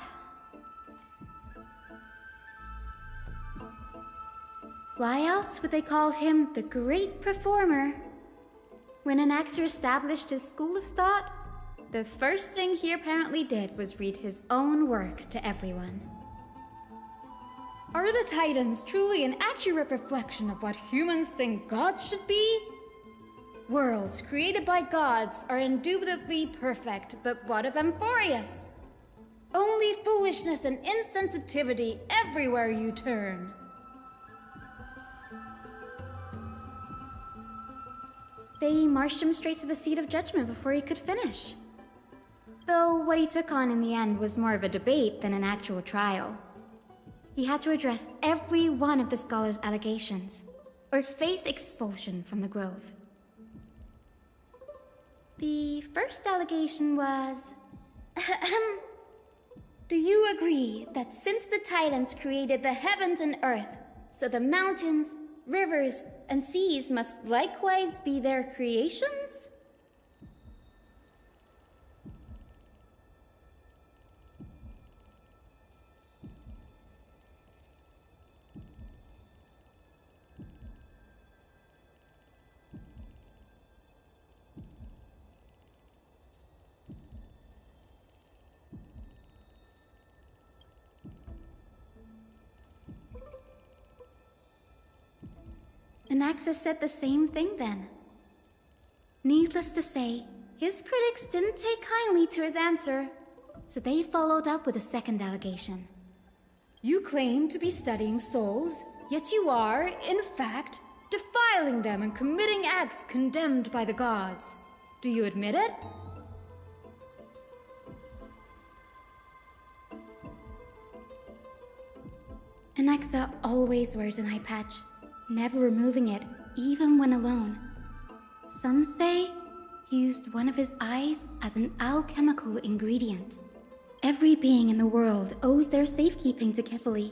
Why else would they call him the Great Performer? When Anaxer established his school of thought, the first thing he apparently did was read his own work to everyone. Are the Titans truly an accurate reflection of what humans think gods should be? Worlds created by gods are indubitably perfect, but what of Amphorius? Only foolishness and insensitivity everywhere you turn. They marched him straight to the seat of judgment before he could finish. Though what he took on in the end was more of a debate than an actual trial. He had to address every one of the scholar's allegations, or face expulsion from the Grove. The first allegation was... Do you agree that since the Titans created the heavens and earth, so the mountains, rivers, and seas must likewise be their creations? Anaxus said the same thing then. Needless to say, his critics didn't take kindly to his answer, so they followed up with a second allegation. You claim to be studying souls, yet you are, in fact, defiling them and committing acts condemned by the gods. Do you admit it? Anaxa always wears an eye patch, never removing it, even when alone. Some say he used one of his eyes as an alchemical ingredient. Every being in the world owes their safekeeping to Kifili,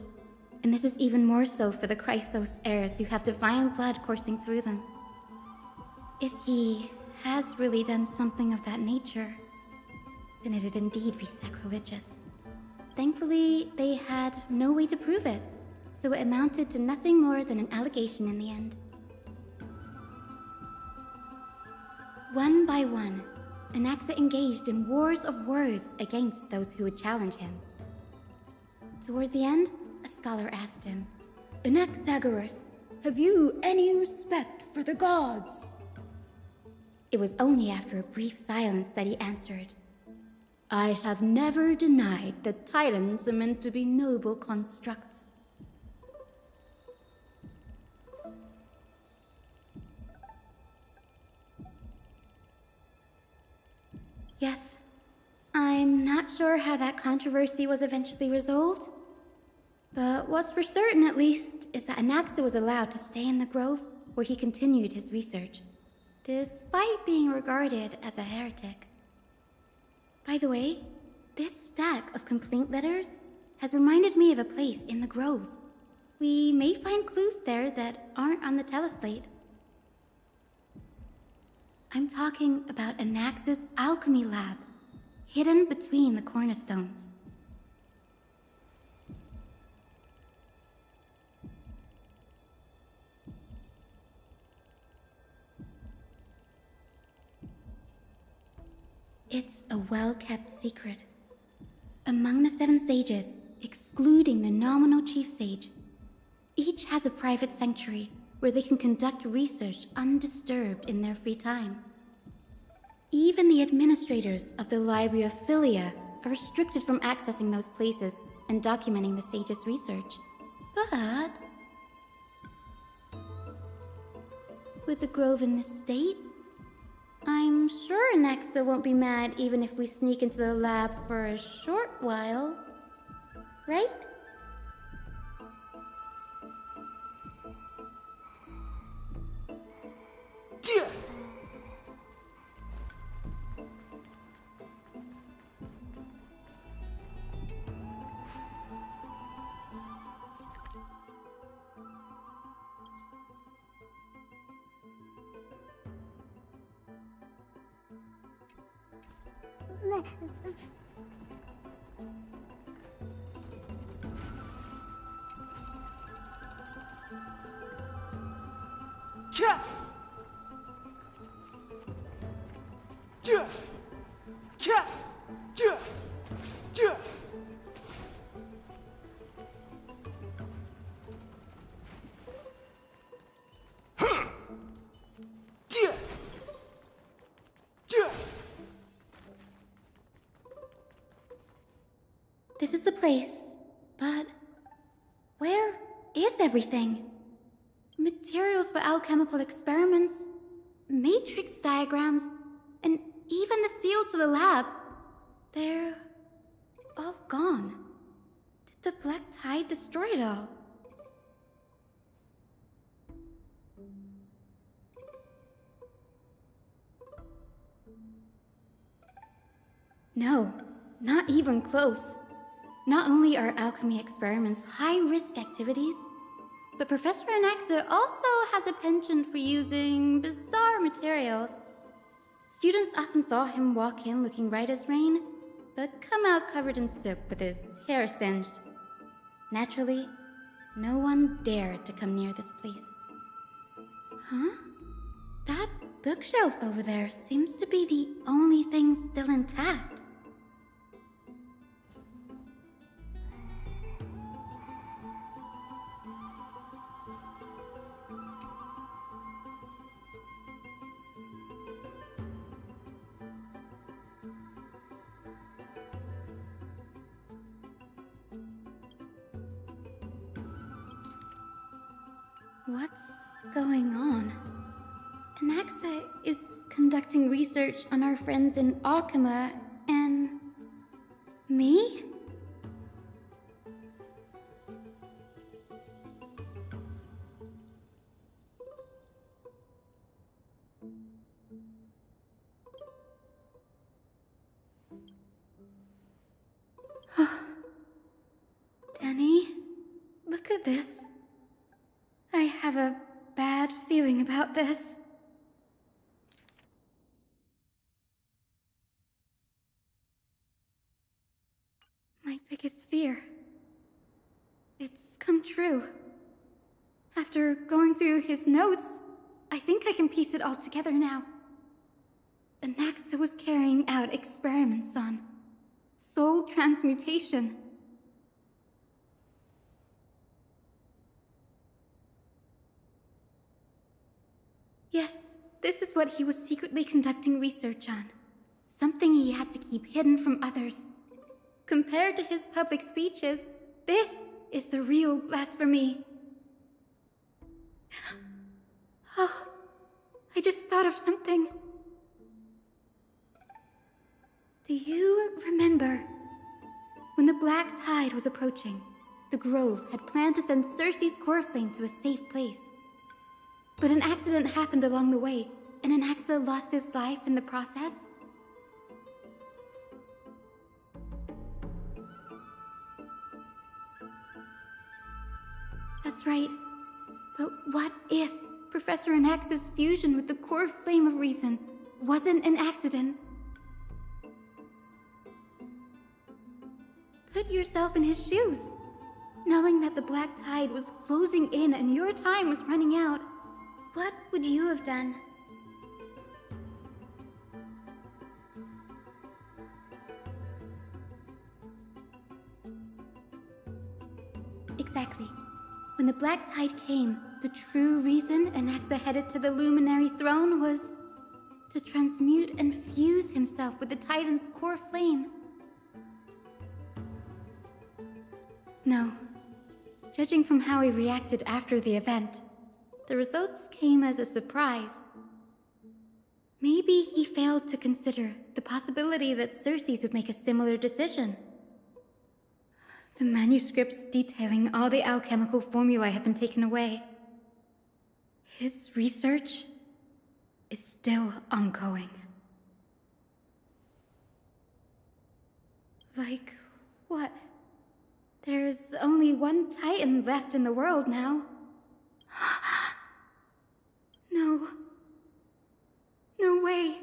and this is even more so for the Chrysos heirs who have divine blood coursing through them. If he has really done something of that nature, then it'd indeed be sacrilegious. Thankfully, they had no way to prove it, so it amounted to nothing more than an allegation in the end. One by one, Anaxa engaged in wars of words against those who would challenge him. Toward the end, a scholar asked him, Anaxagoras, have you any respect for the gods? It was only after a brief silence that he answered, I have never denied that Titans are meant to be noble constructs. Yes, I'm not sure how that controversy was eventually resolved, but what's for certain at least is that Anaxa was allowed to stay in the Grove where he continued his research, despite being regarded as a heretic. By the way, this stack of complaint letters has reminded me of a place in the Grove. We may find clues there that aren't on the teleslate. I'm talking about Anaxa's alchemy lab, hidden between the cornerstones. It's a well-kept secret. Among the 7 sages, excluding the nominal chief sage, each has a private sanctuary where they can conduct research undisturbed in their free time. Even the administrators of the Library of Philia are restricted from accessing those places and documenting the sage's research. But with the Grove in this state, I'm sure Anaxa won't be mad even if we sneak into the lab for a short while, right? This is the place, but where is everything? Materials for alchemical experiments, matrix diagrams, and even the seal to the lab. They're all gone. Did the Black Tide destroy it all? No, not even close. Not only are alchemy experiments high-risk activities, but Professor Anaxa also has a penchant for using bizarre materials. Students often saw him walk in looking right as rain, but come out covered in soot with his hair singed. Naturally, no one dared to come near this place. Huh? That bookshelf over there seems to be the only thing still intact. What's going on? Anaxa is conducting research on our friends in Alchema and... me? Danny, look at this. I have a bad feeling about this. My biggest fear. It's come true. After going through his notes, I think I can piece it all together now. Anaxa was carrying out experiments on soul transmutation. Yes, this is what he was secretly conducting research on. Something he had to keep hidden from others. Compared to his public speeches, this is the real blasphemy. Oh, I just thought of something. Do you remember when the Black Tide was approaching? The Grove had planned to send Circe's core flame to a safe place. But an accident happened along the way, and Anaxa lost his life in the process. That's right. But what if Professor Anaxa's fusion with the core flame of reason wasn't an accident? Put yourself in his shoes. Knowing that the Black Tide was closing in and your time was running out, what would you have done? Exactly. When the Black Tide came, the true reason Anaxa headed to the Luminary Throne was to transmute and fuse himself with the Titan's core flame. No. Judging from how he reacted after the event, the results came as a surprise. Maybe he failed to consider the possibility that Circe's would make a similar decision. The manuscripts detailing all the alchemical formulae have been taken away. His research is still ongoing. Like what? There's only one Titan left in the world now. No. No way.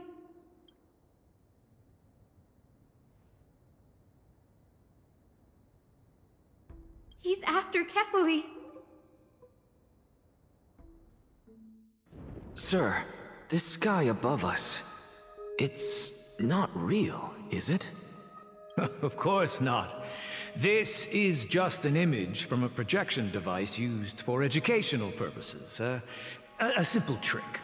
He's after Kefali. Sir, this sky above us, it's not real, is it? Of course not. This is just an image from a projection device used for educational purposes. A simple trick.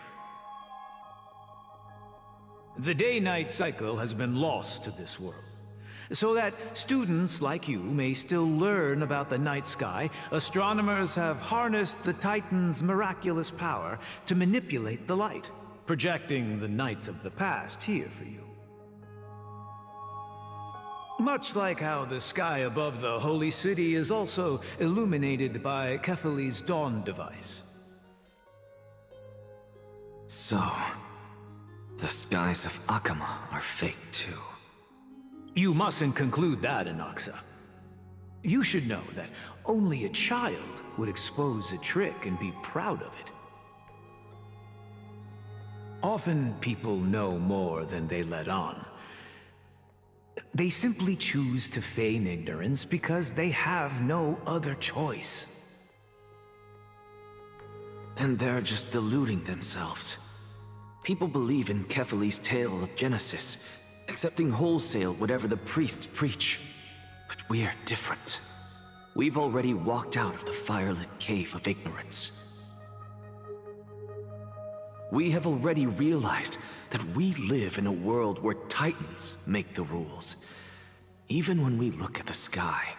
The day-night cycle has been lost to this world. So that students like you may still learn about the night sky, astronomers have harnessed the Titan's miraculous power to manipulate the light, projecting the nights of the past here for you. Much like how the sky above the Holy City is also illuminated by Kefali's dawn device. So, the skies of Akama are fake too. You mustn't conclude that, Inoxa. You should know that only a child would expose a trick and be proud of it. Often people know more than they let on. They simply choose to feign ignorance because they have no other choice. Then they're just deluding themselves. People believe in Kefali's tale of Genesis, accepting wholesale whatever the priests preach. But we're different. We've already walked out of the firelit cave of ignorance. We have already realized that we live in a world where Titans make the rules. Even when we look at the sky,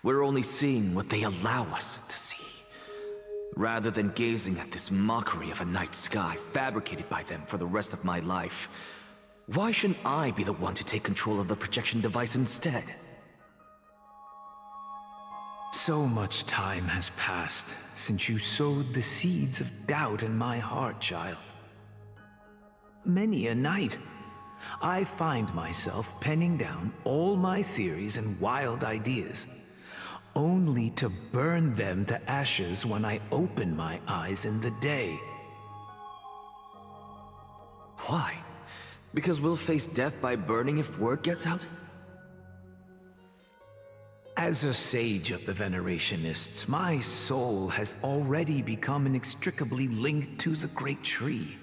we're only seeing what they allow us to see. Rather than gazing at this mockery of a night sky fabricated by them for the rest of my life, why shouldn't I be the one to take control of the projection device instead? So much time has passed since you sowed the seeds of doubt in my heart, child. Many a night, I find myself penning down all my theories and wild ideas, only to burn them to ashes when I open my eyes in the day. Why? Because we'll face death by burning if word gets out? As a sage of the Venerationists, my soul has already become inextricably linked to the great tree.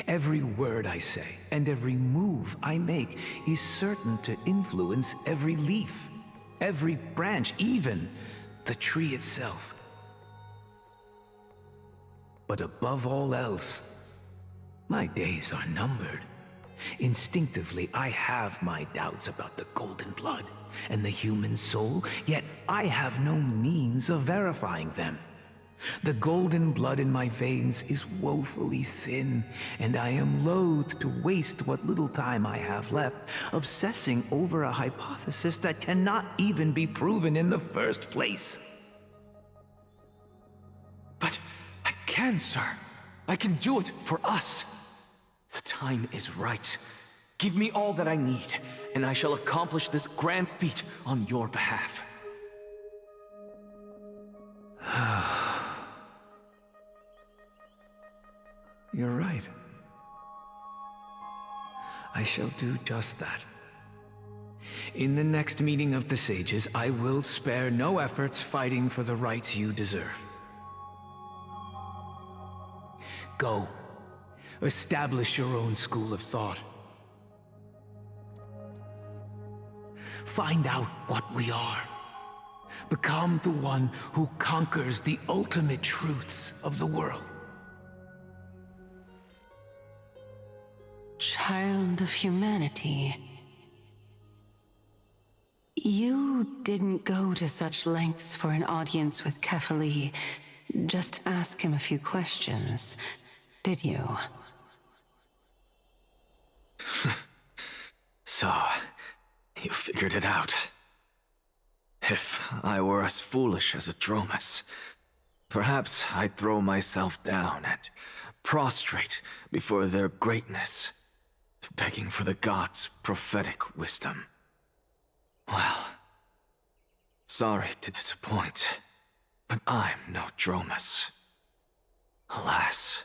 Every word I say and every move I make is certain to influence every leaf, every branch, even the tree itself. But above all else, my days are numbered. Instinctively, I have my doubts about the golden blood and the human soul, yet I have no means of verifying them. The golden blood in my veins is woefully thin, and I am loath to waste what little time I have left obsessing over a hypothesis that cannot even be proven in the first place. But I can, sir. I can do it for us. The time is right. Give me all that I need, and I shall accomplish this grand feat on your behalf. You're right. I shall do just that. In the next meeting of the sages, I will spare no efforts fighting for the rights you deserve. Go. Establish your own school of thought. Find out what we are. Become the one who conquers the ultimate truths of the world. Child of humanity. You didn't go to such lengths for an audience with Kefali. Just ask him a few questions, did you? So, you figured it out. If I were as foolish as a Dromus, perhaps I'd throw myself down and prostrate before their greatness, begging for the gods' prophetic wisdom. Well, sorry to disappoint, but I'm no Dromus. Alas,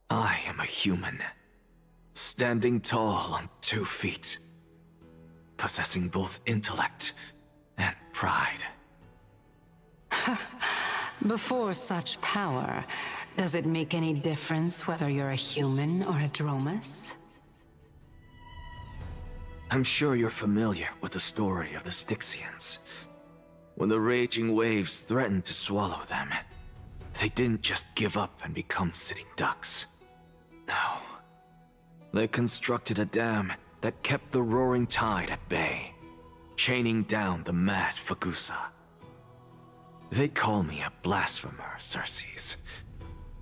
I am a human, standing tall on 2 feet, possessing both intellect and pride. Before such power, does it make any difference whether you're a human or a Dromus? I'm sure you're familiar with the story of the Styxians. When the raging waves threatened to swallow them, they didn't just give up and become sitting ducks. No. They constructed a dam that kept the roaring tide at bay, chaining down the mad Fagusa. They call me a blasphemer, Circes.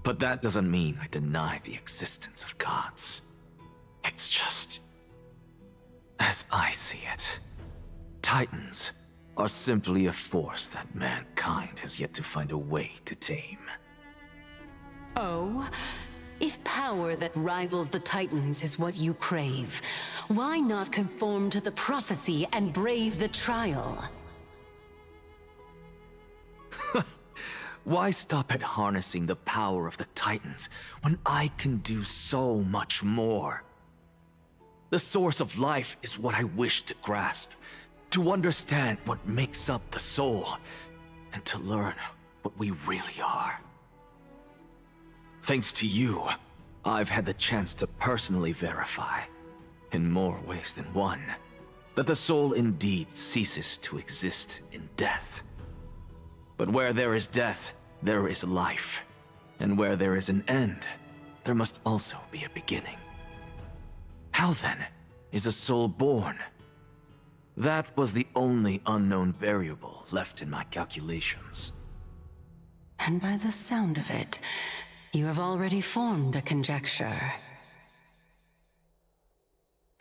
But that doesn't mean I deny the existence of gods. It's just... as I see it, Titans are simply a force that mankind has yet to find a way to tame. Oh? If power that rivals the Titans is what you crave, why not conform to the prophecy and brave the trial? Why stop at harnessing the power of the Titans when I can do so much more? The source of life is what I wish to grasp, to understand what makes up the soul, and to learn what we really are. Thanks to you, I've had the chance to personally verify, in more ways than one, that the soul indeed ceases to exist in death. But where there is death, there is life. And where there is an end, there must also be a beginning. How then is a soul born? That was the only unknown variable left in my calculations. And by the sound of it, you have already formed a conjecture.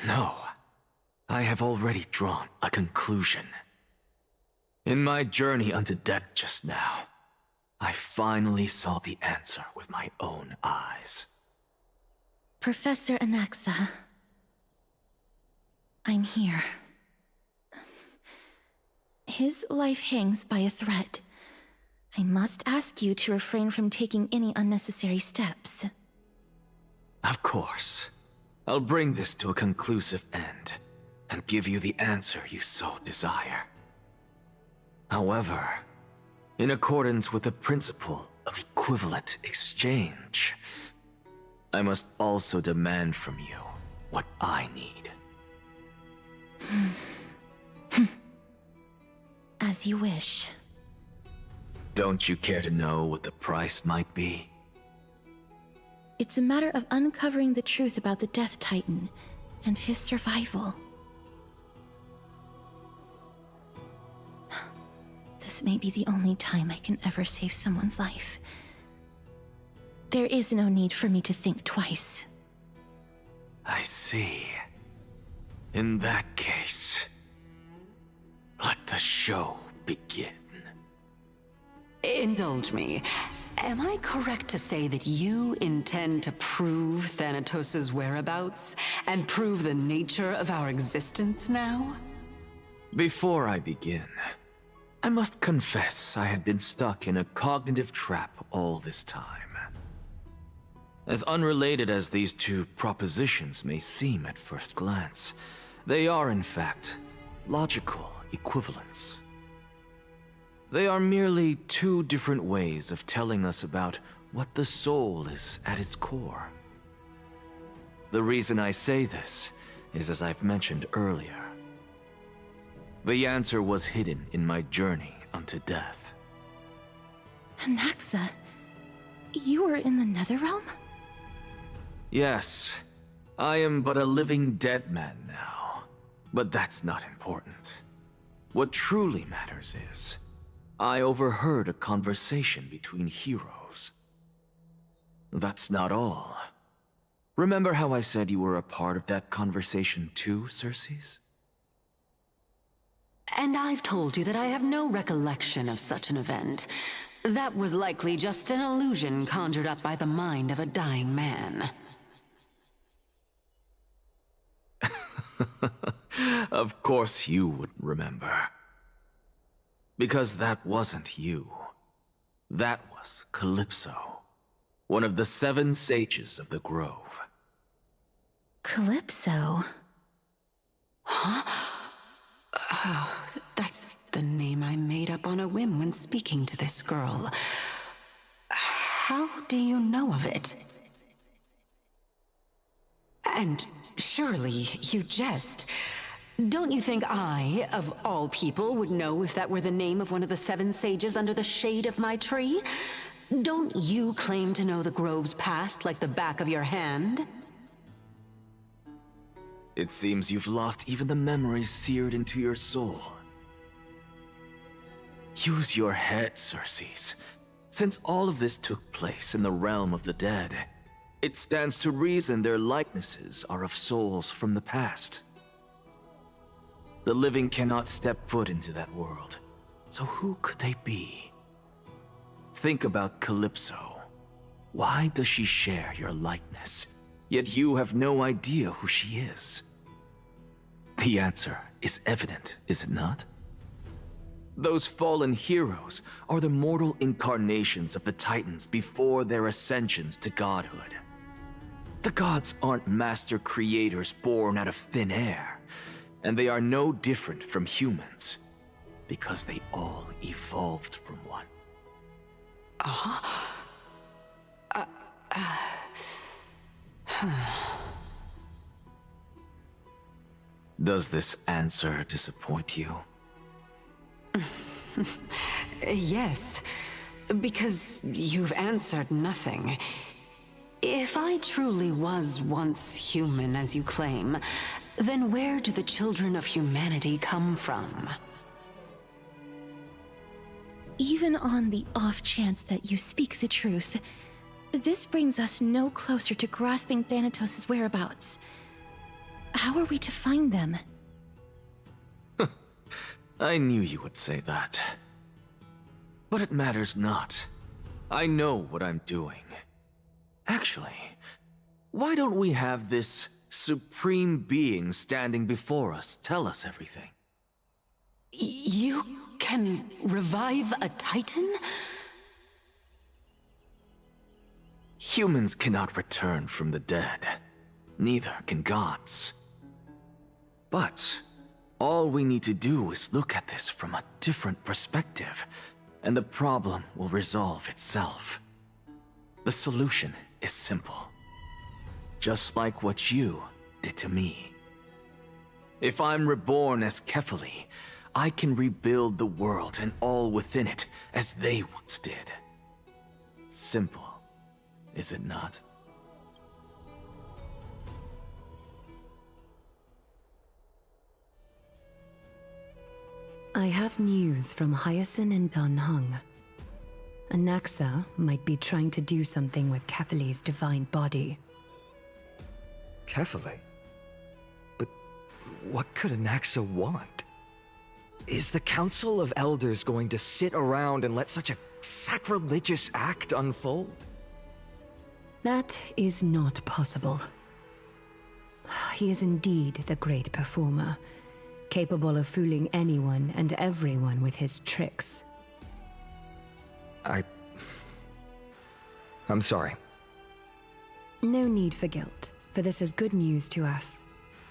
No, I have already drawn a conclusion. In my journey unto death just now, I finally saw the answer with my own eyes. Professor Anaxa, I'm here. His life hangs by a thread. I must ask you to refrain from taking any unnecessary steps. Of course. I'll bring this to a conclusive end, and give you the answer you so desire. However, in accordance with the principle of equivalent exchange, I must also demand from you what I need. As you wish. Don't you care to know what the price might be? It's a matter of uncovering the truth about the Death Titan and his survival. This may be the only time I can ever save someone's life. There is no need for me to think twice. I see. In that case, let the show begin. Indulge me. Am I correct to say that you intend to prove Thanatos' whereabouts and prove the nature of our existence now? Before I begin, I must confess I had been stuck in a cognitive trap all this time. As unrelated as these two propositions may seem at first glance, they are in fact logical equivalents. They are merely two different ways of telling us about what the soul is at its core. The reason I say this is as I've mentioned earlier. The answer was hidden in my journey unto death. Anaxa, you were in the Netherrealm? Yes, I am but a living dead man now, but that's not important. What truly matters is, I overheard a conversation between heroes. That's not all. Remember how I said you were a part of that conversation too, Circes? And I've told you that I have no recollection of such an event. That was likely just an illusion conjured up by the mind of a dying man. Of course you would remember. Because that wasn't you. That was Calypso, one of the 7 sages of the Grove. Calypso? Huh? Oh, that's the name I made up on a whim when speaking to this girl. How do you know of it? And surely you jest. Don't you think I, of all people, would know if that were the name of one of the 7 sages under the shade of my tree? Don't you claim to know the Grove's past like the back of your hand? It seems you've lost even the memories seared into your soul. Use your head, Circes. Since all of this took place in the realm of the dead, it stands to reason their likenesses are of souls from the past. The living cannot step foot into that world, so who could they be? Think about Calypso. Why does she share your likeness, yet you have no idea who she is? The answer is evident, is it not? Those fallen heroes are the mortal incarnations of the Titans before their ascensions to godhood. The gods aren't master creators born out of thin air, and they are no different from humans, because they all evolved from one. Does this answer disappoint you? Yes, because you've answered nothing. If I truly was once human, as you claim, then where do the children of humanity come from? Even on the off chance that you speak the truth, this brings us no closer to grasping Thanatos' whereabouts. How are we to find them? I knew you would say that. But it matters not. I know what I'm doing. Actually, why don't we have this supreme being standing before us tell us everything? You can revive a Titan? Humans cannot return from the dead. Neither can gods. But all we need to do is look at this from a different perspective, and the problem will resolve itself. The solution is simple. Just like what you did to me. If I'm reborn as Kefali, I can rebuild the world and all within it as they once did. Simple, is it not? I have news from Hyacinth and Dan Heng. Anaxa might be trying to do something with Kefali's divine body. Kefali? But what could Anaxa want? Is the Council of Elders going to sit around and let such a sacrilegious act unfold? That is not possible. He is indeed the great performer, capable of fooling anyone and everyone with his tricks. I'm sorry. No need for guilt, for this is good news to us.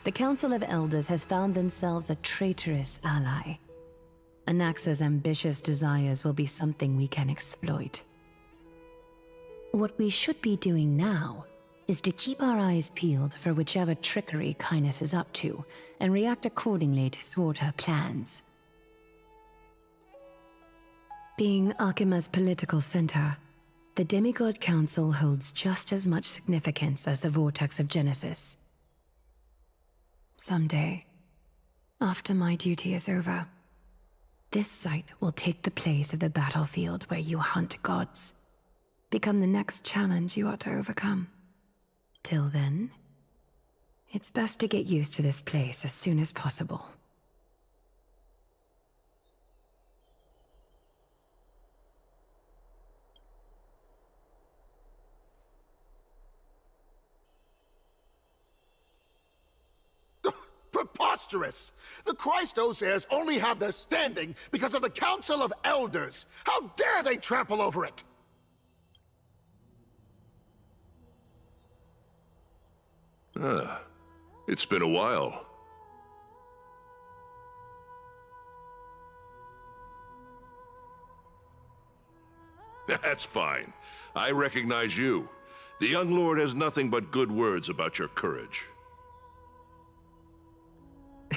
The Council of Elders has found themselves a traitorous ally. Anaxa's ambitious desires will be something we can exploit. What we should be doing now is to keep our eyes peeled for whichever trickery Kynus is up to, and react accordingly to thwart her plans. Being Akima's political center, the Demigod Council holds just as much significance as the Vortex of Genesis. Someday, after my duty is over, this site will take the place of the battlefield where you hunt gods, become the next challenge you ought to overcome. Till then, it's best to get used to this place as soon as possible. Preposterous! The Christos heirs only have their standing because of the Council of Elders. How dare they trample over it? It's been a while. That's fine. I recognize you. The young lord has nothing but good words about your courage.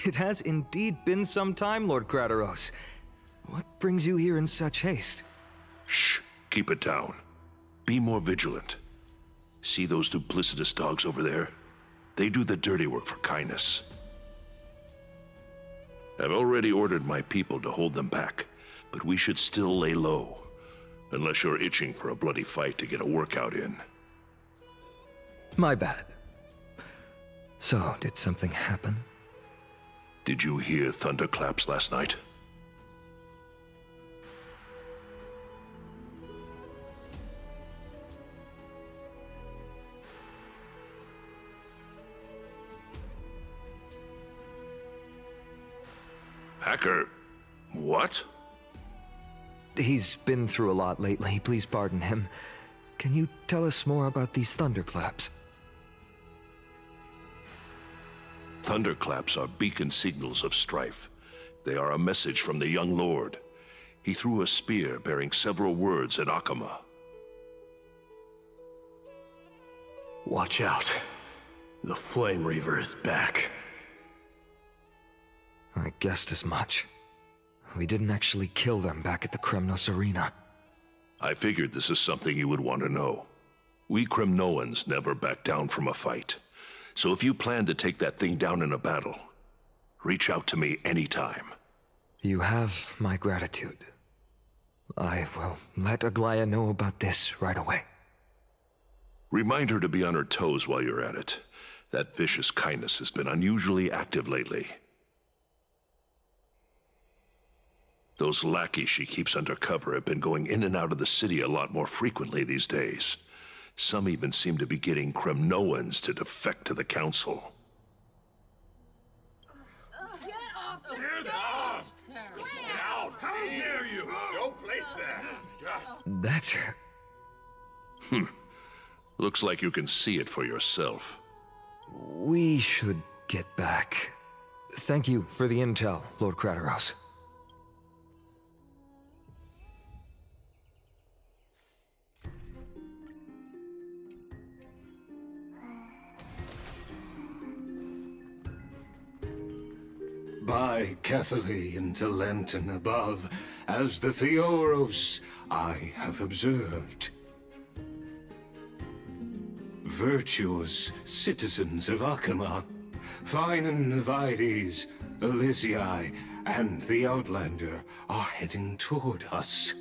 It has indeed been some time, Lord Crateros. What brings you here in such haste? Shh, keep it down. Be more vigilant. See those duplicitous dogs over there? They do the dirty work for kindness. I've already ordered my people to hold them back, but we should still lay low. Unless you're itching for a bloody fight to get a workout in. My bad. So, did something happen? Did you hear thunderclaps last night? Hacker, what? He's been through a lot lately, please pardon him. Can you tell us more about these thunderclaps? Thunderclaps are beacon signals of strife. They are a message from the young lord. He threw a spear bearing several words in Akama. Watch out. The Flame Reaver is back. I guessed as much. We didn't actually kill them back at the Kremnos Arena. I figured this is something you would want to know. We Kremnoans never back down from a fight. So if you plan to take that thing down in a battle, reach out to me anytime. You have my gratitude. I will let Aglaya know about this right away. Remind her to be on her toes while you're at it. That vicious kindness has been unusually active lately. Those lackeys she keeps under cover have been going in and out of the city a lot more frequently these days. Some even seem to be getting Kremnoans to defect to the council. Get off the stairs! Down! How dare you! Don't place that! That's her. Looks like you can see it for yourself. We should get back. Thank you for the intel, Lord Crateros. By Catholic into Lenten above, as the Theoros I have observed. Virtuous citizens of Akama, fine Navides, Elysiae, and the Outlander are heading toward us.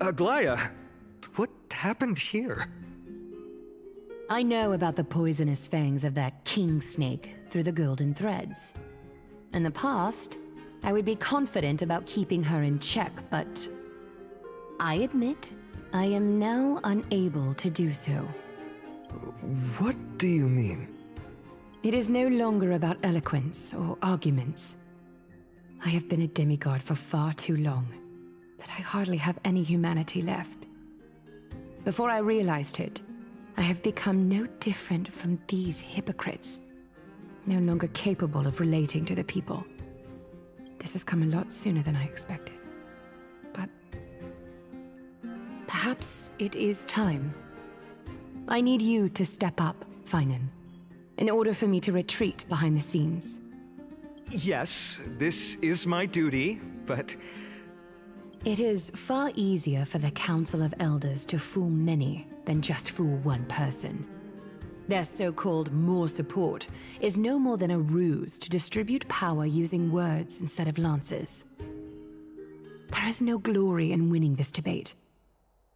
Aglaya, what happened here? I know about the poisonous fangs of that king snake through the golden threads. In the past, I would be confident about keeping her in check, but I admit I am now unable to do so. What do you mean? It is no longer about eloquence or arguments. I have been a demigod for far too long that I hardly have any humanity left. Before I realized it, I have become no different from these hypocrites, no longer capable of relating to the people. This has come a lot sooner than I expected. But perhaps it is time. I need you to step up, Finan, in order for me to retreat behind the scenes. Yes, this is my duty, but... It is far easier for the Council of Elders to fool many than just fool one person. Their so-called more support is no more than a ruse to distribute power using words instead of lances. There is no glory in winning this debate,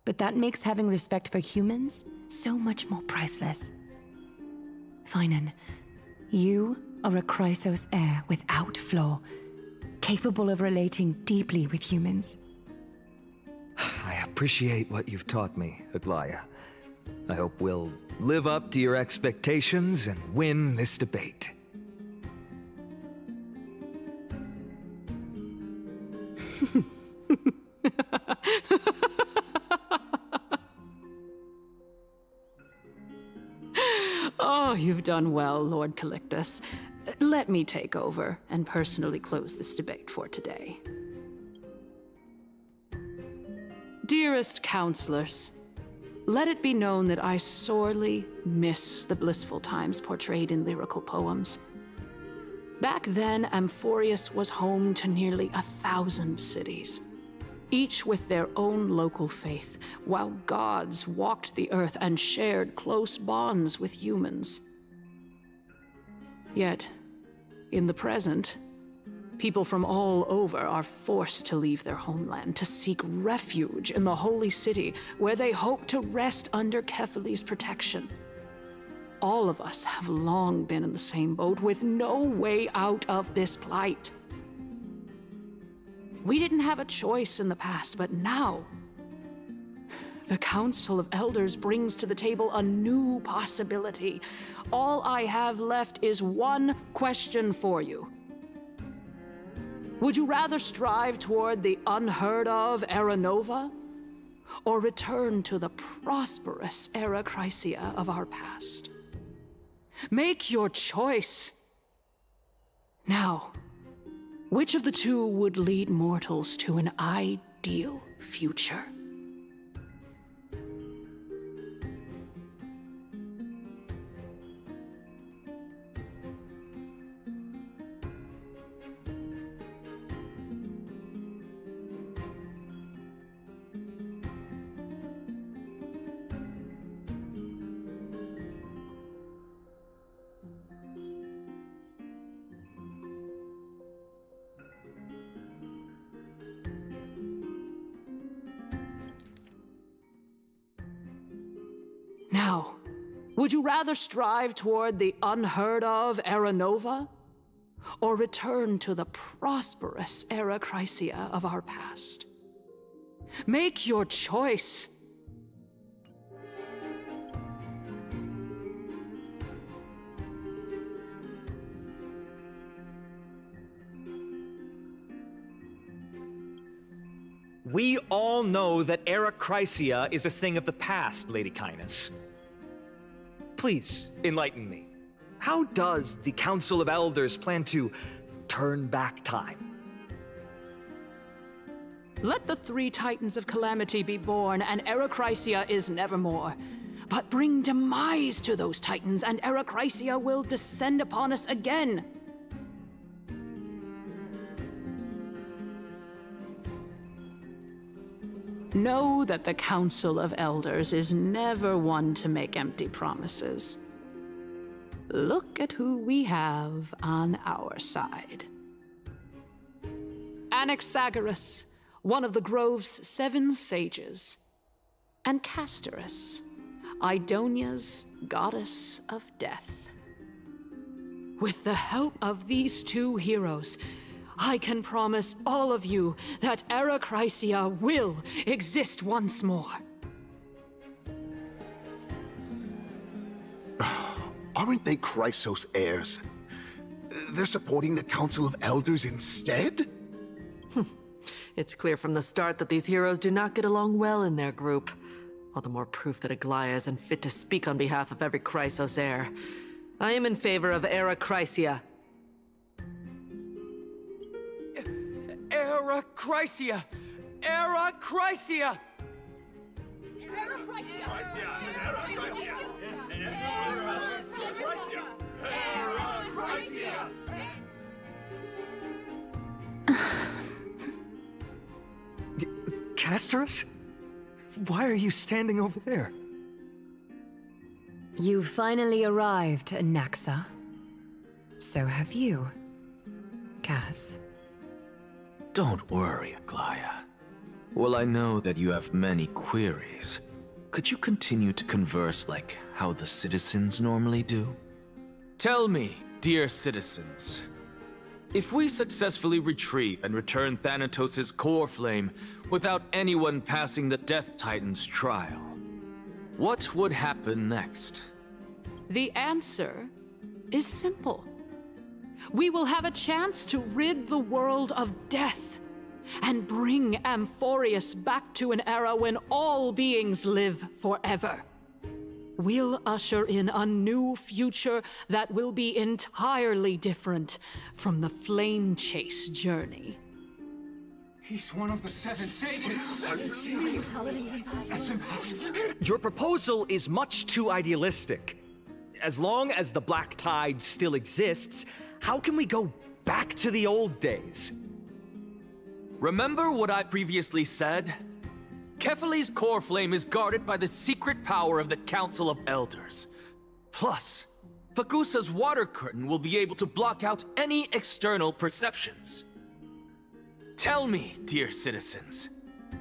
but that makes having respect for humans so much more priceless. Finan, you are a Chrysos heir without flaw, capable of relating deeply with humans. I appreciate what you've taught me, Aglaya. I hope we'll live up to your expectations and win this debate. Oh, you've done well, Lord Calictus. Let me take over and personally close this debate for today. Dearest counselors, let it be known that I sorely miss the blissful times portrayed in lyrical poems. Back then, Amphorius was home to nearly 1,000 cities, each with their own local faith, while gods walked the earth and shared close bonds with humans. Yet, in the present, people from all over are forced to leave their homeland to seek refuge in the holy city, where they hope to rest under Kefali's protection. All of us have long been in the same boat, with no way out of this plight. We didn't have a choice in the past, but now, the Council of Elders brings to the table a new possibility. All I have left is one question for you. Would you rather strive toward the unheard of Era Nova, or return to the prosperous Era Chrysia of our past? Make your choice. Now, which of the two would lead mortals to an ideal future? Now, would you rather strive toward the unheard of Era Nova, or return to the prosperous Era Chrysia of our past? Make your choice. We all know that Era Chrysia is a thing of the past, Lady Kainis. Please, enlighten me. How does the Council of Elders plan to turn back time? Let the 3 Titans of Calamity be born, and Era Chrysia is nevermore. But bring demise to those Titans, and Era Chrysia will descend upon us again. Know that the Council of Elders is never one to make empty promises. Look at who we have on our side. Anaxagoras, one of the Grove's 7 sages, and Castorus, Idonia's goddess of death. With the help of these 2 heroes, I can promise all of you that Era Chrysia will exist once more. Aren't they Chrysos heirs? They're supporting the Council of Elders instead? It's clear from the start that these heroes do not get along well in their group. All the more proof that Aglaya isn't fit to speak on behalf of every Chrysos heir. I am in favor of Era Chrysia. Era Chrysia! Era Chrysia! Era Chrysia! Castorus? Why are you standing over there? You finally arrived, Naxa. So have you, Cass. Don't worry, Aglaya. Well, I know that you have many queries. Could you continue to converse like how the citizens normally do? Tell me, dear citizens, if we successfully retrieve and return Thanatos' core flame without anyone passing the Death Titan's trial, what would happen next? The answer is simple. We will have a chance to rid the world of death and bring Amphorius back to an era when all beings live forever. We'll usher in a new future that will be entirely different from the Flame Chase journey. He's one of the seven sages. That's impossible. Your proposal is much too idealistic. As long as the Black Tide still exists, how can we go back to the old days? Remember what I previously said? Kefali's core flame is guarded by the secret power of the Council of Elders. Plus, Fagusa's water curtain will be able to block out any external perceptions. Tell me, dear citizens,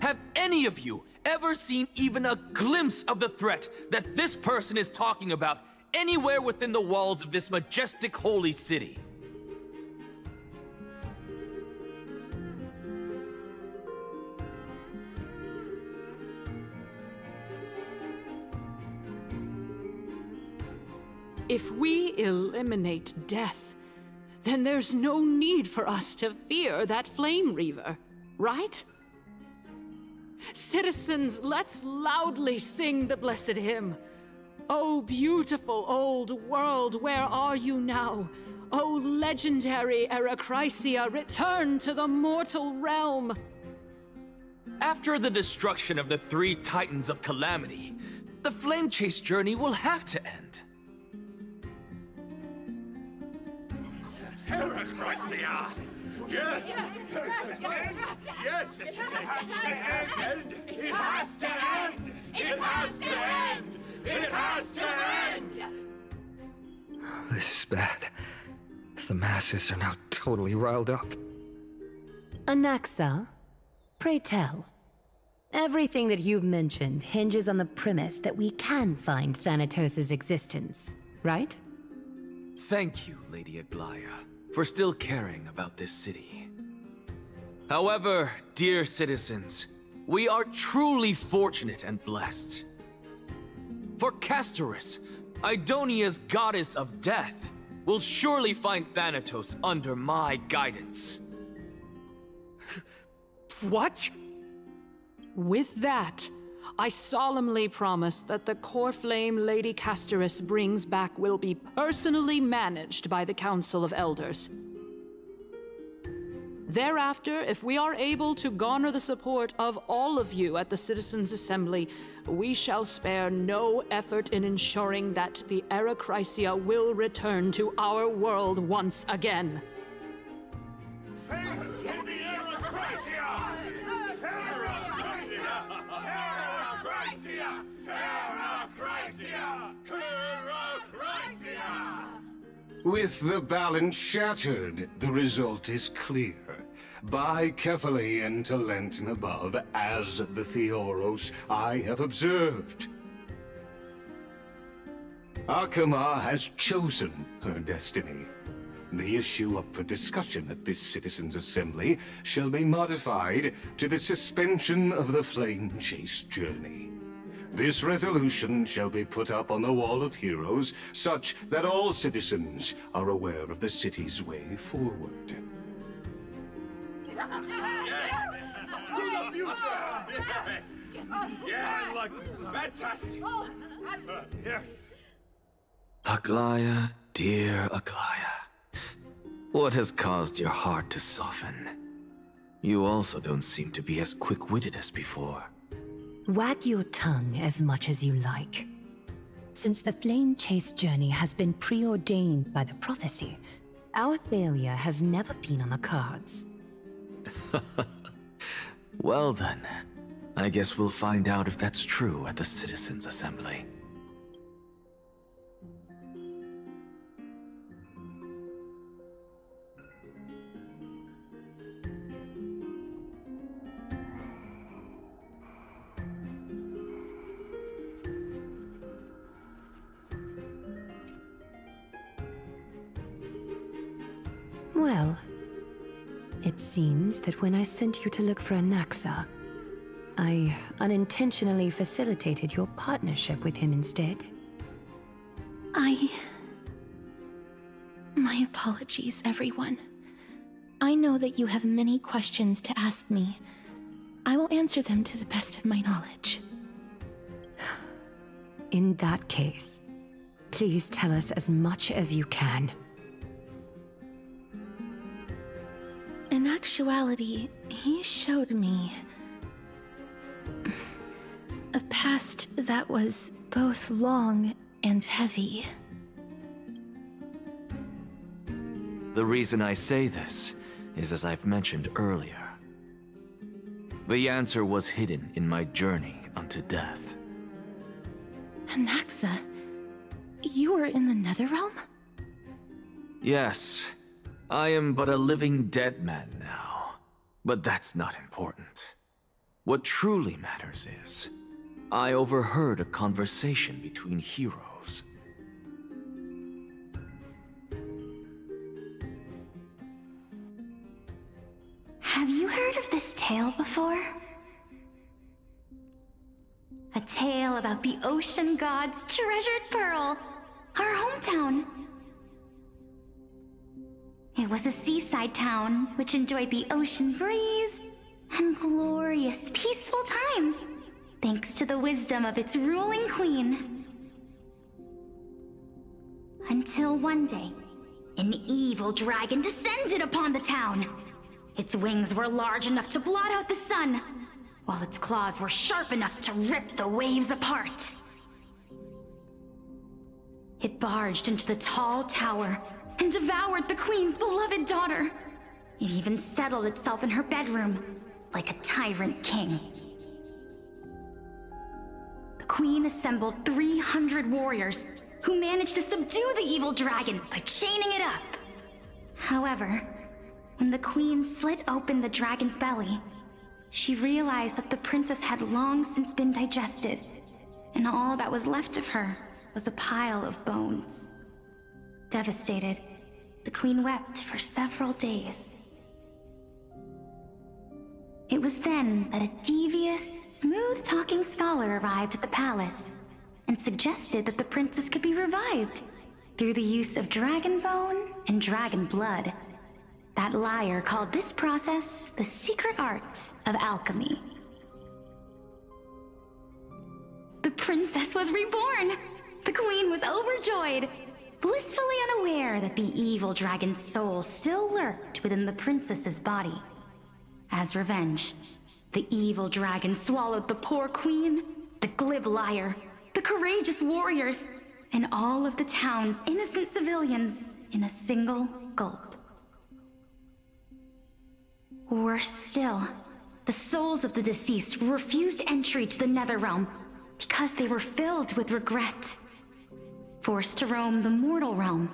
have any of you ever seen even a glimpse of the threat that this person is talking about anywhere within the walls of this majestic holy city? If we eliminate death, then there's no need for us to fear that Flame Reaver, right? Citizens, let's loudly sing the blessed hymn. Oh, beautiful old world, where are you now? Oh, legendary Erechrysia, return to the mortal realm. After the destruction of the 3 Titans of Calamity, the Flame Chase journey will have to end. Erechrysia! Yes! Yes! It has to end! It has to end! It has to end! It has to end! This is bad. The masses are now totally riled up. Anaxa, pray tell. Everything that you've mentioned hinges on the premise that we can find Thanatos' existence, right? Thank you, Lady Aglaya, for still caring about this city. However, dear citizens, we are truly fortunate and blessed. For Castorus, Idonia's goddess of death, will surely find Thanatos under my guidance. What? With that, I solemnly promise that the core flame Lady Castorus brings back will be personally managed by the Council of Elders. Thereafter, if we are able to garner the support of all of you at the Citizens' Assembly, we shall spare no effort in ensuring that the Erechrysia will return to our world once again. With the balance shattered, the result is clear. By Kefali and Talent and above, as the Theoros I have observed. Akama has chosen her destiny. The issue up for discussion at this Citizens' Assembly shall be modified to the suspension of the Flame Chase journey. This resolution shall be put up on the Wall of Heroes, such that all citizens are aware of the city's way forward. Yes! To the future! Yes! I like this. Fantastic! Yes! Aglaya, dear Aglaya. What has caused your heart to soften? You also don't seem to be as quick-witted as before. Wag your tongue as much as you like. Since the Flame Chase journey has been preordained by the prophecy, our failure has never been on the cards. Well then, I guess we'll find out if that's true at the Citizens' Assembly. Well, it seems that when I sent you to look for Anaxa, I unintentionally facilitated your partnership with him instead. My apologies, everyone. I know that you have many questions to ask me. I will answer them to the best of my knowledge. In that case, please tell us as much as you can. actuality, he showed me a past that was both long and heavy. The reason I say this is as I've mentioned earlier. The answer was hidden in my journey unto death. Naxa, you were in the Netherrealm? Yes, I am but a living dead man now. But that's not important. What truly matters is, I overheard a conversation between heroes. Have you heard of this tale before? A tale about the ocean god's treasured pearl, our hometown. It was a seaside town which enjoyed the ocean breeze and glorious, peaceful times, thanks to the wisdom of its ruling queen. Until one day, an evil dragon descended upon the town. Its wings were large enough to blot out the sun, while its claws were sharp enough to rip the waves apart. It barged into the tall tower and devoured the queen's beloved daughter. It even settled itself in her bedroom, like a tyrant king. The queen assembled 300 warriors who managed to subdue the evil dragon by chaining it up. However, when the queen slit open the dragon's belly, she realized that the princess had long since been digested, and all that was left of her was a pile of bones. Devastated, the queen wept for several days. It was then that a devious, smooth-talking scholar arrived at the palace and suggested that the princess could be revived through the use of dragon bone and dragon blood. That liar called this process the secret art of alchemy. The princess was reborn! The queen was overjoyed, blissfully unaware that the evil dragon's soul still lurked within the princess's body. As revenge, the evil dragon swallowed the poor queen, the glib liar, the courageous warriors, and all of the town's innocent civilians in a single gulp. Worse still, the souls of the deceased refused entry to the Netherrealm because they were filled with regret. Forced to roam the mortal realm,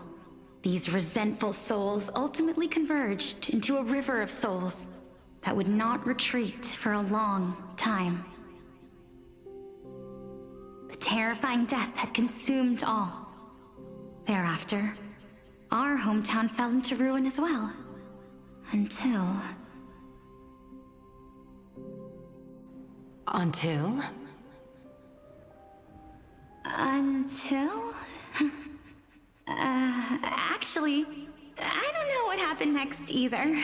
these resentful souls ultimately converged into a river of souls that would not retreat for a long time. The terrifying death had consumed all. Thereafter, our hometown fell into ruin as well. Until... Until? Actually, I don't know what happened next either.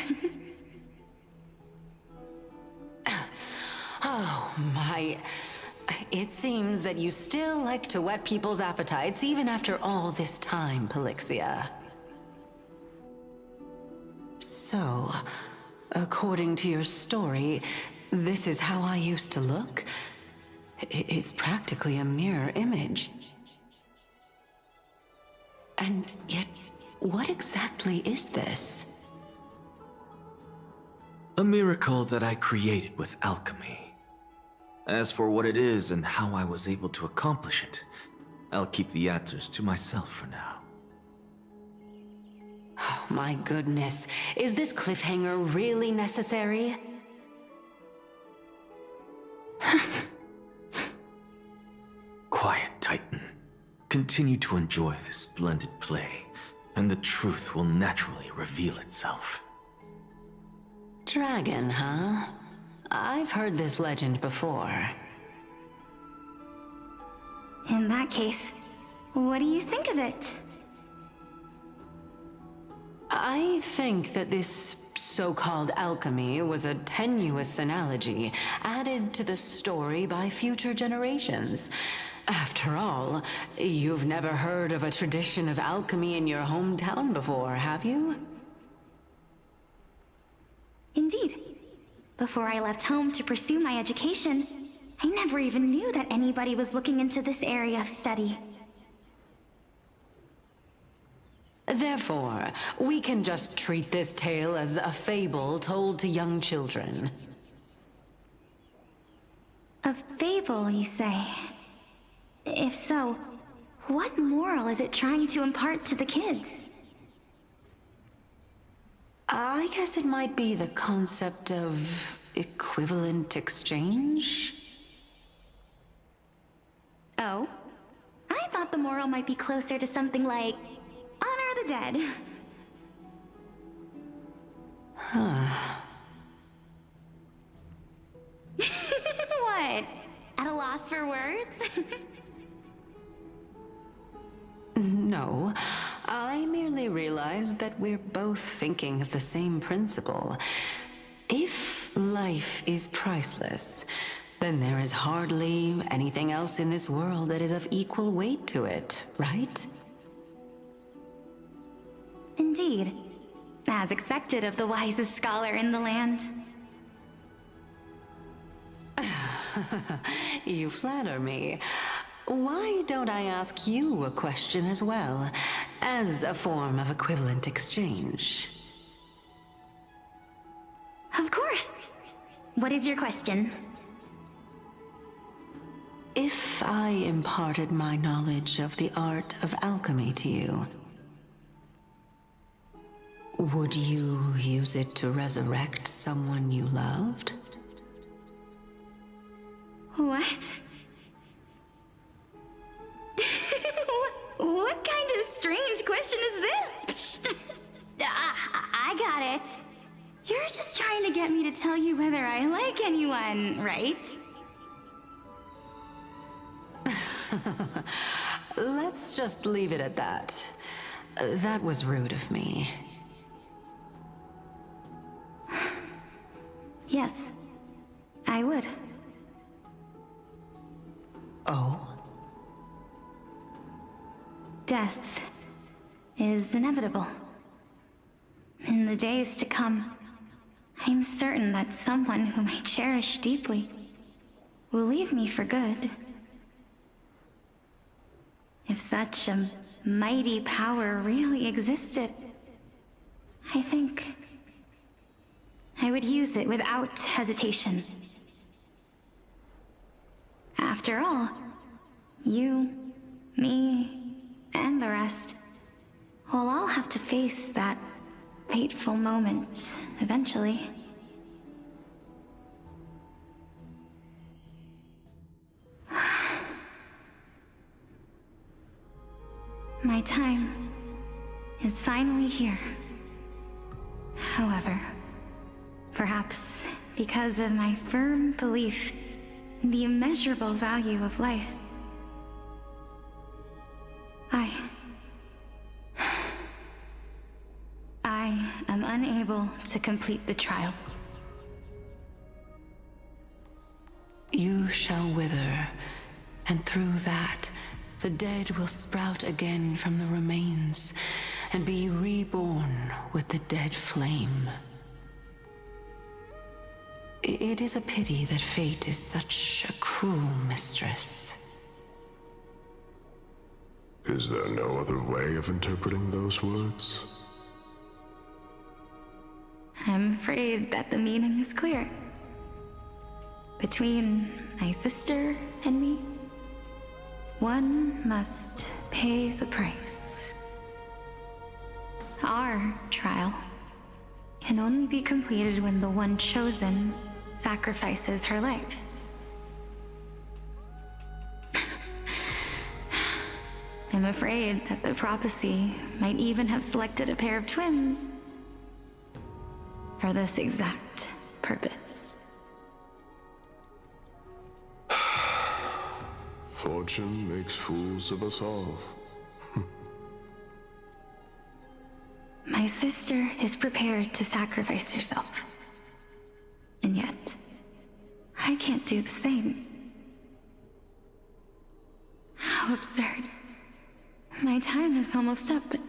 Oh, my... It seems that you still like to whet people's appetites even after all this time, Pelixia. So, according to your story, this is how I used to look? It's practically a mirror image. And yet, what exactly is this? A miracle that I created with alchemy. As for what it is and how I was able to accomplish it, I'll keep the answers to myself for now. Oh, my goodness. Is this cliffhanger really necessary? Quiet, Titan. Continue to enjoy this splendid play, and the truth will naturally reveal itself. Dragon, huh? I've heard this legend before. In that case, what do you think of it? I think that this so-called alchemy was a tenuous analogy added to the story by future generations. After all, you've never heard of a tradition of alchemy in your hometown before, have you? Indeed. Before I left home to pursue my education, I never even knew that anybody was looking into this area of study. Therefore, we can just treat this tale as a fable told to young children. A fable, you say? If so, what moral is it trying to impart to the kids? I guess it might be the concept of equivalent exchange? Oh? I thought the moral might be closer to something like honor the dead. Huh. What? At a loss for words? No, I merely realized that we're both thinking of the same principle. If life is priceless, then there is hardly anything else in this world that is of equal weight to it, right? Indeed. As expected of the wisest scholar in the land. You flatter me. Why don't I ask you a question as well, as a form of equivalent exchange? Of course. What is your question? If I imparted my knowledge of the art of alchemy to you, would you use it to resurrect someone you loved? What? What kind of strange question is this? I got it. You're just trying to get me to tell you whether I like anyone, right? Let's just leave it at that. That was rude of me. Yes, I would. Oh? Death is inevitable. In the days to come, I'm certain that someone whom I cherish deeply will leave me for good. If such a mighty power really existed, I think I would use it without hesitation. After all, you, me, and the rest will all have to face that fateful moment eventually. My time is finally here. However, perhaps because of my firm belief in the immeasurable value of life, I am unable to complete the trial. You shall wither, and through that, the dead will sprout again from the remains, and be reborn with the dead flame. It is a pity that fate is such a cruel mistress. Is there no other way of interpreting those words? I'm afraid that the meaning is clear. Between my sister and me, one must pay the price. Our trial can only be completed when the one chosen sacrifices her life. I'm afraid that the prophecy might even have selected a pair of twins for this exact purpose. Fortune makes fools of us all. My sister is prepared to sacrifice herself. And yet, I can't do the same. How absurd. My time is almost up, but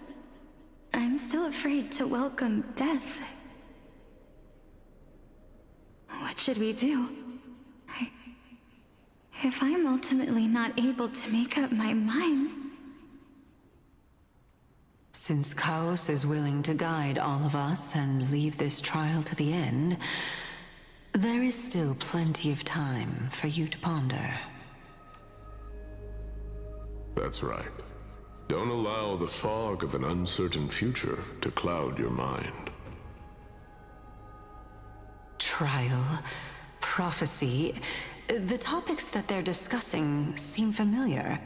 I'm still afraid to welcome death. should we do? If I'm ultimately not able to make up my mind... Since Chaos is willing to guide all of us and leave this trial to the end, there is still plenty of time for you to ponder. That's right. Don't allow the fog of an uncertain future to cloud your mind. Trial, prophecy, the topics that they're discussing seem familiar.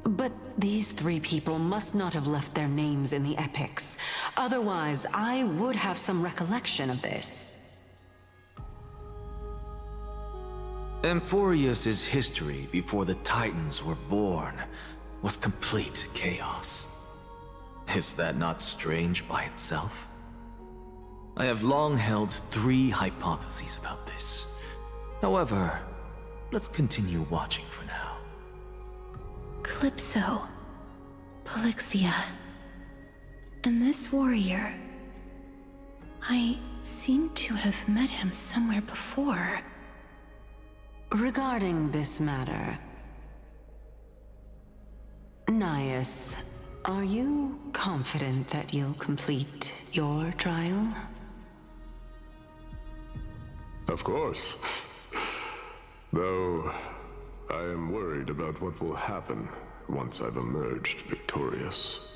But these three people must not have left their names in the epics. Otherwise, I would have some recollection of this. Amphorius's history before the Titans were born was complete chaos. Is that not strange by itself? I have long held 3 hypotheses about this. However, let's continue watching for now. Calypso, Polixia, and this warrior. I seem to have met him somewhere before. Regarding this matter, Nias, are you confident that you'll complete your trial? Of course. Though, I am worried about what will happen once I've emerged victorious.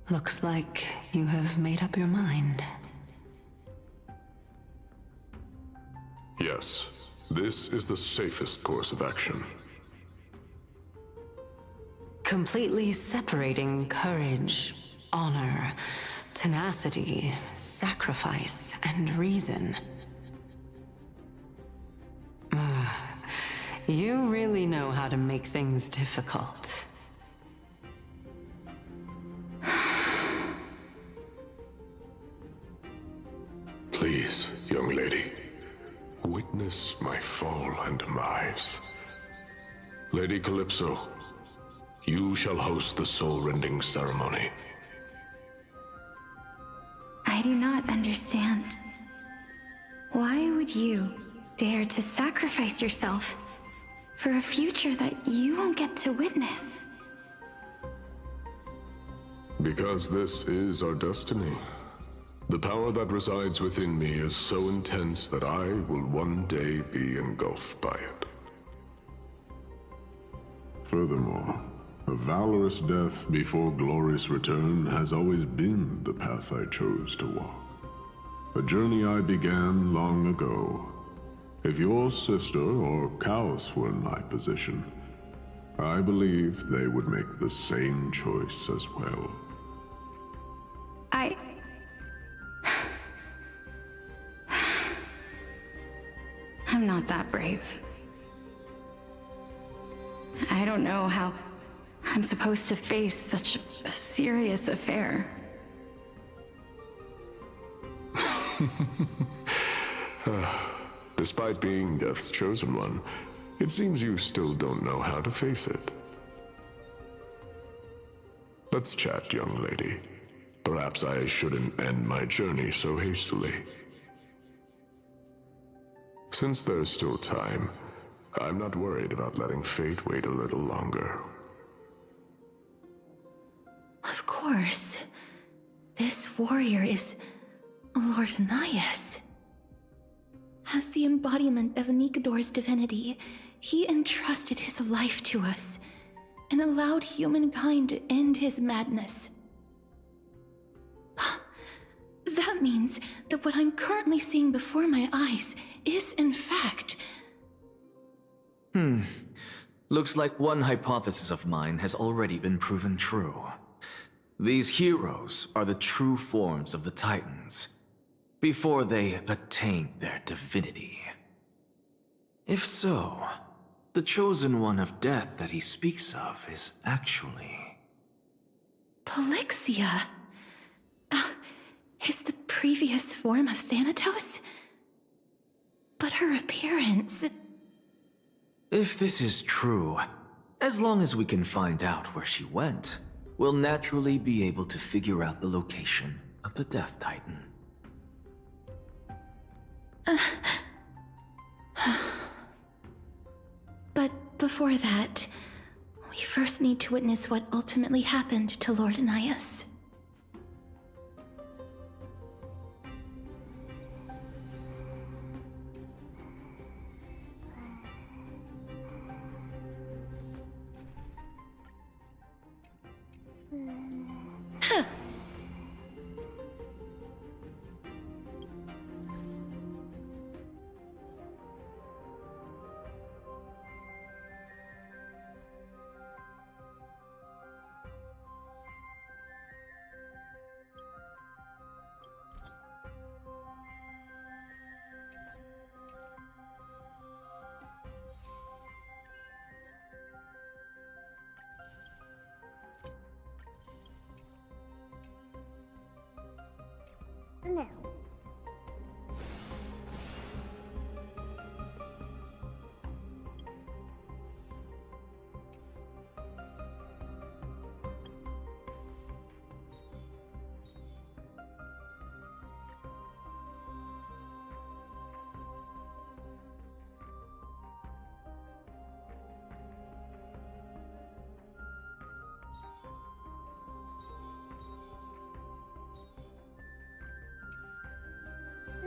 Looks like you have made up your mind. Yes, this is the safest course of action. Completely separating courage, honor, tenacity, sacrifice, and reason. You really know how to make things difficult. Please, young lady, witness my fall and demise. Lady Calypso, you shall host the soul-rending ceremony. I do not understand. Why would you dare to sacrifice yourself for a future that you won't get to witness? Because this is our destiny. The power that resides within me is so intense that I will one day be engulfed by it. Furthermore, a valorous death before glorious return has always been the path I chose to walk. A journey I began long ago. If your sister or Chaos were in my position, I believe they would make the same choice as well. I'm not that brave. I don't know how I'm supposed to face such a serious affair. Despite being Death's chosen one, it seems you still don't know how to face it. Let's chat, young lady. Perhaps I shouldn't end my journey so hastily. Since there's still time, I'm not worried about letting fate wait a little longer. Of course. This warrior is Lord Nias. As the embodiment of Nikador's divinity, he entrusted his life to us and allowed humankind to end his madness. That means that what I'm currently seeing before my eyes is, in fact... Looks like one hypothesis of mine has already been proven true. These heroes are the true forms of the Titans, before they attained their divinity. If so, the chosen one of death that he speaks of is actually... Polixia? Is the previous form of Thanatos? But her appearance... If this is true, as long as we can find out where she went, we'll naturally be able to figure out the location of the Death Titan. But before that, we first need to witness what ultimately happened to Lord Anaias.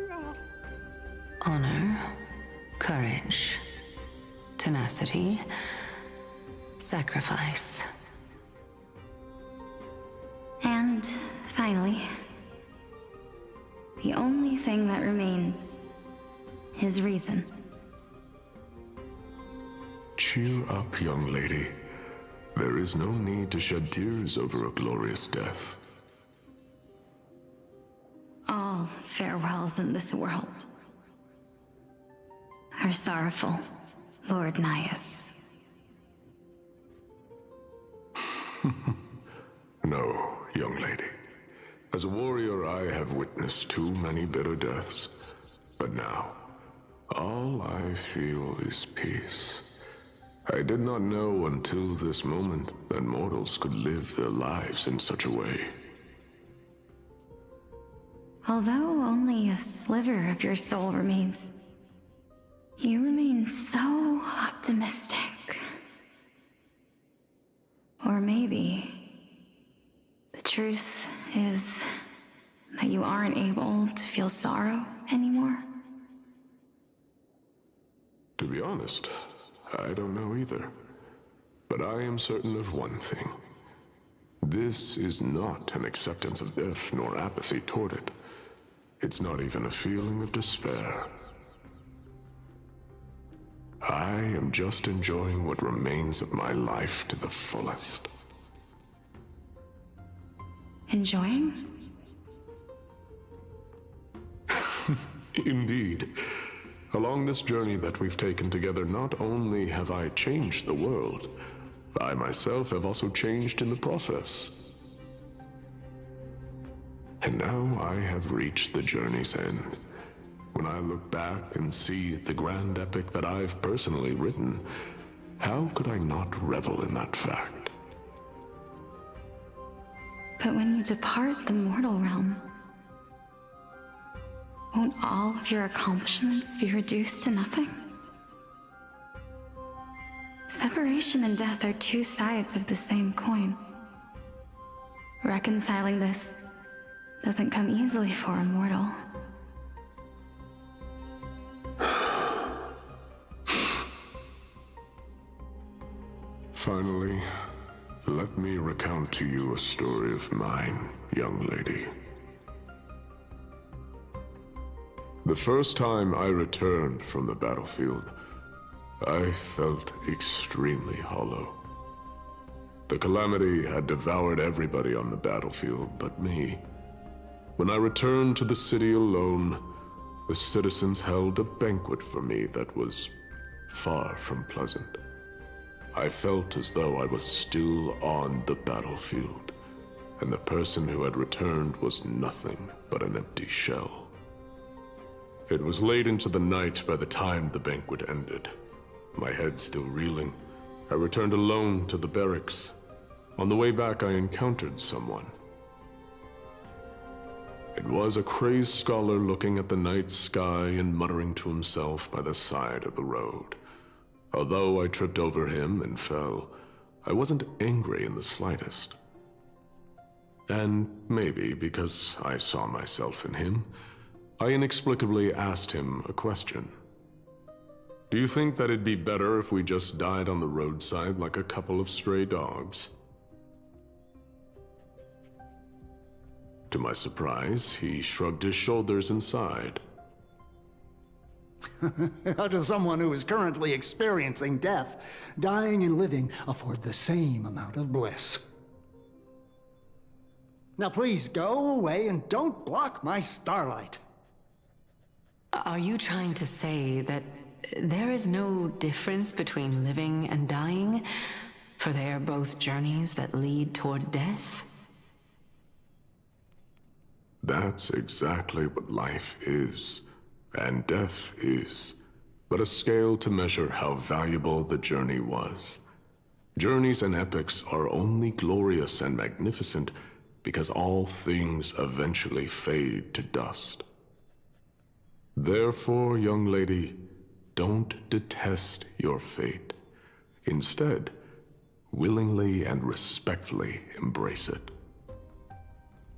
No. Honor, courage, tenacity, sacrifice. And finally, the only thing that remains is reason. Cheer up, young lady. There is no need to shed tears over a glorious death. All farewells in this world are sorrowful, Lord Naias. No, young lady. As a warrior, I have witnessed too many bitter deaths. But now, all I feel is peace. I did not know until this moment that mortals could live their lives in such a way. Although only a sliver of your soul remains, you remain so optimistic. Or maybe the truth is that you aren't able to feel sorrow anymore. To be honest, I don't know either. But I am certain of one thing. This is not an acceptance of death nor apathy toward it. It's not even a feeling of despair. I am just enjoying what remains of my life to the fullest. Enjoying? Indeed. Along this journey that we've taken together, not only have I changed the world, I myself have also changed in the process. And now I have reached the journey's end. When I look back and see the grand epic that I've personally written, how could I not revel in that fact? But when you depart the mortal realm, won't all of your accomplishments be reduced to nothing? Separation and death are two sides of the same coin. Reconciling this doesn't come easily for a mortal. Finally, let me recount to you a story of mine, young lady. The first time I returned from the battlefield, I felt extremely hollow. The calamity had devoured everybody on the battlefield but me. When I returned to the city alone, the citizens held a banquet for me that was far from pleasant. I felt as though I was still on the battlefield, and the person who had returned was nothing but an empty shell. It was late into the night by the time the banquet ended. my head still reeling, I returned alone to the barracks. On the way back, I encountered someone. It was a crazed scholar looking at the night sky and muttering to himself by the side of the road. Although I tripped over him and fell, I wasn't angry in the slightest. And maybe because I saw myself in him, I inexplicably asked him a question. Do you think that it'd be better if we just died on the roadside like a couple of stray dogs? To my surprise, he shrugged his shoulders and sighed. How does someone who is currently experiencing death, dying and living, afford the same amount of bliss? Now please go away and don't block my starlight. Are you trying to say that there is no difference between living and dying? For they are both journeys that lead toward death? That's exactly what life is, and death is, but a scale to measure how valuable the journey was. Journeys and epics are only glorious and magnificent because all things eventually fade to dust. Therefore, young lady, don't detest your fate. Instead, willingly and respectfully embrace it.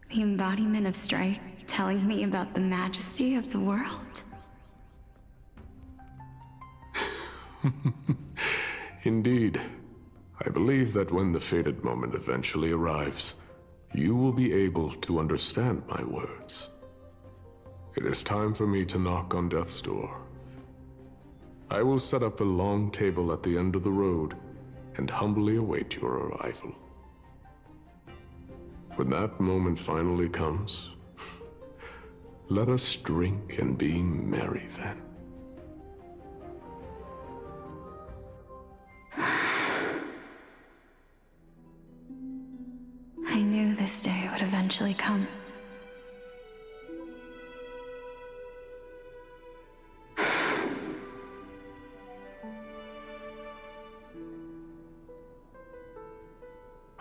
The embodiment of strife telling me about the majesty of the world. Indeed. I believe that when the fated moment eventually arrives, you will be able to understand my words. It is time for me to knock on death's door. I will set up a long table at the end of the road and humbly await your arrival. When that moment finally comes, let us drink and be merry then. I knew this day would eventually come.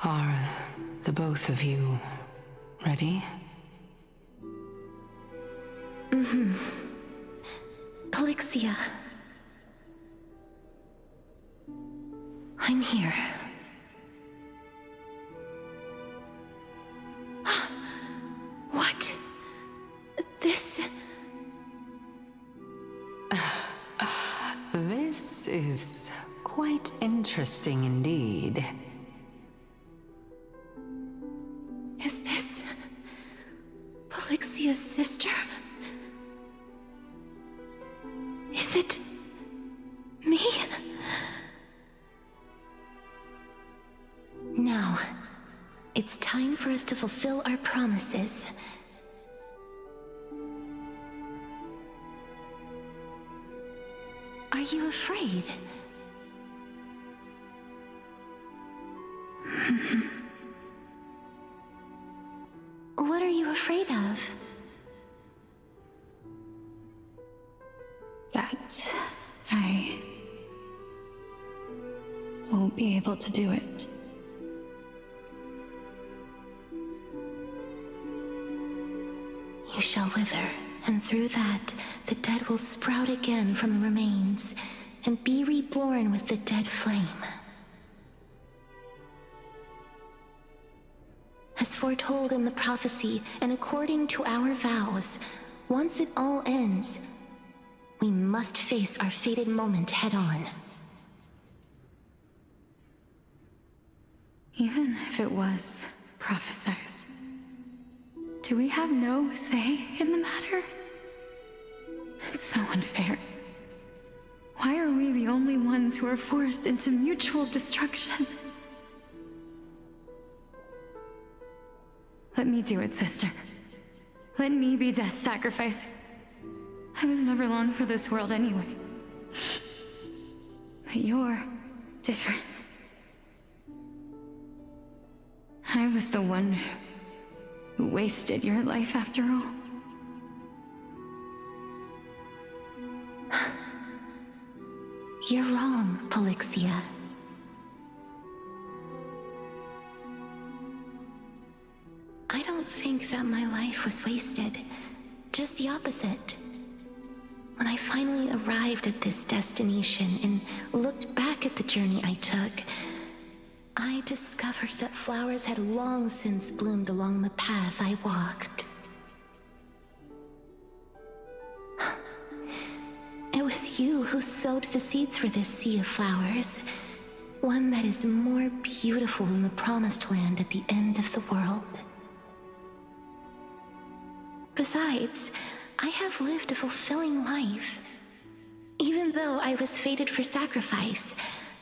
Are the both of you ready? Mm-hmm. Polixia. I'm here. What? This... This is quite interesting indeed. Is this... Polixia's sister? Is it... me? Now, it's time for us to fulfill our promises. Are you afraid? What are you afraid of? That I won't be able to do it. You shall wither, and through that, the dead will sprout again from the remains, and be reborn with the dead flame. As foretold in the prophecy, and according to our vows, once it all ends, we must face our fated moment head-on. Even if it was prophesied, do we have no say in the matter? It's so unfair. Why are we the only ones who are forced into mutual destruction? Let me do it, sister. Let me be death's sacrifice. I was never long for this world anyway. But you're different. I was the one who wasted your life after all. You're wrong, Polixia. I don't think that my life was wasted. Just the opposite. When I finally arrived at this destination and looked back at the journey I took, I discovered that flowers had long since bloomed along the path I walked. It was you who sowed the seeds for this sea of flowers, one that is more beautiful than the promised land at the end of the world. Besides, I have lived a fulfilling life. Even though I was fated for sacrifice,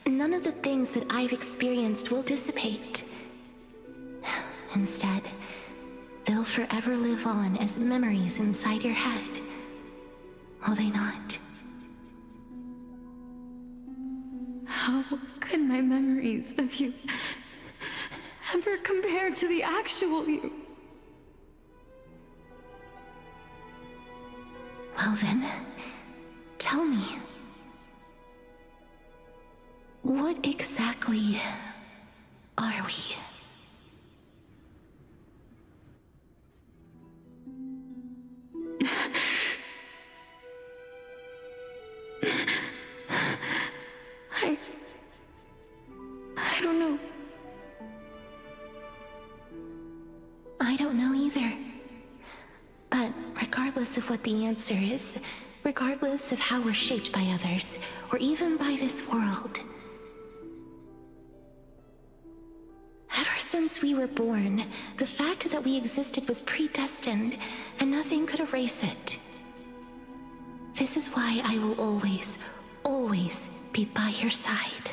none of the things that I've experienced will dissipate. Instead, they'll forever live on as memories inside your head. Will they not? How could my memories of you ever compare to the actual you? Well then, tell me. What exactly are we? I don't know. I don't know either. But regardless of what the answer is, regardless of how we're shaped by others, or even by this world, ever since we were born, the fact that we existed was predestined, and nothing could erase it. This is why I will always, always be by your side.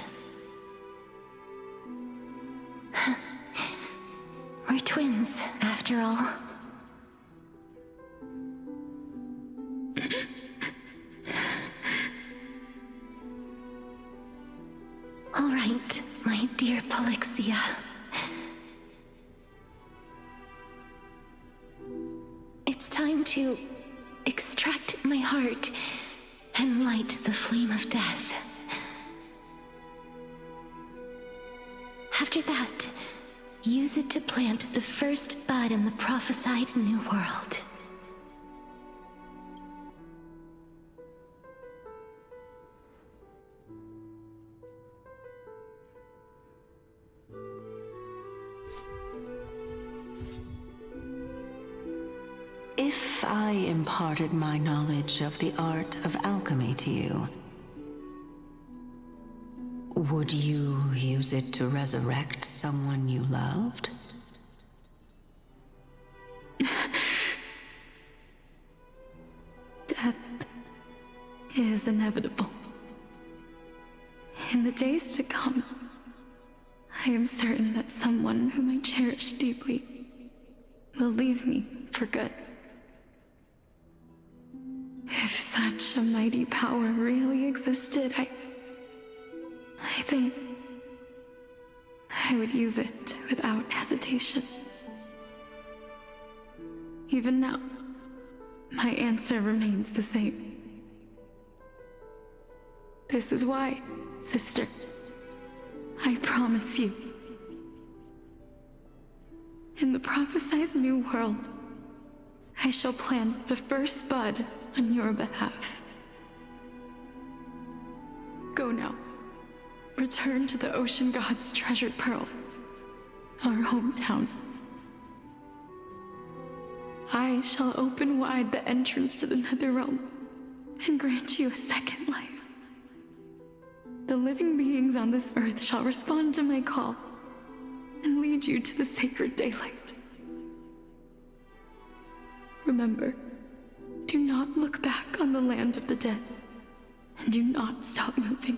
We're twins, after all. All right, my dear Polixia. It's time to extract my heart and light the flame of death. After that, use it to plant the first bud in the prophesied new world. If I imparted my knowledge of the art of alchemy to you, would you use it to resurrect someone you loved? Death is inevitable. In the days to come, I am certain that someone whom I cherish deeply will leave me for good. If such a mighty power really existed, I think I would use it without hesitation. Even now, my answer remains the same. This is why, sister, I promise you, in the prophesied new world, I shall plant the first bud on your behalf. Go now. Return to the ocean god's treasured pearl, our hometown. I shall open wide the entrance to the Netherrealm and grant you a second life. The living beings on this earth shall respond to my call and lead you to the sacred daylight. Remember, do not look back on the land of the dead, and do not stop moving.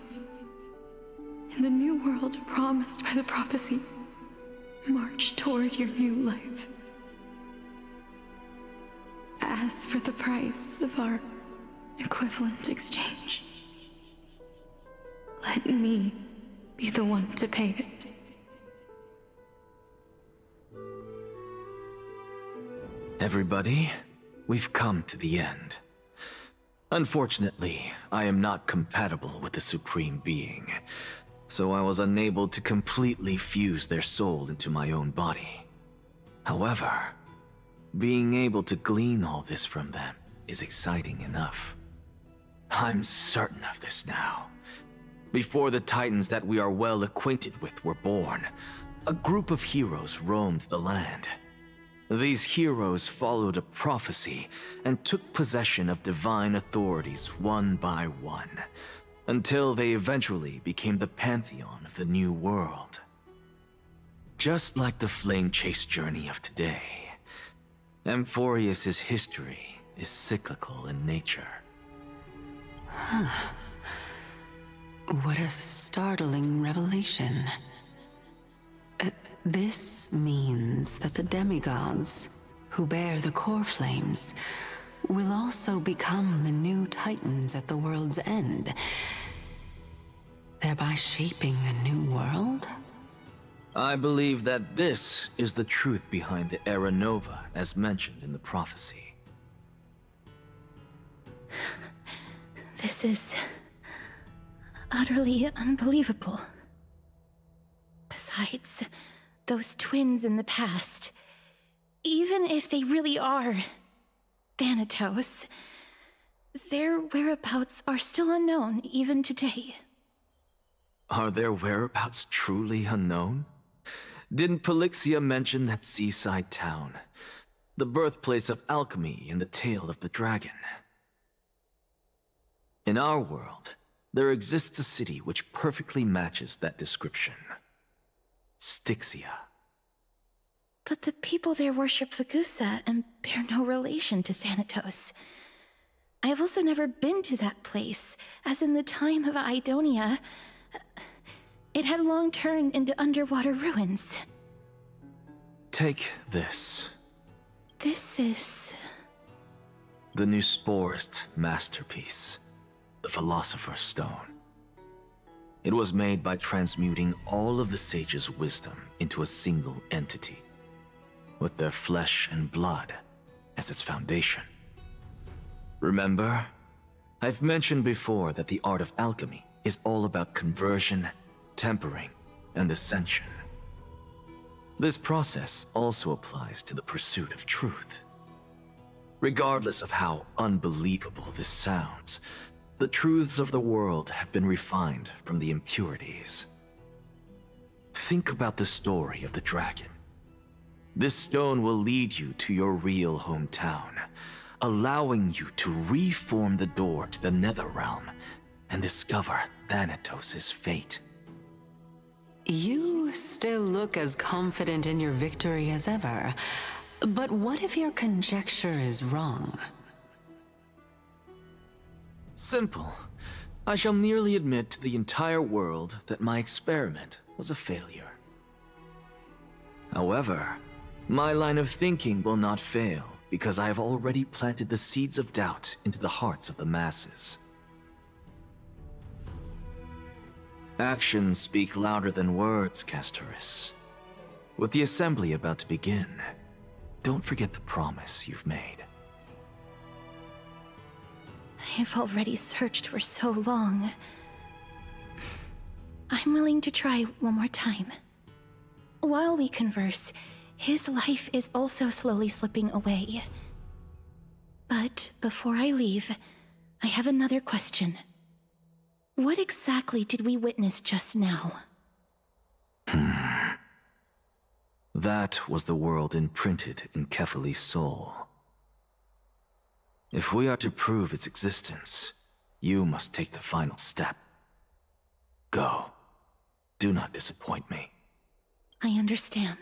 In the new world promised by the prophecy, march toward your new life. As for the price of our equivalent exchange, let me be the one to pay it. Everybody, we've come to the end. Unfortunately, I am not compatible with the Supreme Being, so I was unable to completely fuse their soul into my own body. However, being able to glean all this from them is exciting enough. I'm certain of this now. Before the Titans that we are well acquainted with were born, a group of heroes roamed the land. These heroes followed a prophecy and took possession of divine authorities one by one, until they eventually became the pantheon of the New World. Just like the flame chase journey of today, Amphorius' history is cyclical in nature. Huh. What a startling revelation. This means that the demigods, who bear the core flames, will also become the new titans at the world's end, thereby shaping a new world? I believe that this is the truth behind the Era Nova, as mentioned in the prophecy. This is utterly unbelievable. Besides, those twins in the past, even if they really are Thanatos, their whereabouts are still unknown even today. Are their whereabouts truly unknown? Didn't Polixia mention that seaside town, the birthplace of alchemy in the tale of the dragon? In our world, there exists a city which perfectly matches that description. Styxia. But the people there worship Fagusa and bear no relation to Thanatos. I have also never been to that place, as in the time of Idonia, it had long turned into underwater ruins. Take this. This is... the Nusporist masterpiece, the Philosopher's Stone. It was made by transmuting all of the sages' wisdom into a single entity, with their flesh and blood as its foundation. Remember, I've mentioned before that the art of alchemy is all about conversion, tempering, and ascension. This process also applies to the pursuit of truth. Regardless of how unbelievable this sounds, the truths of the world have been refined from the impurities. Think about the story of the dragon. This stone will lead you to your real hometown, allowing you to reform the door to the Netherrealm and discover Thanatos' fate. You still look as confident in your victory as ever. But what if your conjecture is wrong? Simple. I shall merely admit to the entire world that my experiment was a failure. However, my line of thinking will not fail because I have already planted the seeds of doubt into the hearts of the masses. Actions speak louder than words, Castorus. With the assembly about to begin, don't forget the promise you've made. I've already searched for so long. I'm willing to try one more time. While we converse, his life is also slowly slipping away. But before I leave, I have another question. What exactly did we witness just now? That was the world imprinted in Kefali's soul. If we are to prove its existence, you must take the final step. Go. Do not disappoint me. I understand.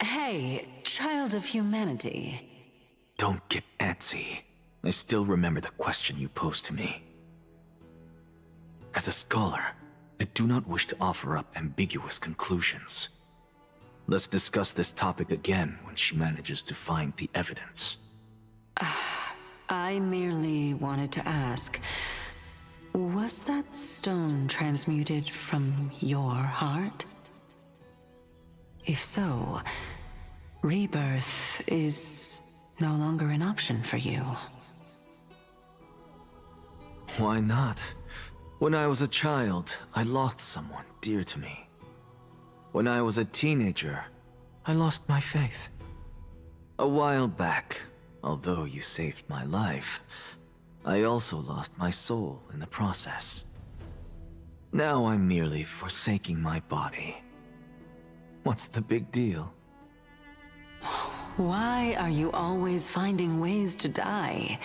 Hey, child of humanity. Don't get antsy. I still remember the question you posed to me. As a scholar, I do not wish to offer up ambiguous conclusions. Let's discuss this topic again when she manages to find the evidence. I merely wanted to ask, was that stone transmuted from your heart? If so, rebirth is no longer an option for you. Why not? When I was a child, I lost someone dear to me. When I was a teenager, I lost my faith. A while back, although you saved my life, I also lost my soul in the process. Now I'm merely forsaking my body. What's the big deal? Why are you always finding ways to die?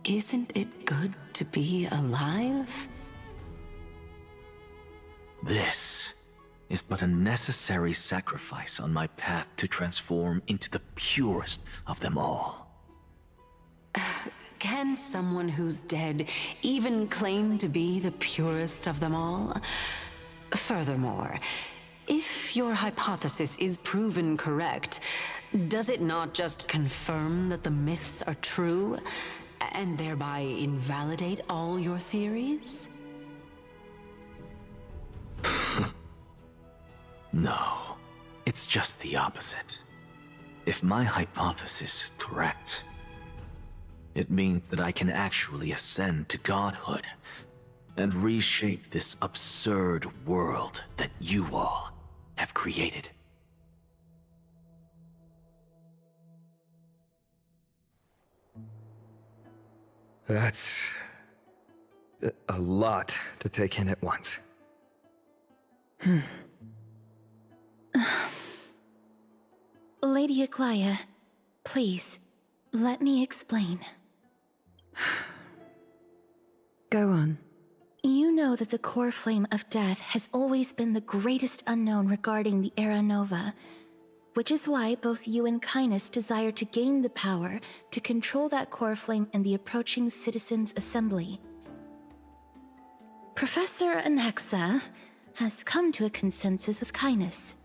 Isn't it good to be alive? This is but a necessary sacrifice on my path to transform into the purest of them all. Can someone who's dead even claim to be the purest of them all? Furthermore, if your hypothesis is proven correct, does it not just confirm that the myths are true, and thereby invalidate all your theories? No, it's just the opposite. If my hypothesis is correct, it means that I can actually ascend to godhood and reshape this absurd world that you all have created. That's a lot to take in at once. Lady Aglaya, please, let me explain. Go on. You know that the core flame of death has always been the greatest unknown regarding the Era Nova, which is why both you and Kindness desire to gain the power to control that core flame in the approaching Citizens' Assembly. Professor Anaxa has come to a consensus with Kindness.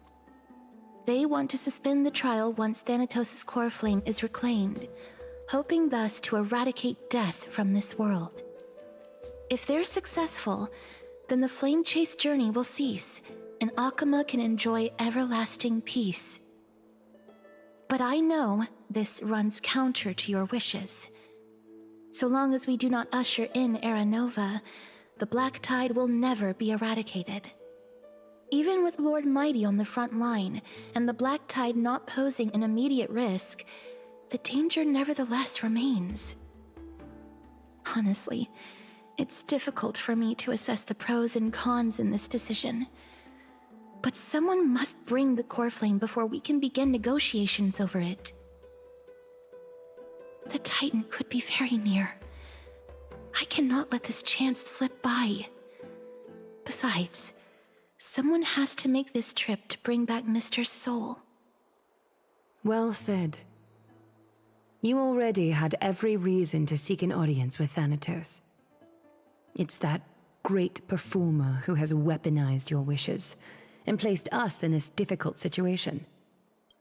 They want to suspend the trial once Thanatos' core flame is reclaimed, hoping thus to eradicate death from this world. If they're successful, then the flame chase journey will cease, and Akama can enjoy everlasting peace. But I know this runs counter to your wishes. So long as we do not usher in Era Nova, the Black Tide will never be eradicated. Even with Lord Mighty on the front line, and the Black Tide not posing an immediate risk, the danger nevertheless remains. Honestly, it's difficult for me to assess the pros and cons in this decision. But someone must bring the core flame before we can begin negotiations over it. The Titan could be very near. I cannot let this chance slip by. Besides, someone has to make this trip to bring back Mr. Soul. Well said. You already had every reason to seek an audience with Thanatos. It's that great performer who has weaponized your wishes and placed us in this difficult situation.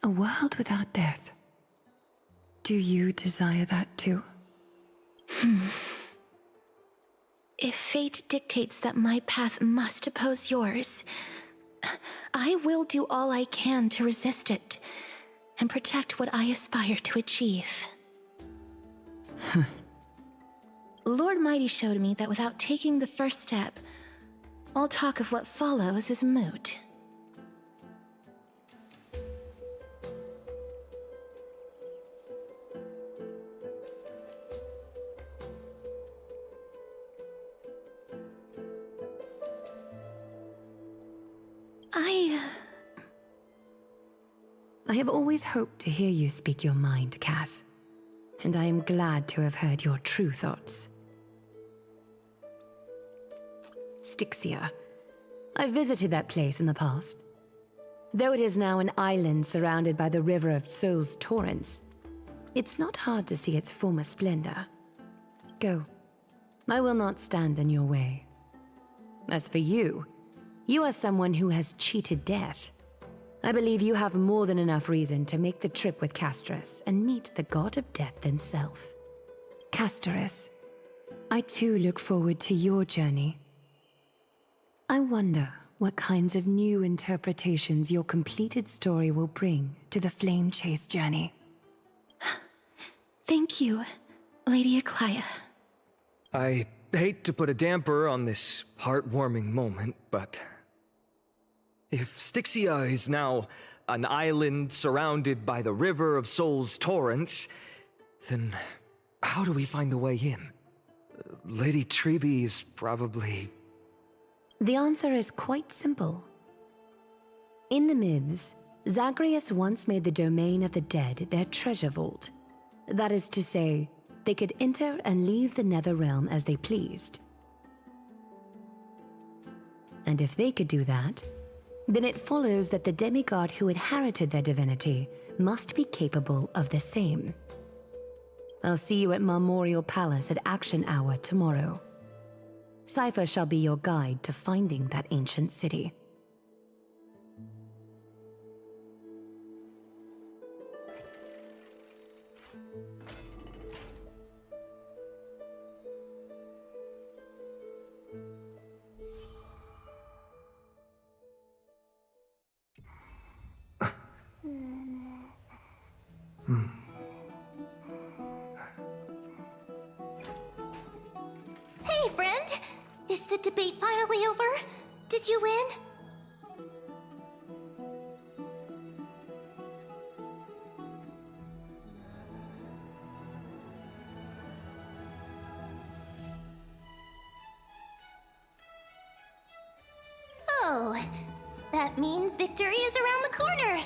A world without death. Do you desire that too? If fate dictates that my path must oppose yours, I will do all I can to resist it and protect what I aspire to achieve. Lord Mighty showed me that without taking the first step, all talk of what follows is moot. I have always hoped to hear you speak your mind, Cass. And I am glad to have heard your true thoughts. Styxia. I visited that place in the past. Though it is now an island surrounded by the river of Soul's torrents, it's not hard to see its former splendor. Go. I will not stand in your way. As for you, you are someone who has cheated death. I believe you have more than enough reason to make the trip with Casterus and meet the god of death himself. Casterus, I too look forward to your journey. I wonder what kinds of new interpretations your completed story will bring to the Flame Chase journey. Thank you, Lady Aklaya. I hate to put a damper on this heartwarming moment, but if Styxia is now an island surrounded by the River of Souls torrents, then how do we find a way in? Lady Trebe is probably... The answer is quite simple. In the myths, Zagreus once made the domain of the dead their treasure vault. That is to say, they could enter and leave the nether realm as they pleased. And if they could do that, then it follows that the demigod who inherited their divinity must be capable of the same. I'll see you at Marmorial Palace at Action Hour tomorrow. Cypher shall be your guide to finding that ancient city. Hey, friend! Is the debate finally over? Did you win? Oh, that means victory is around the corner.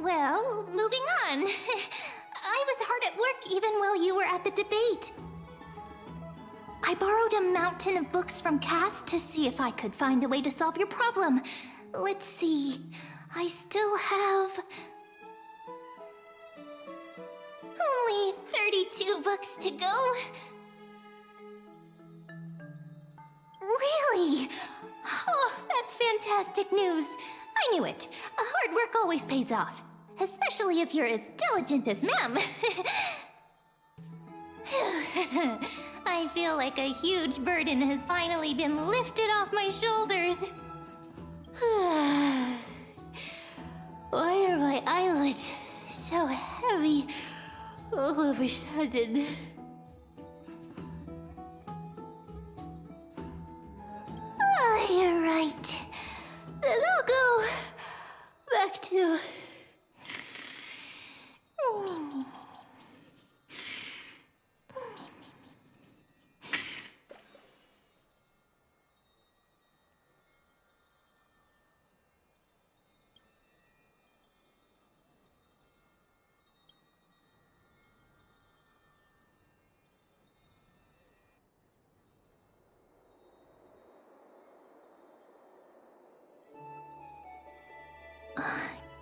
Well, moving on. I was hard at work even while you were at the debate. I borrowed a mountain of books from Cass to see if I could find a way to solve your problem. Let's see. I still have... only 32 books to go. Really? Oh, that's fantastic news. I knew it. Hard work always pays off. Especially if you're as diligent as ma'am. I feel like a huge burden has finally been lifted off my shoulders. Why are my eyelids so heavy all of a sudden? Oh, you're right. Then I'll go back to...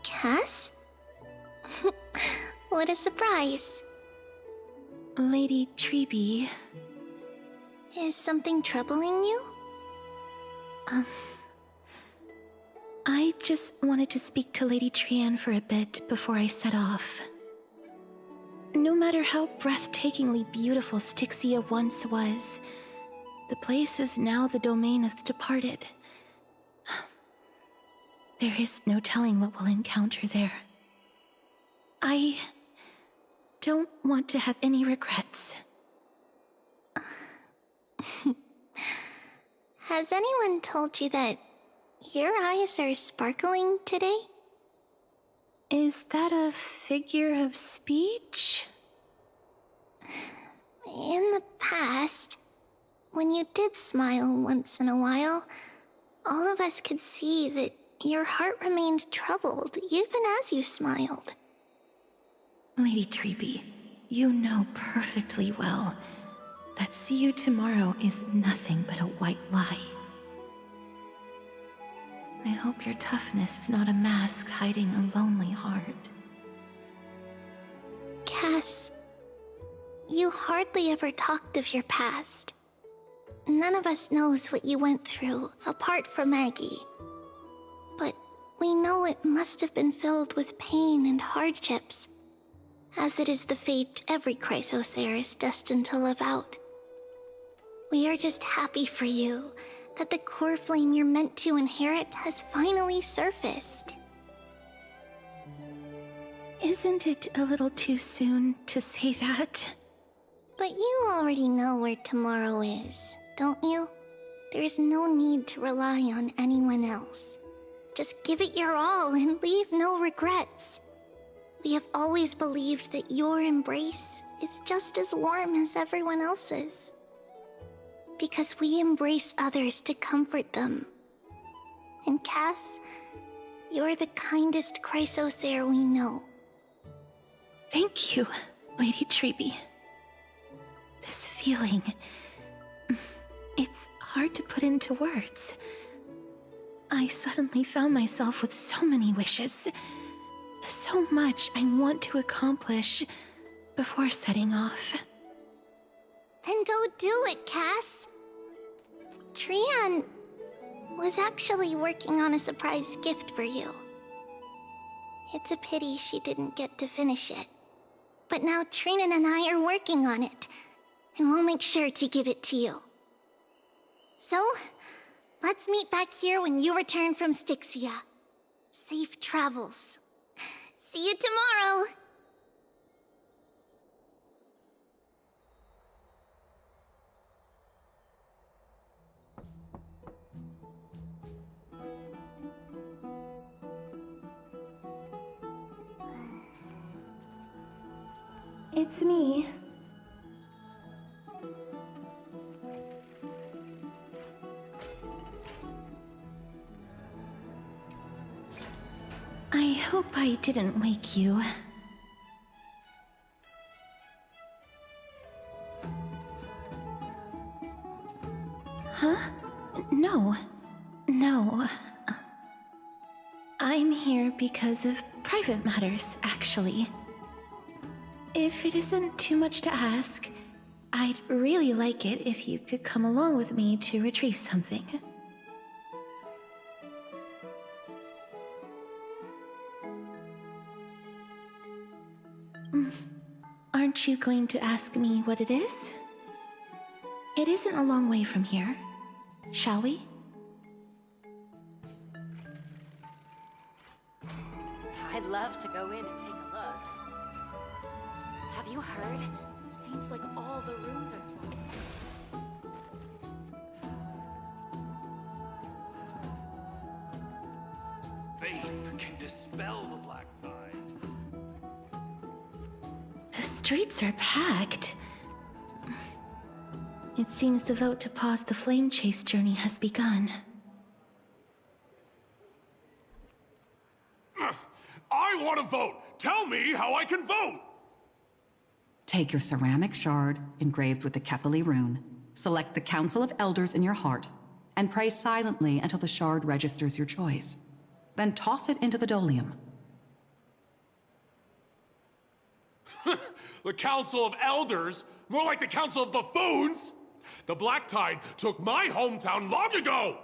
Cass? What a surprise. Lady Trebe... Is something troubling you? I just wanted to speak to Lady Trian for a bit before I set off. No matter how breathtakingly beautiful Styxia once was, the place is now the domain of the departed. There is no telling what we'll encounter there. I don't want to have any regrets. Has anyone told you that your eyes are sparkling today? Is that a figure of speech? In the past, when you did smile once in a while, all of us could see that your heart remained troubled even as you smiled. Lady Trebe, you know perfectly well that see you tomorrow is nothing but a white lie. I hope your toughness is not a mask hiding a lonely heart. Cass, you hardly ever talked of your past. None of us knows what you went through, apart from Maggie. But we know it must have been filled with pain and hardships, as it is the fate every Chrysosaur is destined to live out. We are just happy for you that the core flame you're meant to inherit has finally surfaced. Isn't it a little too soon to say that? But you already know where tomorrow is, don't you? There is no need to rely on anyone else. Just give it your all and leave no regrets. We have always believed that your embrace is just as warm as everyone else's. Because we embrace others to comfort them. And Cass, you're the kindest Chrysosaur we know. Thank you, Lady Treby. This feeling... it's hard to put into words. I suddenly found myself with so many wishes. So much I want to accomplish before setting off. Then go do it, Cass. Trian was actually working on a surprise gift for you. It's a pity she didn't get to finish it. But now Trinan and I are working on it, and we'll make sure to give it to you. So, let's meet back here when you return from Styxia. Safe travels. See you tomorrow! It's me. I hope I didn't wake you. Huh? No. No. I'm here because of private matters, actually. If it isn't too much to ask, I'd really like it if you could come along with me to retrieve something. Aren't you going to ask me what it is? It isn't a long way from here. Shall we? I'd love to go in and take a look. Have you heard? Seems like all the rooms are full. Faith can dispel the black tide. The streets are packed. It seems the vote to pause the flame chase journey has begun. I want to vote! Tell me how I can vote! Take your ceramic shard engraved with the Kefali rune, select the Council of Elders in your heart, and pray silently until the shard registers your choice. Then toss it into the Dolium. The Council of Elders? More like the Council of Buffoons! The Black Tide took my hometown long ago!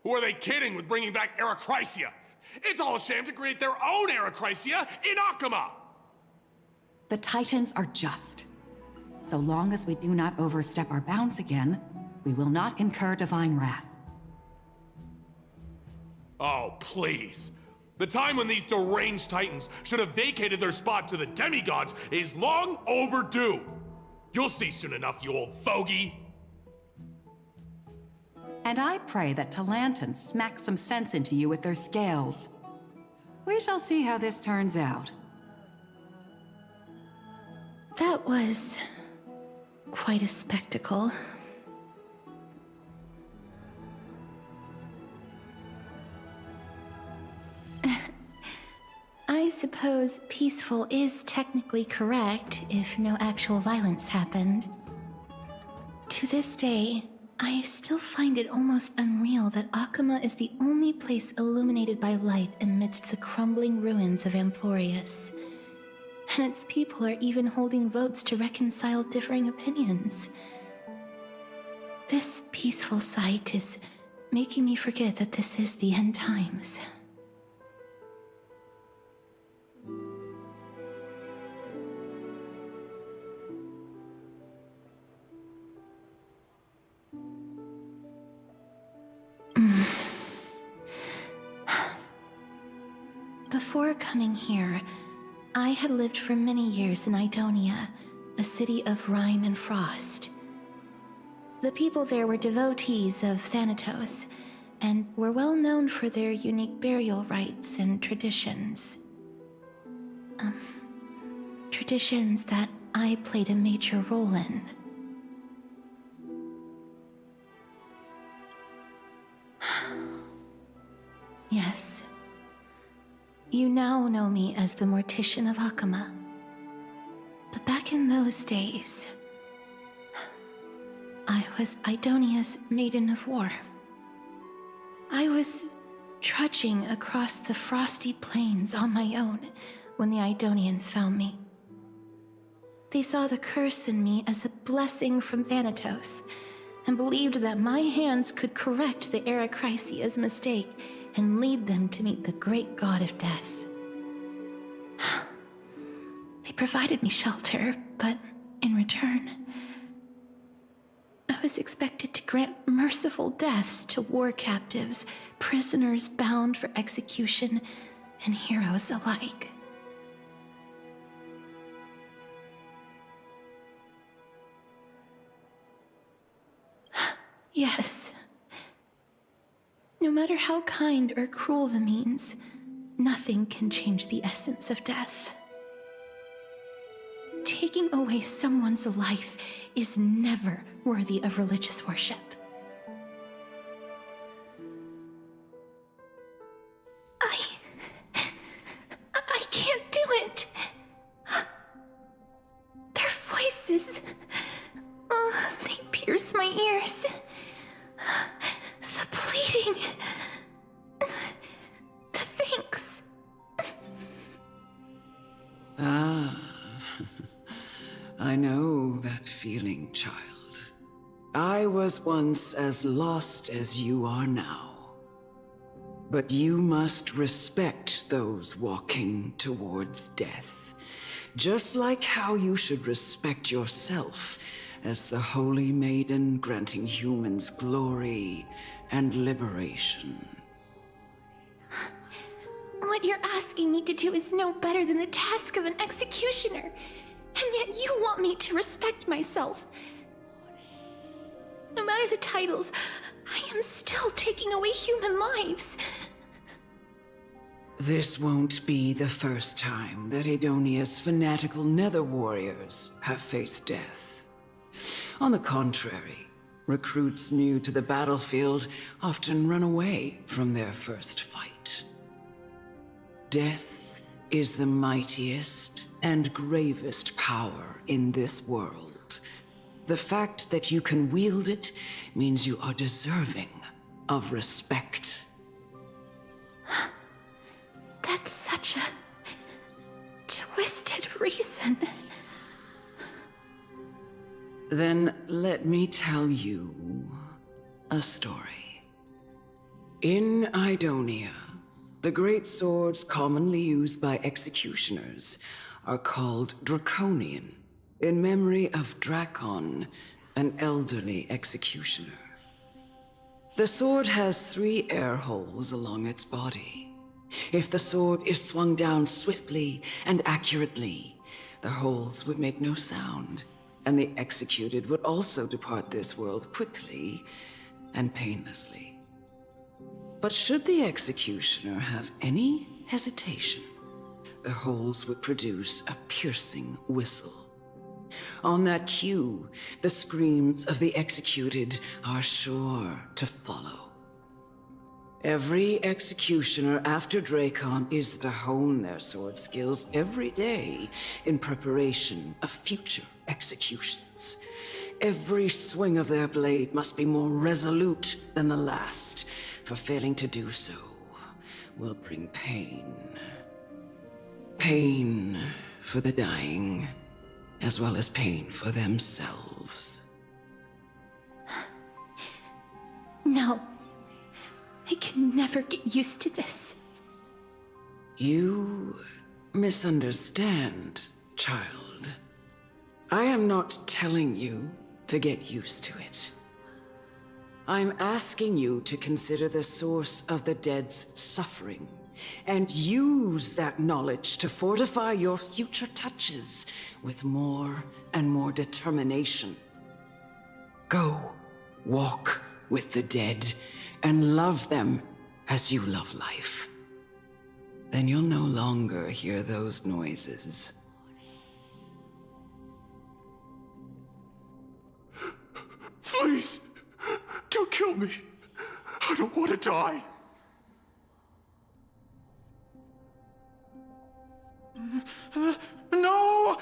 Who are they kidding with bringing back Erechrysia? It's all a sham to create their own Erechrysia in Akama! The Titans are just. So long as we do not overstep our bounds again, we will not incur divine wrath. Oh, please. The time when these deranged Titans should have vacated their spot to the demigods is long overdue. You'll see soon enough, you old fogey. And I pray that Talanton smacks some sense into you with their scales. We shall see how this turns out. That was quite a spectacle. I suppose peaceful is technically correct if no actual violence happened. To this day, I still find it almost unreal that Akama is the only place illuminated by light amidst the crumbling ruins of Amphorius. And its people are even holding votes to reconcile differing opinions. This peaceful sight is making me forget that this is the end times. Before coming here, I had lived for many years in Idonia, a city of rime and frost. The people there were devotees of Thanatos, and were well known for their unique burial rites and traditions. Traditions that I played a major role in. Yes. You now know me as the Mortician of Akama. But back in those days, I was Idonia's Maiden of War. I was trudging across the frosty plains on my own when the Idonians found me. They saw the curse in me as a blessing from Thanatos, and believed that my hands could correct the Eracrisia's mistake and lead them to meet the great god of death. They provided me shelter, but in return, I was expected to grant merciful deaths to war captives, prisoners bound for execution, and heroes alike. Yes. No matter how kind or cruel the means, nothing can change the essence of death. Taking away someone's life is never worthy of religious worship. I can't do it. Their voices, they pierce my ears. The pleading, the thanks. I know that feeling, child. I was once as lost as you are now. But you must respect those walking towards death, just like how you should respect yourself as the Holy Maiden granting humans glory and liberation. What you're asking me to do is no better than the task of an executioner, and yet you want me to respect myself. No matter the titles, I am still taking away human lives. This won't be the first time that Idonia's fanatical nether warriors have faced death. On the contrary, recruits new to the battlefield often run away from their first fight. Death is the mightiest and gravest power in this world. The fact that you can wield it means you are deserving of respect. That's such a twisted reason. Then let me tell you a story. In Idonia, the great swords commonly used by executioners are called Draconian, in memory of Drakon, an elderly executioner. The sword has 3 air holes along its body. If the sword is swung down swiftly and accurately, the holes would make no sound, and the executed would also depart this world quickly and painlessly. But should the executioner have any hesitation, the holes would produce a piercing whistle. On that cue, the screams of the executed are sure to follow. Every executioner after Drakon is to hone their sword skills every day in preparation of future executions. Every swing of their blade must be more resolute than the last, for failing to do so will bring pain. Pain for the dying, as well as pain for themselves. No. I can never get used to this. You misunderstand, child. I am not telling you to get used to it. I'm asking you to consider the source of the dead's suffering and use that knowledge to fortify your future touches with more and more determination. Go, walk with the dead, and love them as you love life. Then you'll no longer hear those noises. Please, don't kill me. I don't want to die. No!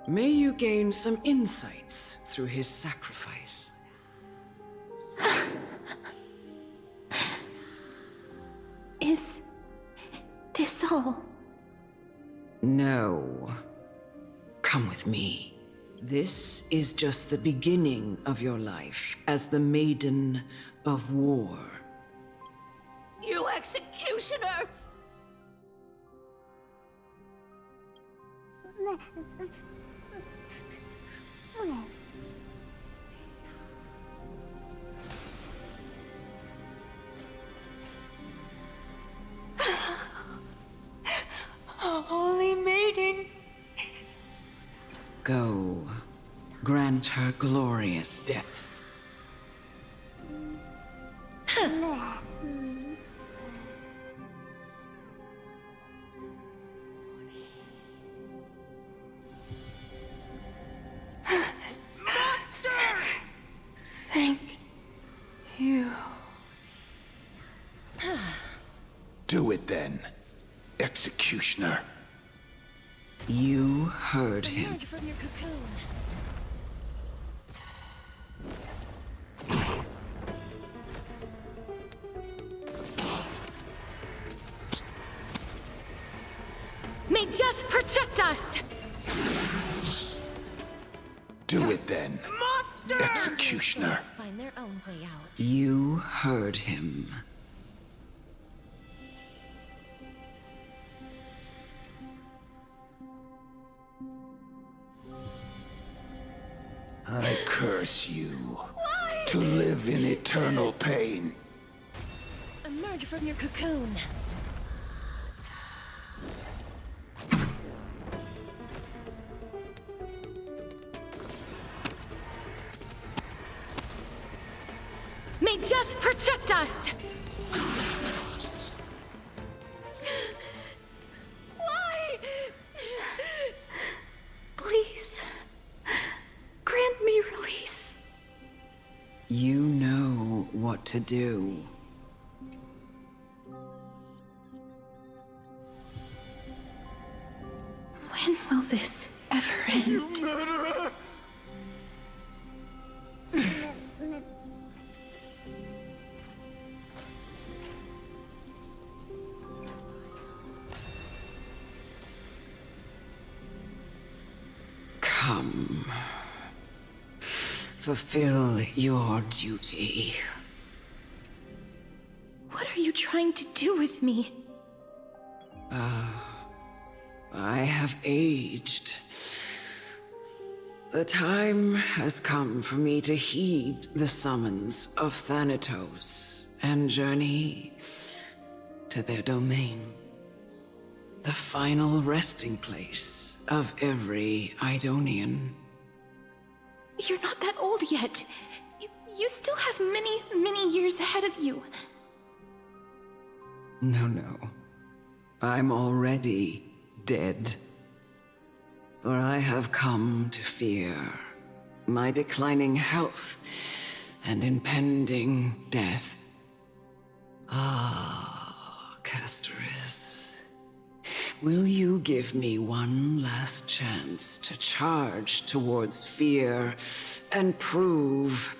May you gain some insights through his sacrifice. Is this all? No. Come with me. This is just the beginning of your life as the Maiden of War. You executioner! Holy Maiden! Go. Grant her glorious death. Thank you. Do it then, executioner. You heard him. Emerge from your cocoon. May death protect us! Do it then, Monster! executioner. Find their own way out. You heard him. I curse you to live in eternal pain. Emerge from your cocoon. May death protect us! Why? Please, grant me release. You know what to do. When will this ever end? You murderer! Come. Fulfill your duty. What are you trying to do with me? I have aged. The time has come for me to heed the summons of Thanatos and journey to their domain. The final resting place of every Idonian. You're not that old yet. You still have many, many years ahead of you. No. I'm already dead. For I have come to fear my declining health and impending death. Ah, Castoris. Will you give me one last chance to charge towards fear and prove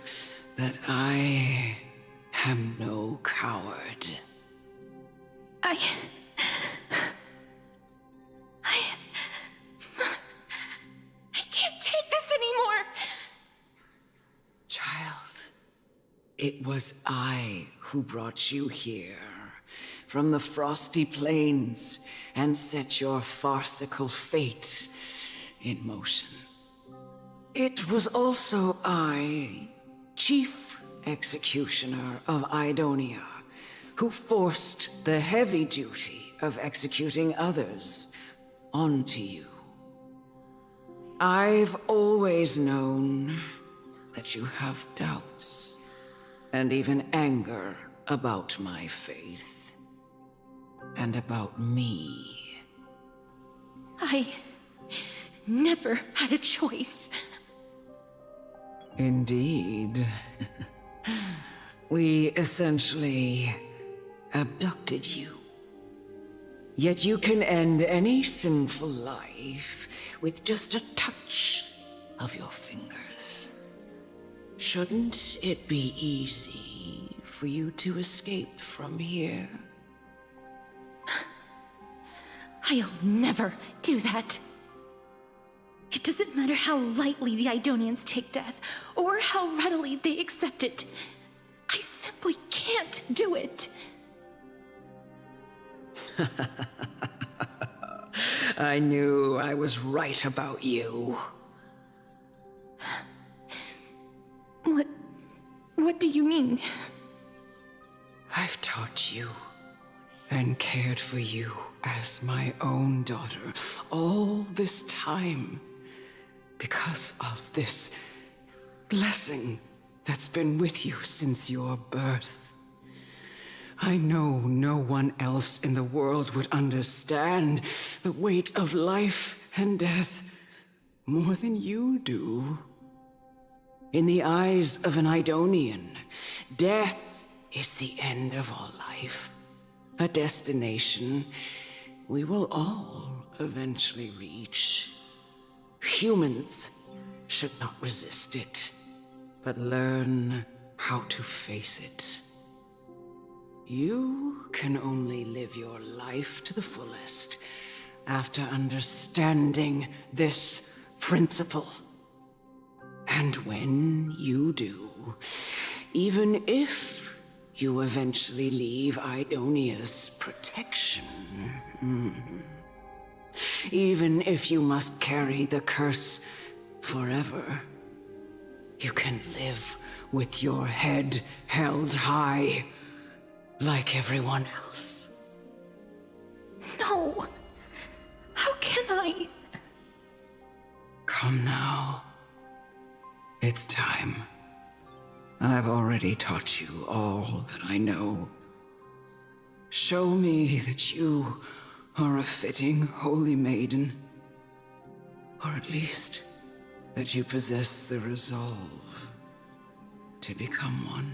that I am no coward. I can't take this anymore! Child, it was I who brought you here, from the frosty plains, and set your farcical fate in motion. It was also I, Chief Executioner of Idonia, who forced the heavy duty of executing others onto you. I've always known that you have doubts, and even anger about my faith, and about me. I never had a choice. Indeed. We essentially abducted you. Yet you can end any sinful life with just a touch of your fingers. Shouldn't it be easy for you to escape from here? I'll never do that. It doesn't matter how lightly the Idonians take death, or how readily they accept it. I simply can't do it. I knew I was right about you. What do you mean? I've taught you and cared for you as my own daughter all this time because of this blessing that's been with you since your birth. I know no one else in the world would understand the weight of life and death more than you do. In the eyes of an Idonian, death is the end of all life. A destination we will all eventually reach. Humans should not resist it, but learn how to face it. You can only live your life to the fullest after understanding this principle. And when you do, even if you eventually leave Idonia's protection, even if you must carry the curse forever, you can live with your head held high, like everyone else. No! How can I? Come now. It's time. I've already taught you all that I know. Show me that you are a fitting holy maiden, or at least that you possess the resolve to become one.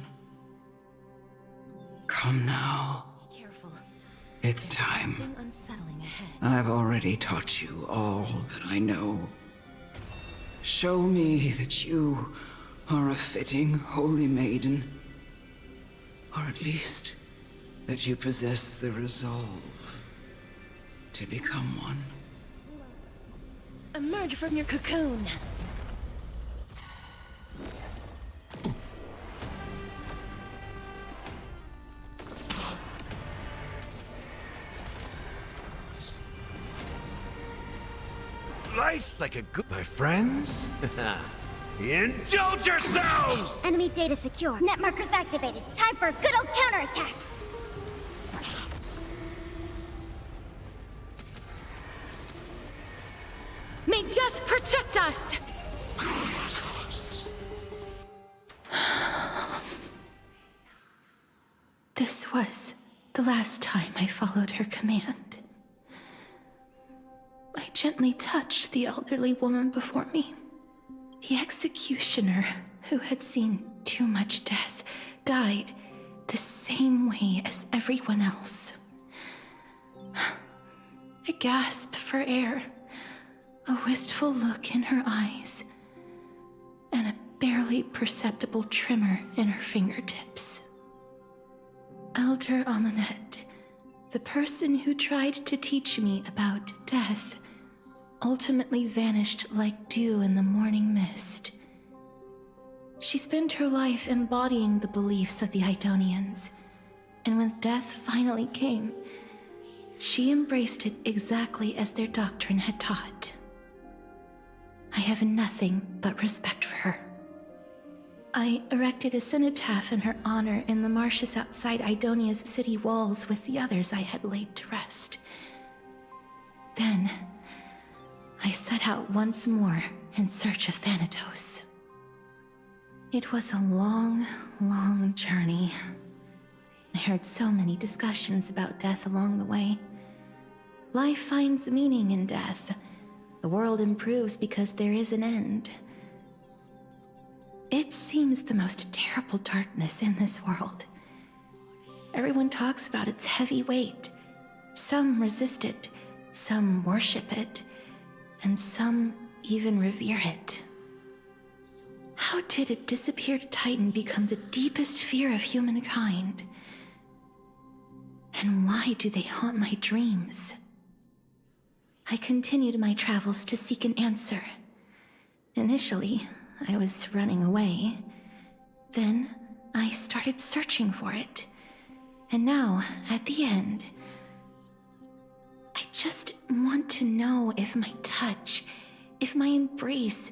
Come now. Careful. It's time. Something unsettling ahead. I've already taught you all that I know. Show me that you are a fitting holy maiden, or at least that you possess the resolve to become one. Emerge from your cocoon. Life's like a good... My friends? Indulge yourselves! Enemy data secure. Net markers activated. Time for a good old counterattack. May death protect us! This was the last time I followed her command. I gently touched the elderly woman before me. The executioner, who had seen too much death, died the same way as everyone else. I gasped for air, a wistful look in her eyes, and a barely perceptible tremor in her fingertips. Elder Amunet, the person who tried to teach me about death, ultimately vanished like dew in the morning mist. She spent her life embodying the beliefs of the Idonians, and when death finally came, she embraced it exactly as their doctrine had taught. I have nothing but respect for her. I erected a cenotaph in her honor in the marshes outside Idonia's city walls with the others I had laid to rest. Then, I set out once more in search of Thanatos. It was a long, long journey. I heard so many discussions about death along the way. Life finds meaning in death. The world improves because there is an end. It seems the most terrible darkness in this world. Everyone talks about its heavy weight. Some resist it, some worship it, and some even revere it. How did a disappeared titan become the deepest fear of humankind? And why do they haunt my dreams? I continued my travels to seek an answer. Initially, I was running away. Then, I started searching for it. And now, at the end, I just want to know if my touch, if my embrace,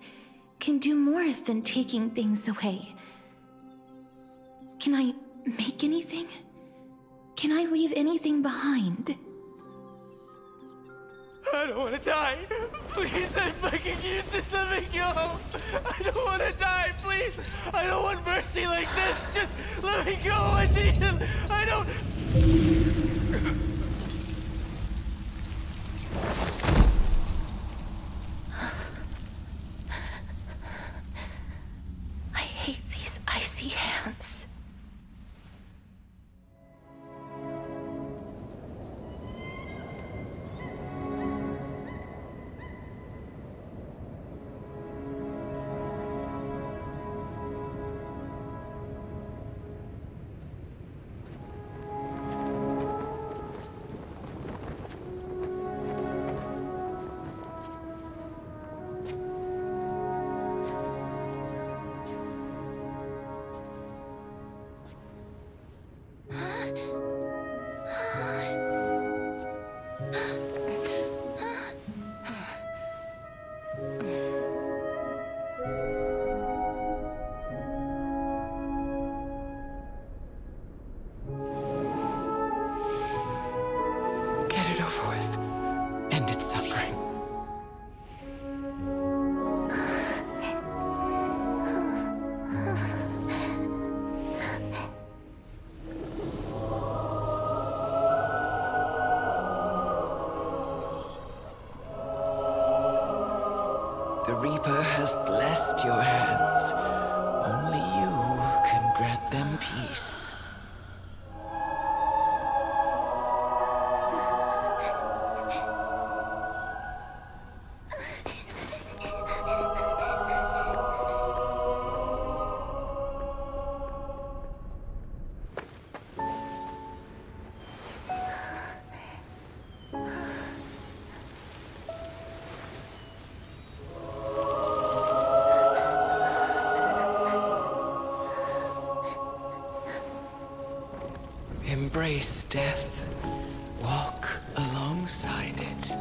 can do more than taking things away. Can I make anything? Can I leave anything behind? I don't want to die. Please, I'm begging you, just let me go. I don't want to die, please. I don't want mercy like this. Just let me go. I need it. I don't... I hate these icy hands. Get it over with. End its suffering. The Reaper has blessed your hands. Only you can grant them peace. Embrace death. Walk alongside it.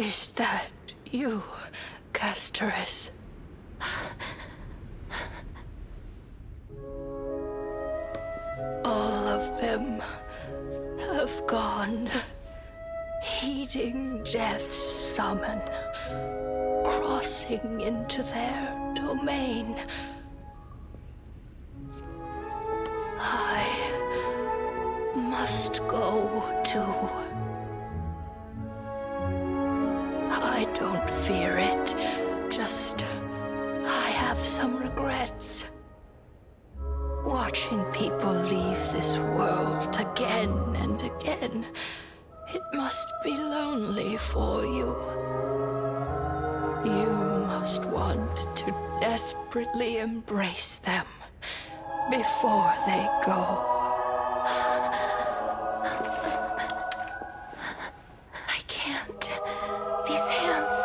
Is that you, Casteress? All of them have gone, heeding death's summon, crossing into their domain. I must go too. I don't fear it, just I have some regrets. Watching people leave this world again and again, it must be lonely for you. You must want to desperately embrace them before they go. I can't. These hands,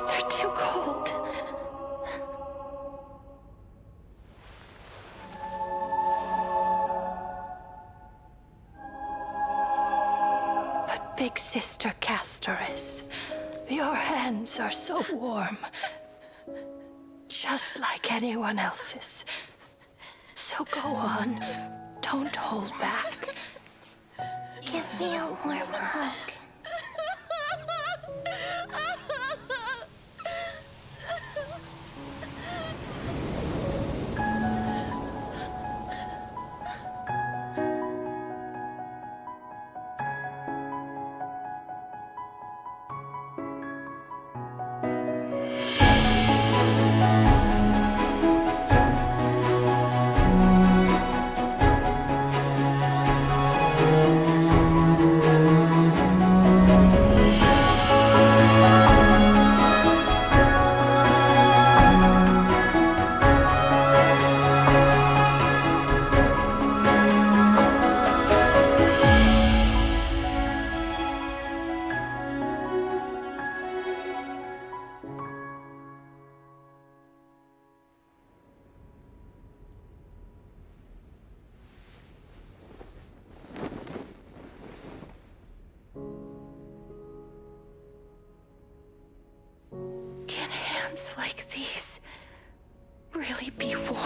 they're too cold. But Big Sister Casteress, your hands are so warm. Just like anyone else's. So go on. Don't hold back. Give me a warm hug. Can hands like these really be warm?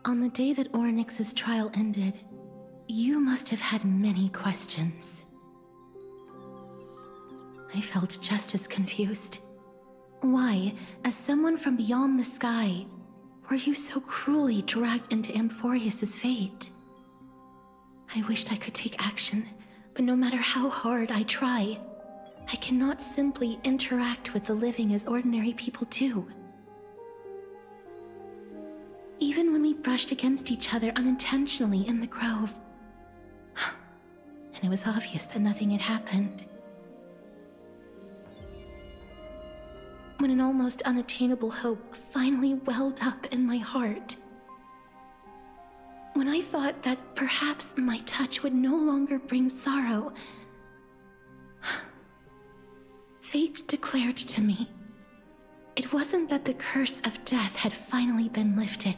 On the day that Ornyx's trial ended, you must have had many questions. I felt just as confused. Why, as someone from beyond the sky, were you so cruelly dragged into Amphorius's fate? I wished I could take action, but no matter how hard I try, I cannot simply interact with the living as ordinary people do. Even when we brushed against each other unintentionally in the grove, and it was obvious that nothing had happened. When an almost unattainable hope finally welled up in my heart. When I thought that perhaps my touch would no longer bring sorrow, fate declared to me, it wasn't that the curse of death had finally been lifted,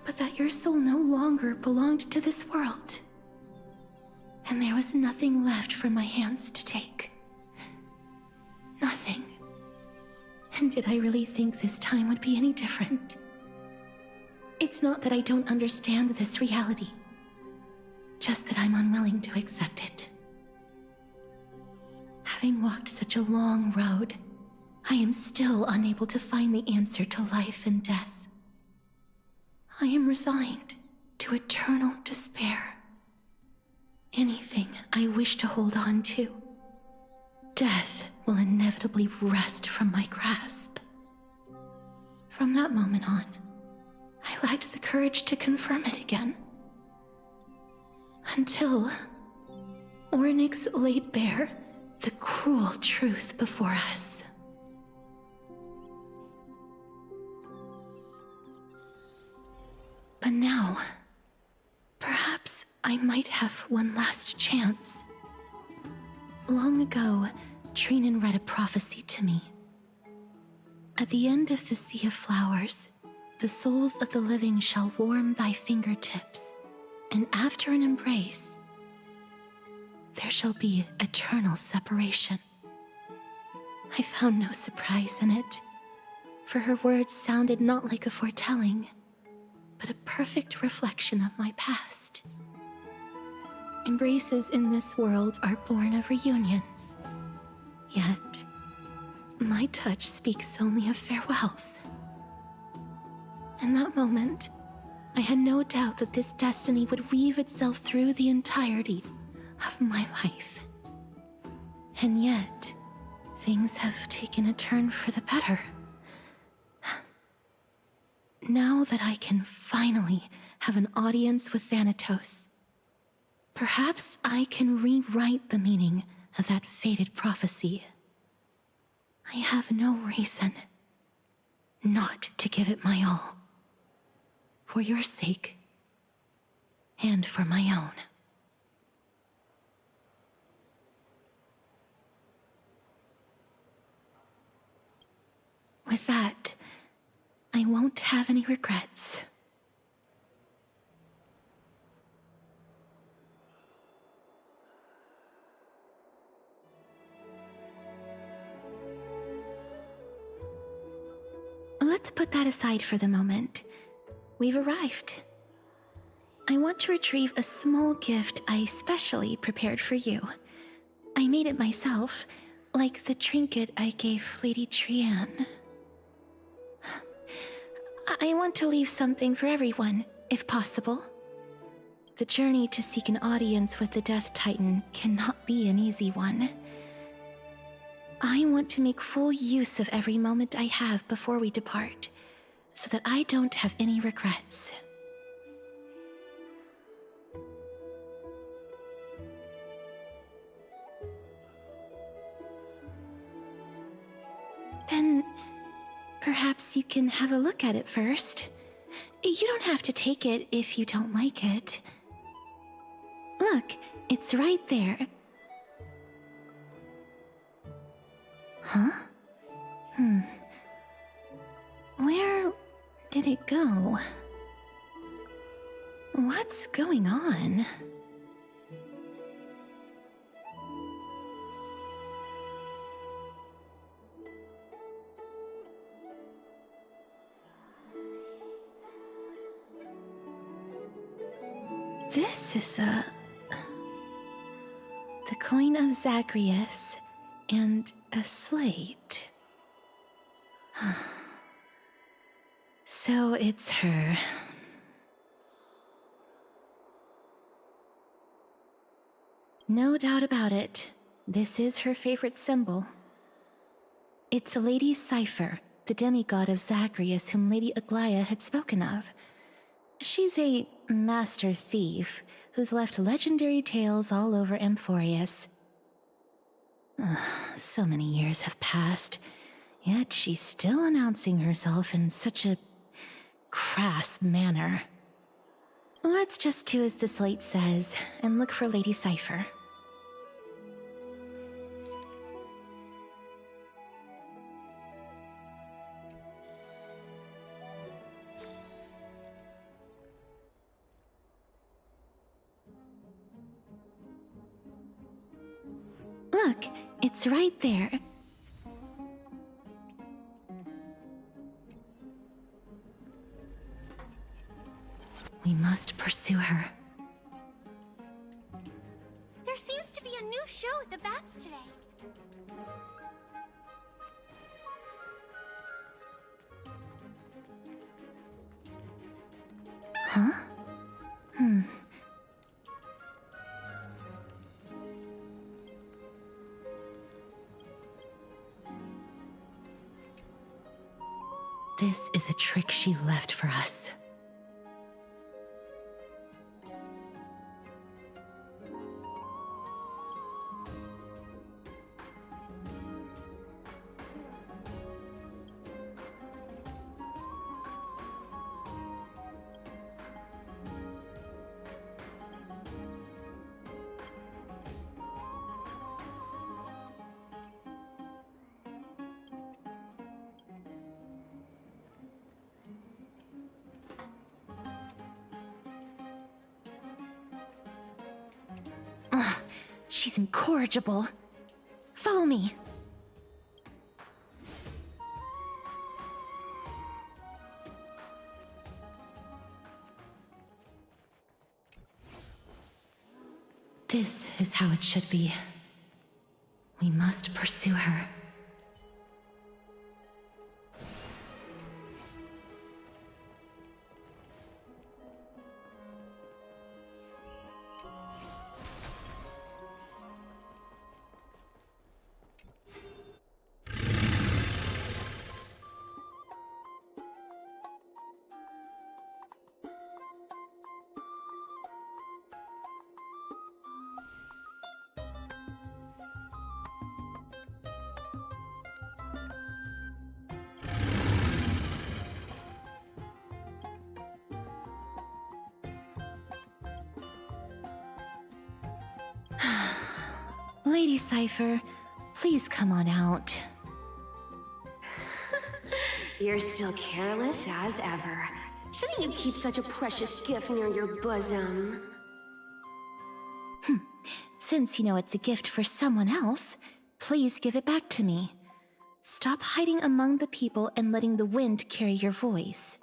but that your soul no longer belonged to this world. And there was nothing left for my hands to take. Nothing. And did I really think this time would be any different? It's not that I don't understand this reality, just that I'm unwilling to accept it. Having walked such a long road, I am still unable to find the answer to life and death. I am resigned to eternal despair. Anything I wish to hold on to, death will inevitably wrest from my grasp. From that moment on, I lacked the courage to confirm it again. Until Ornyx laid bare the cruel truth before us. But now, perhaps I might have one last chance. Long ago, Trinan read a prophecy to me. At the end of the Sea of Flowers, the souls of the living shall warm thy fingertips, and after an embrace, there shall be eternal separation. I found no surprise in it, for her words sounded not like a foretelling, but a perfect reflection of my past. Embraces in this world are born of reunions, yet my touch speaks only of farewells. In that moment, I had no doubt that this destiny would weave itself through the entirety of my life. And yet, things have taken a turn for the better. Now that I can finally have an audience with Thanatos, perhaps I can rewrite the meaning of that fated prophecy. I have no reason not to give it my all. For your sake, and for my own. With that, I won't have any regrets. Let's put that aside for the moment. We've arrived. I want to retrieve a small gift I specially prepared for you. I made it myself, like the trinket I gave Lady Trian. I want to leave something for everyone, if possible. The journey to seek an audience with the Death Titan cannot be an easy one. I want to make full use of every moment I have before we depart, so that I don't have any regrets. Then, perhaps you can have a look at it first. You don't have to take it if you don't like it. Look, it's right there. Huh? Where did it go? What's going on? This is the coin of Zagreus and a slate. So it's her. No doubt about it. This is her favorite symbol. It's a Lady Cipher, the demigod of Zagreus whom Lady Aglaia had spoken of. She's a master thief who's left legendary tales all over Amphorius. So many years have passed, yet she's still announcing herself in such a crass manner. Let's just do as the slate says and look for Lady Cipher. Look, it's right there. We must pursue her. There seems to be a new show at the Bats today. Huh? This is a trick she left for us. She's incorrigible. Follow me. This is how it should be. We must pursue her. Lady Cypher, please come on out. You're still careless as ever. Shouldn't you keep such a precious gift near your bosom? Since you know it's a gift for someone else, please give it back to me. Stop hiding among the people and letting the wind carry your voice.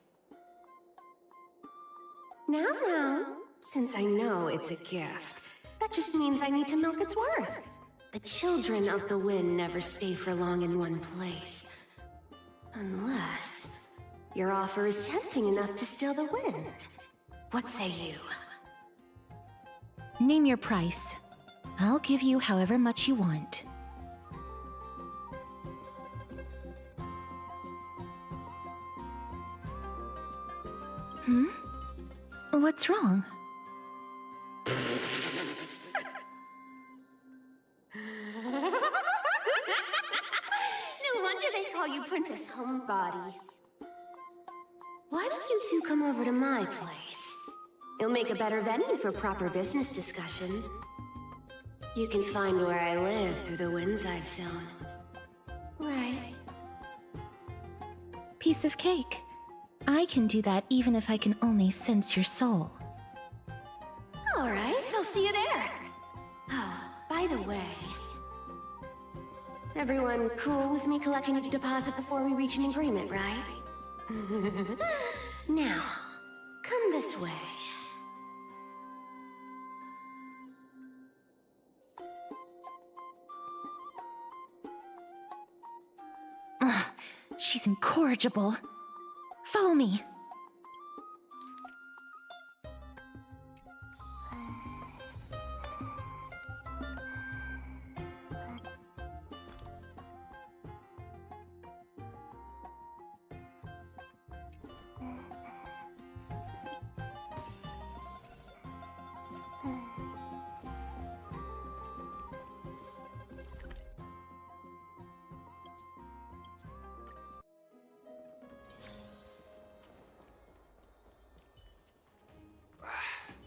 Now, since I know it's a gift, that just means I need to milk its worth. The children of the wind never stay for long in one place. Unless your offer is tempting enough to steal the wind. What say you? Name your price. I'll give you however much you want. What's wrong? No wonder they call you Princess Homebody. Why don't you two come over to my place? It'll make a better venue for proper business discussions. You can find where I live through the winds I've sown. Right. Piece of cake. I can do that even if I can only sense your soul. Alright, I'll see you there. Oh, by the way... Everyone cool with me collecting a deposit before we reach an agreement, right? Now, come this way. She's incorrigible. Follow me.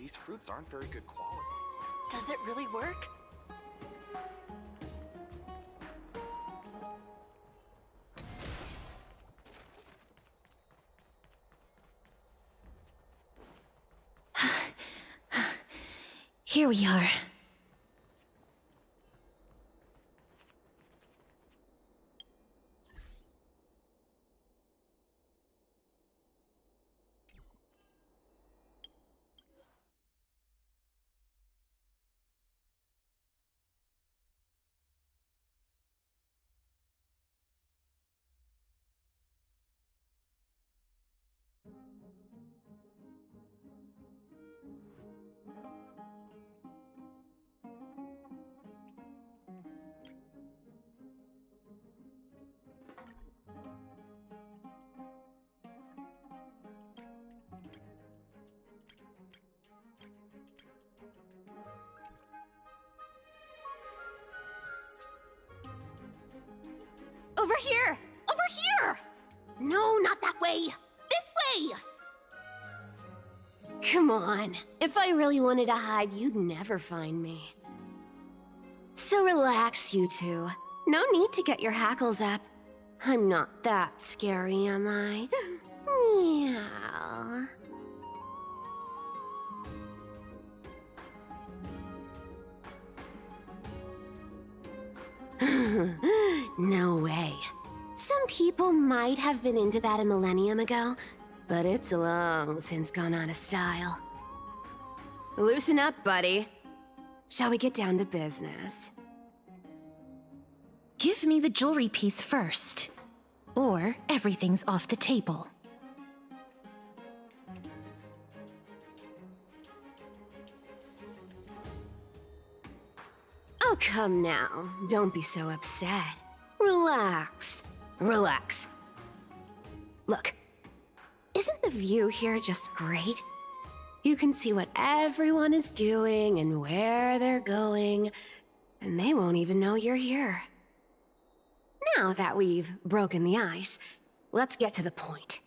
These fruits aren't very good quality. Does it really work? Here we are. Over here! Over here! No, not that way! This way! Come on. If I really wanted to hide, you'd never find me. So relax, you two. No need to get your hackles up. I'm not that scary, am I? Meow. No way. Some people might have been into that a millennium ago, but it's long since gone out of style. Loosen up, buddy. Shall we get down to business? Give me the jewelry piece first, or everything's off the table. Oh, come now. Don't be so upset. Relax. Relax. Look, isn't the view here just great? You can see what everyone is doing and where they're going, and they won't even know you're here. Now that we've broken the ice, let's get to the point.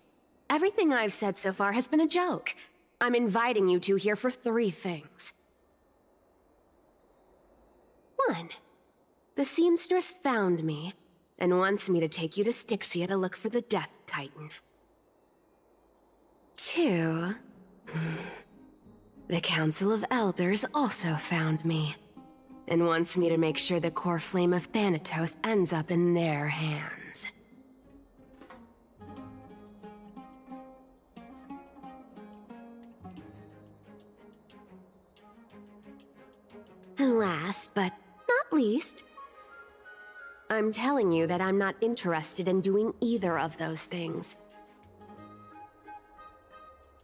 Everything I've said so far has been a joke. I'm inviting you two here for 3 things. 1. The seamstress found me and wants me to take you to Styxia to look for the Death Titan. 2. The Council of Elders also found me and wants me to make sure the core flame of Thanatos ends up in their hands. And last, but not least, I'm telling you that I'm not interested in doing either of those things.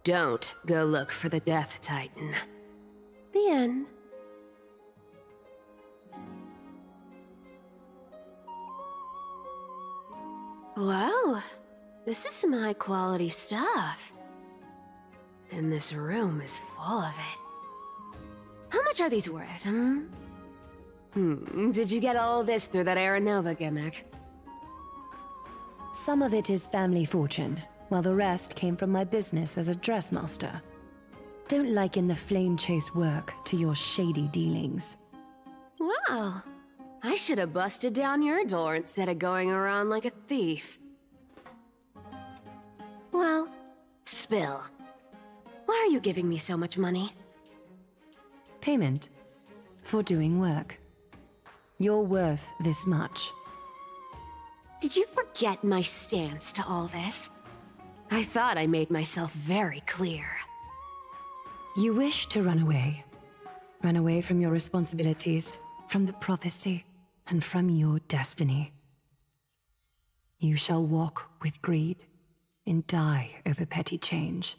Don't go look for the Death Titan. The end. Wow, this is some high-quality stuff. And this room is full of it. How much are these worth, Did you get all this through that Aranova gimmick? Some of it is family fortune, while the rest came from my business as a dressmaster. Don't liken the flame chase work to your shady dealings. Wow. I should have busted down your door instead of going around like a thief. Well, spill. Why are you giving me so much money? Payment for doing work. You're worth this much. Did you forget my stance to all this? I thought I made myself very clear. You wish to run away. Run away from your responsibilities, from the prophecy, and from your destiny. You shall walk with greed and die over petty change.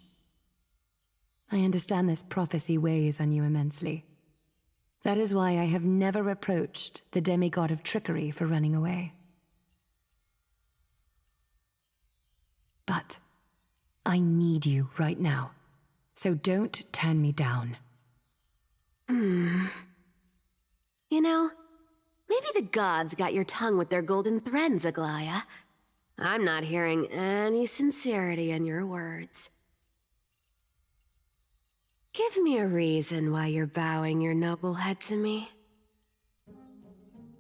I understand this prophecy weighs on you immensely. That is why I have never reproached the demigod of trickery for running away. But I need you right now, so don't turn me down. You know, maybe the gods got your tongue with their golden threads, Aglaya. I'm not hearing any sincerity in your words. Give me a reason why you're bowing your noble head to me.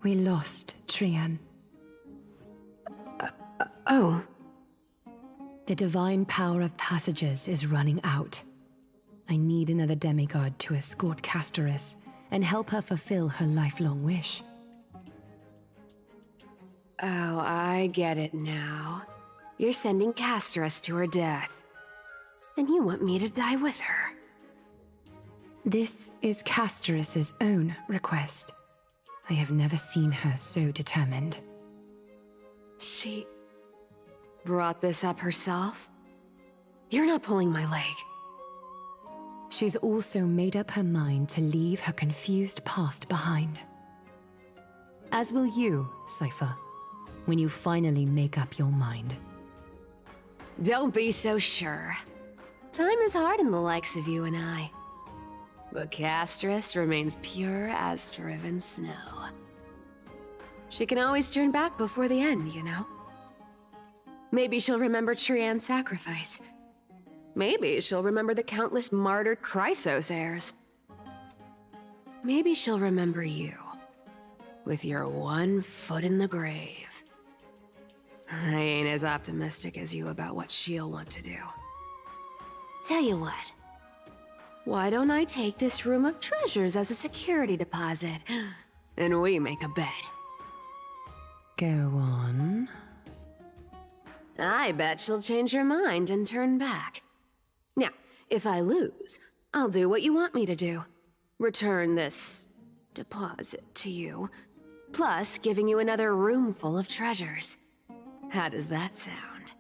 We lost Trian. Oh. The divine power of passages is running out. I need another demigod to escort Castoris and help her fulfill her lifelong wish. Oh, I get it now. You're sending Castoris to her death. And you want me to die with her. This is Castoris' own request. I have never seen her so determined. She brought this up herself? You're not pulling my leg. She's also made up her mind to leave her confused past behind. As will you, Cypher, when you finally make up your mind. Don't be so sure. Time is hard in the likes of you and I. But Castoris remains pure as driven snow. She can always turn back before the end, you know? Maybe she'll remember Trian's sacrifice. Maybe she'll remember the countless martyred Chrysos heirs. Maybe she'll remember you, with your one foot in the grave. I ain't as optimistic as you about what she'll want to do. Tell you what. Why don't I take this room of treasures as a security deposit, and we make a bet? Go on. I bet she'll change her mind and turn back. Now, if I lose, I'll do what you want me to do. Return this deposit to you, plus giving you another room full of treasures. How does that sound?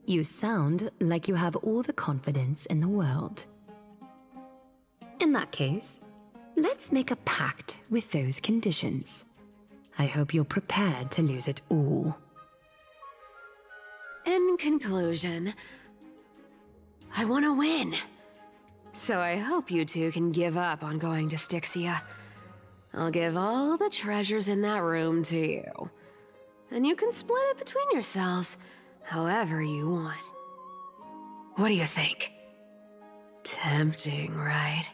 You sound like you have all the confidence in the world. In that case, let's make a pact with those conditions. I hope you're prepared to lose it all. In conclusion, I want to win. So I hope you two can give up on going to Styxia. I'll give all the treasures in that room to you. And you can split it between yourselves, however you want. What do you think? Tempting, right?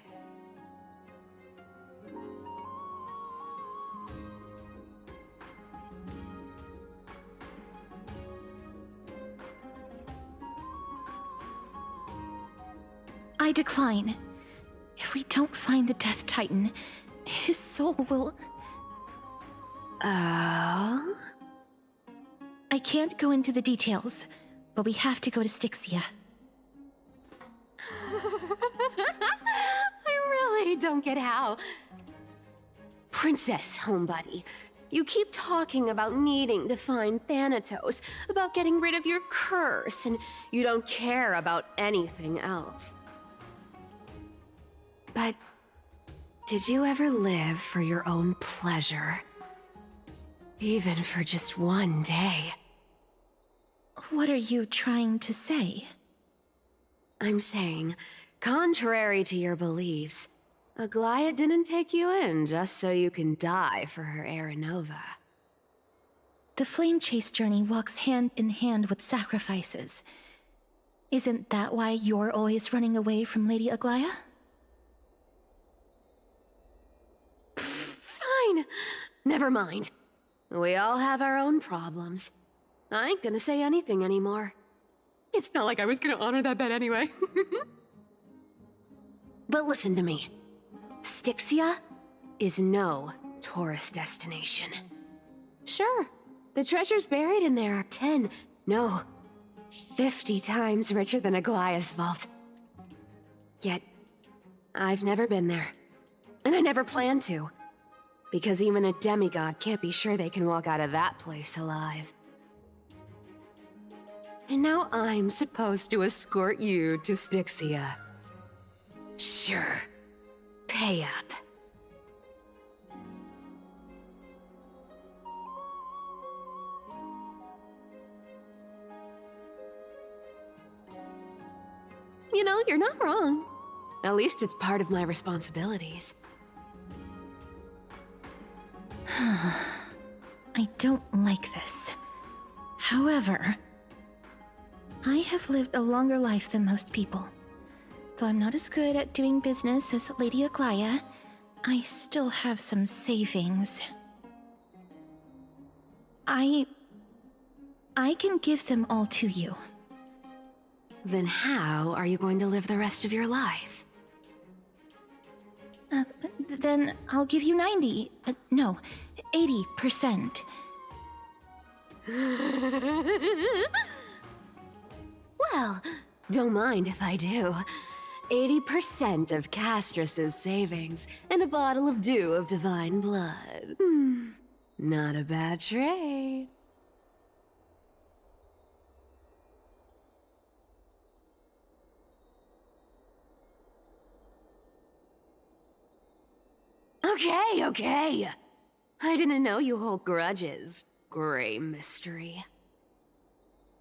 I decline. If we don't find the Death Titan, his soul will... Oh? I can't go into the details, but we have to go to Styxia. I really don't get how. Princess, homebuddy, you keep talking about needing to find Thanatos, about getting rid of your curse, and you don't care about anything else. But did you ever live for your own pleasure? Even for just one day? What are you trying to say? I'm saying, contrary to your beliefs, Aglaia didn't take you in just so you can die for her Aranova. The flame chase journey walks hand in hand with sacrifices. Isn't that why you're always running away from Lady Aglaia? Fine. Never mind. We all have our own problems. I ain't gonna say anything anymore. It's not like I was gonna honor that bet anyway. But listen to me. Styxia is no tourist destination. Sure, the treasures buried in there are 10, no, 50 times richer than Aglaia's vault. Yet, I've never been there. And I never plan to. Because even a demigod can't be sure they can walk out of that place alive. And now I'm supposed to escort you to Styxia. Sure. Pay up. You know, you're not wrong. At least it's part of my responsibilities. I don't like this. However, I have lived a longer life than most people. Though I'm not as good at doing business as Lady Aglaia, I still have some savings. I can give them all to you. Then how are you going to live the rest of your life? Then I'll give you 90. No, 80%. Well, don't mind if I do. 80% of Castrus's savings and a bottle of dew of divine blood. Not a bad trade. Okay. I didn't know you hold grudges, Gray Mystery.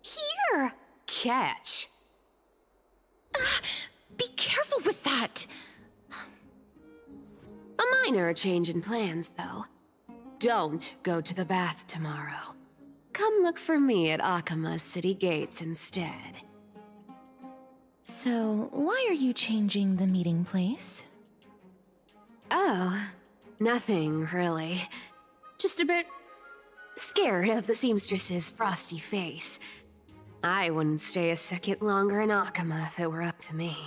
Here! Catch. Be careful with that! A minor change in plans, though. Don't go to the bath tomorrow. Come look for me at Akama's city gates instead. So, why are you changing the meeting place? Oh, nothing really. Just a bit scared of the seamstress's frosty face. I wouldn't stay a second longer in Akama if it were up to me.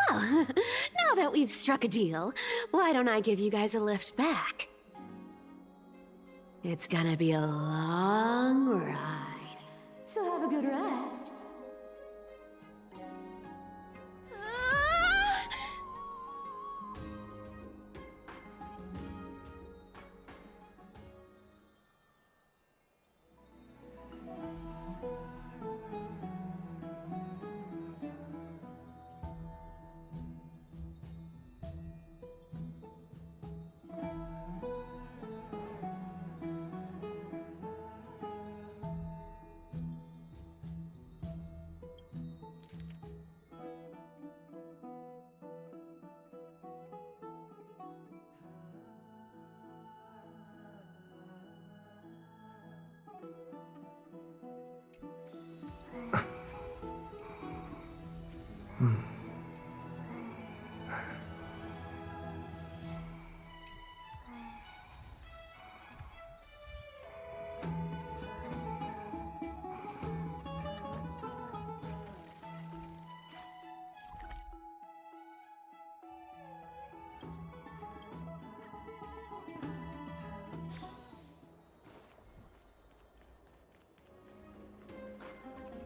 Well, now that we've struck a deal, why don't I give you guys a lift back? It's gonna be a long ride. So have a good rest.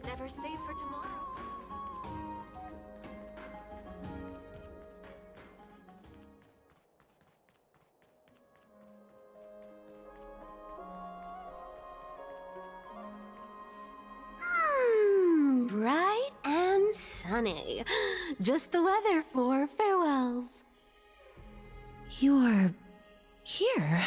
Never save for tomorrow. Bright and sunny. Just the weather for farewells. You're here?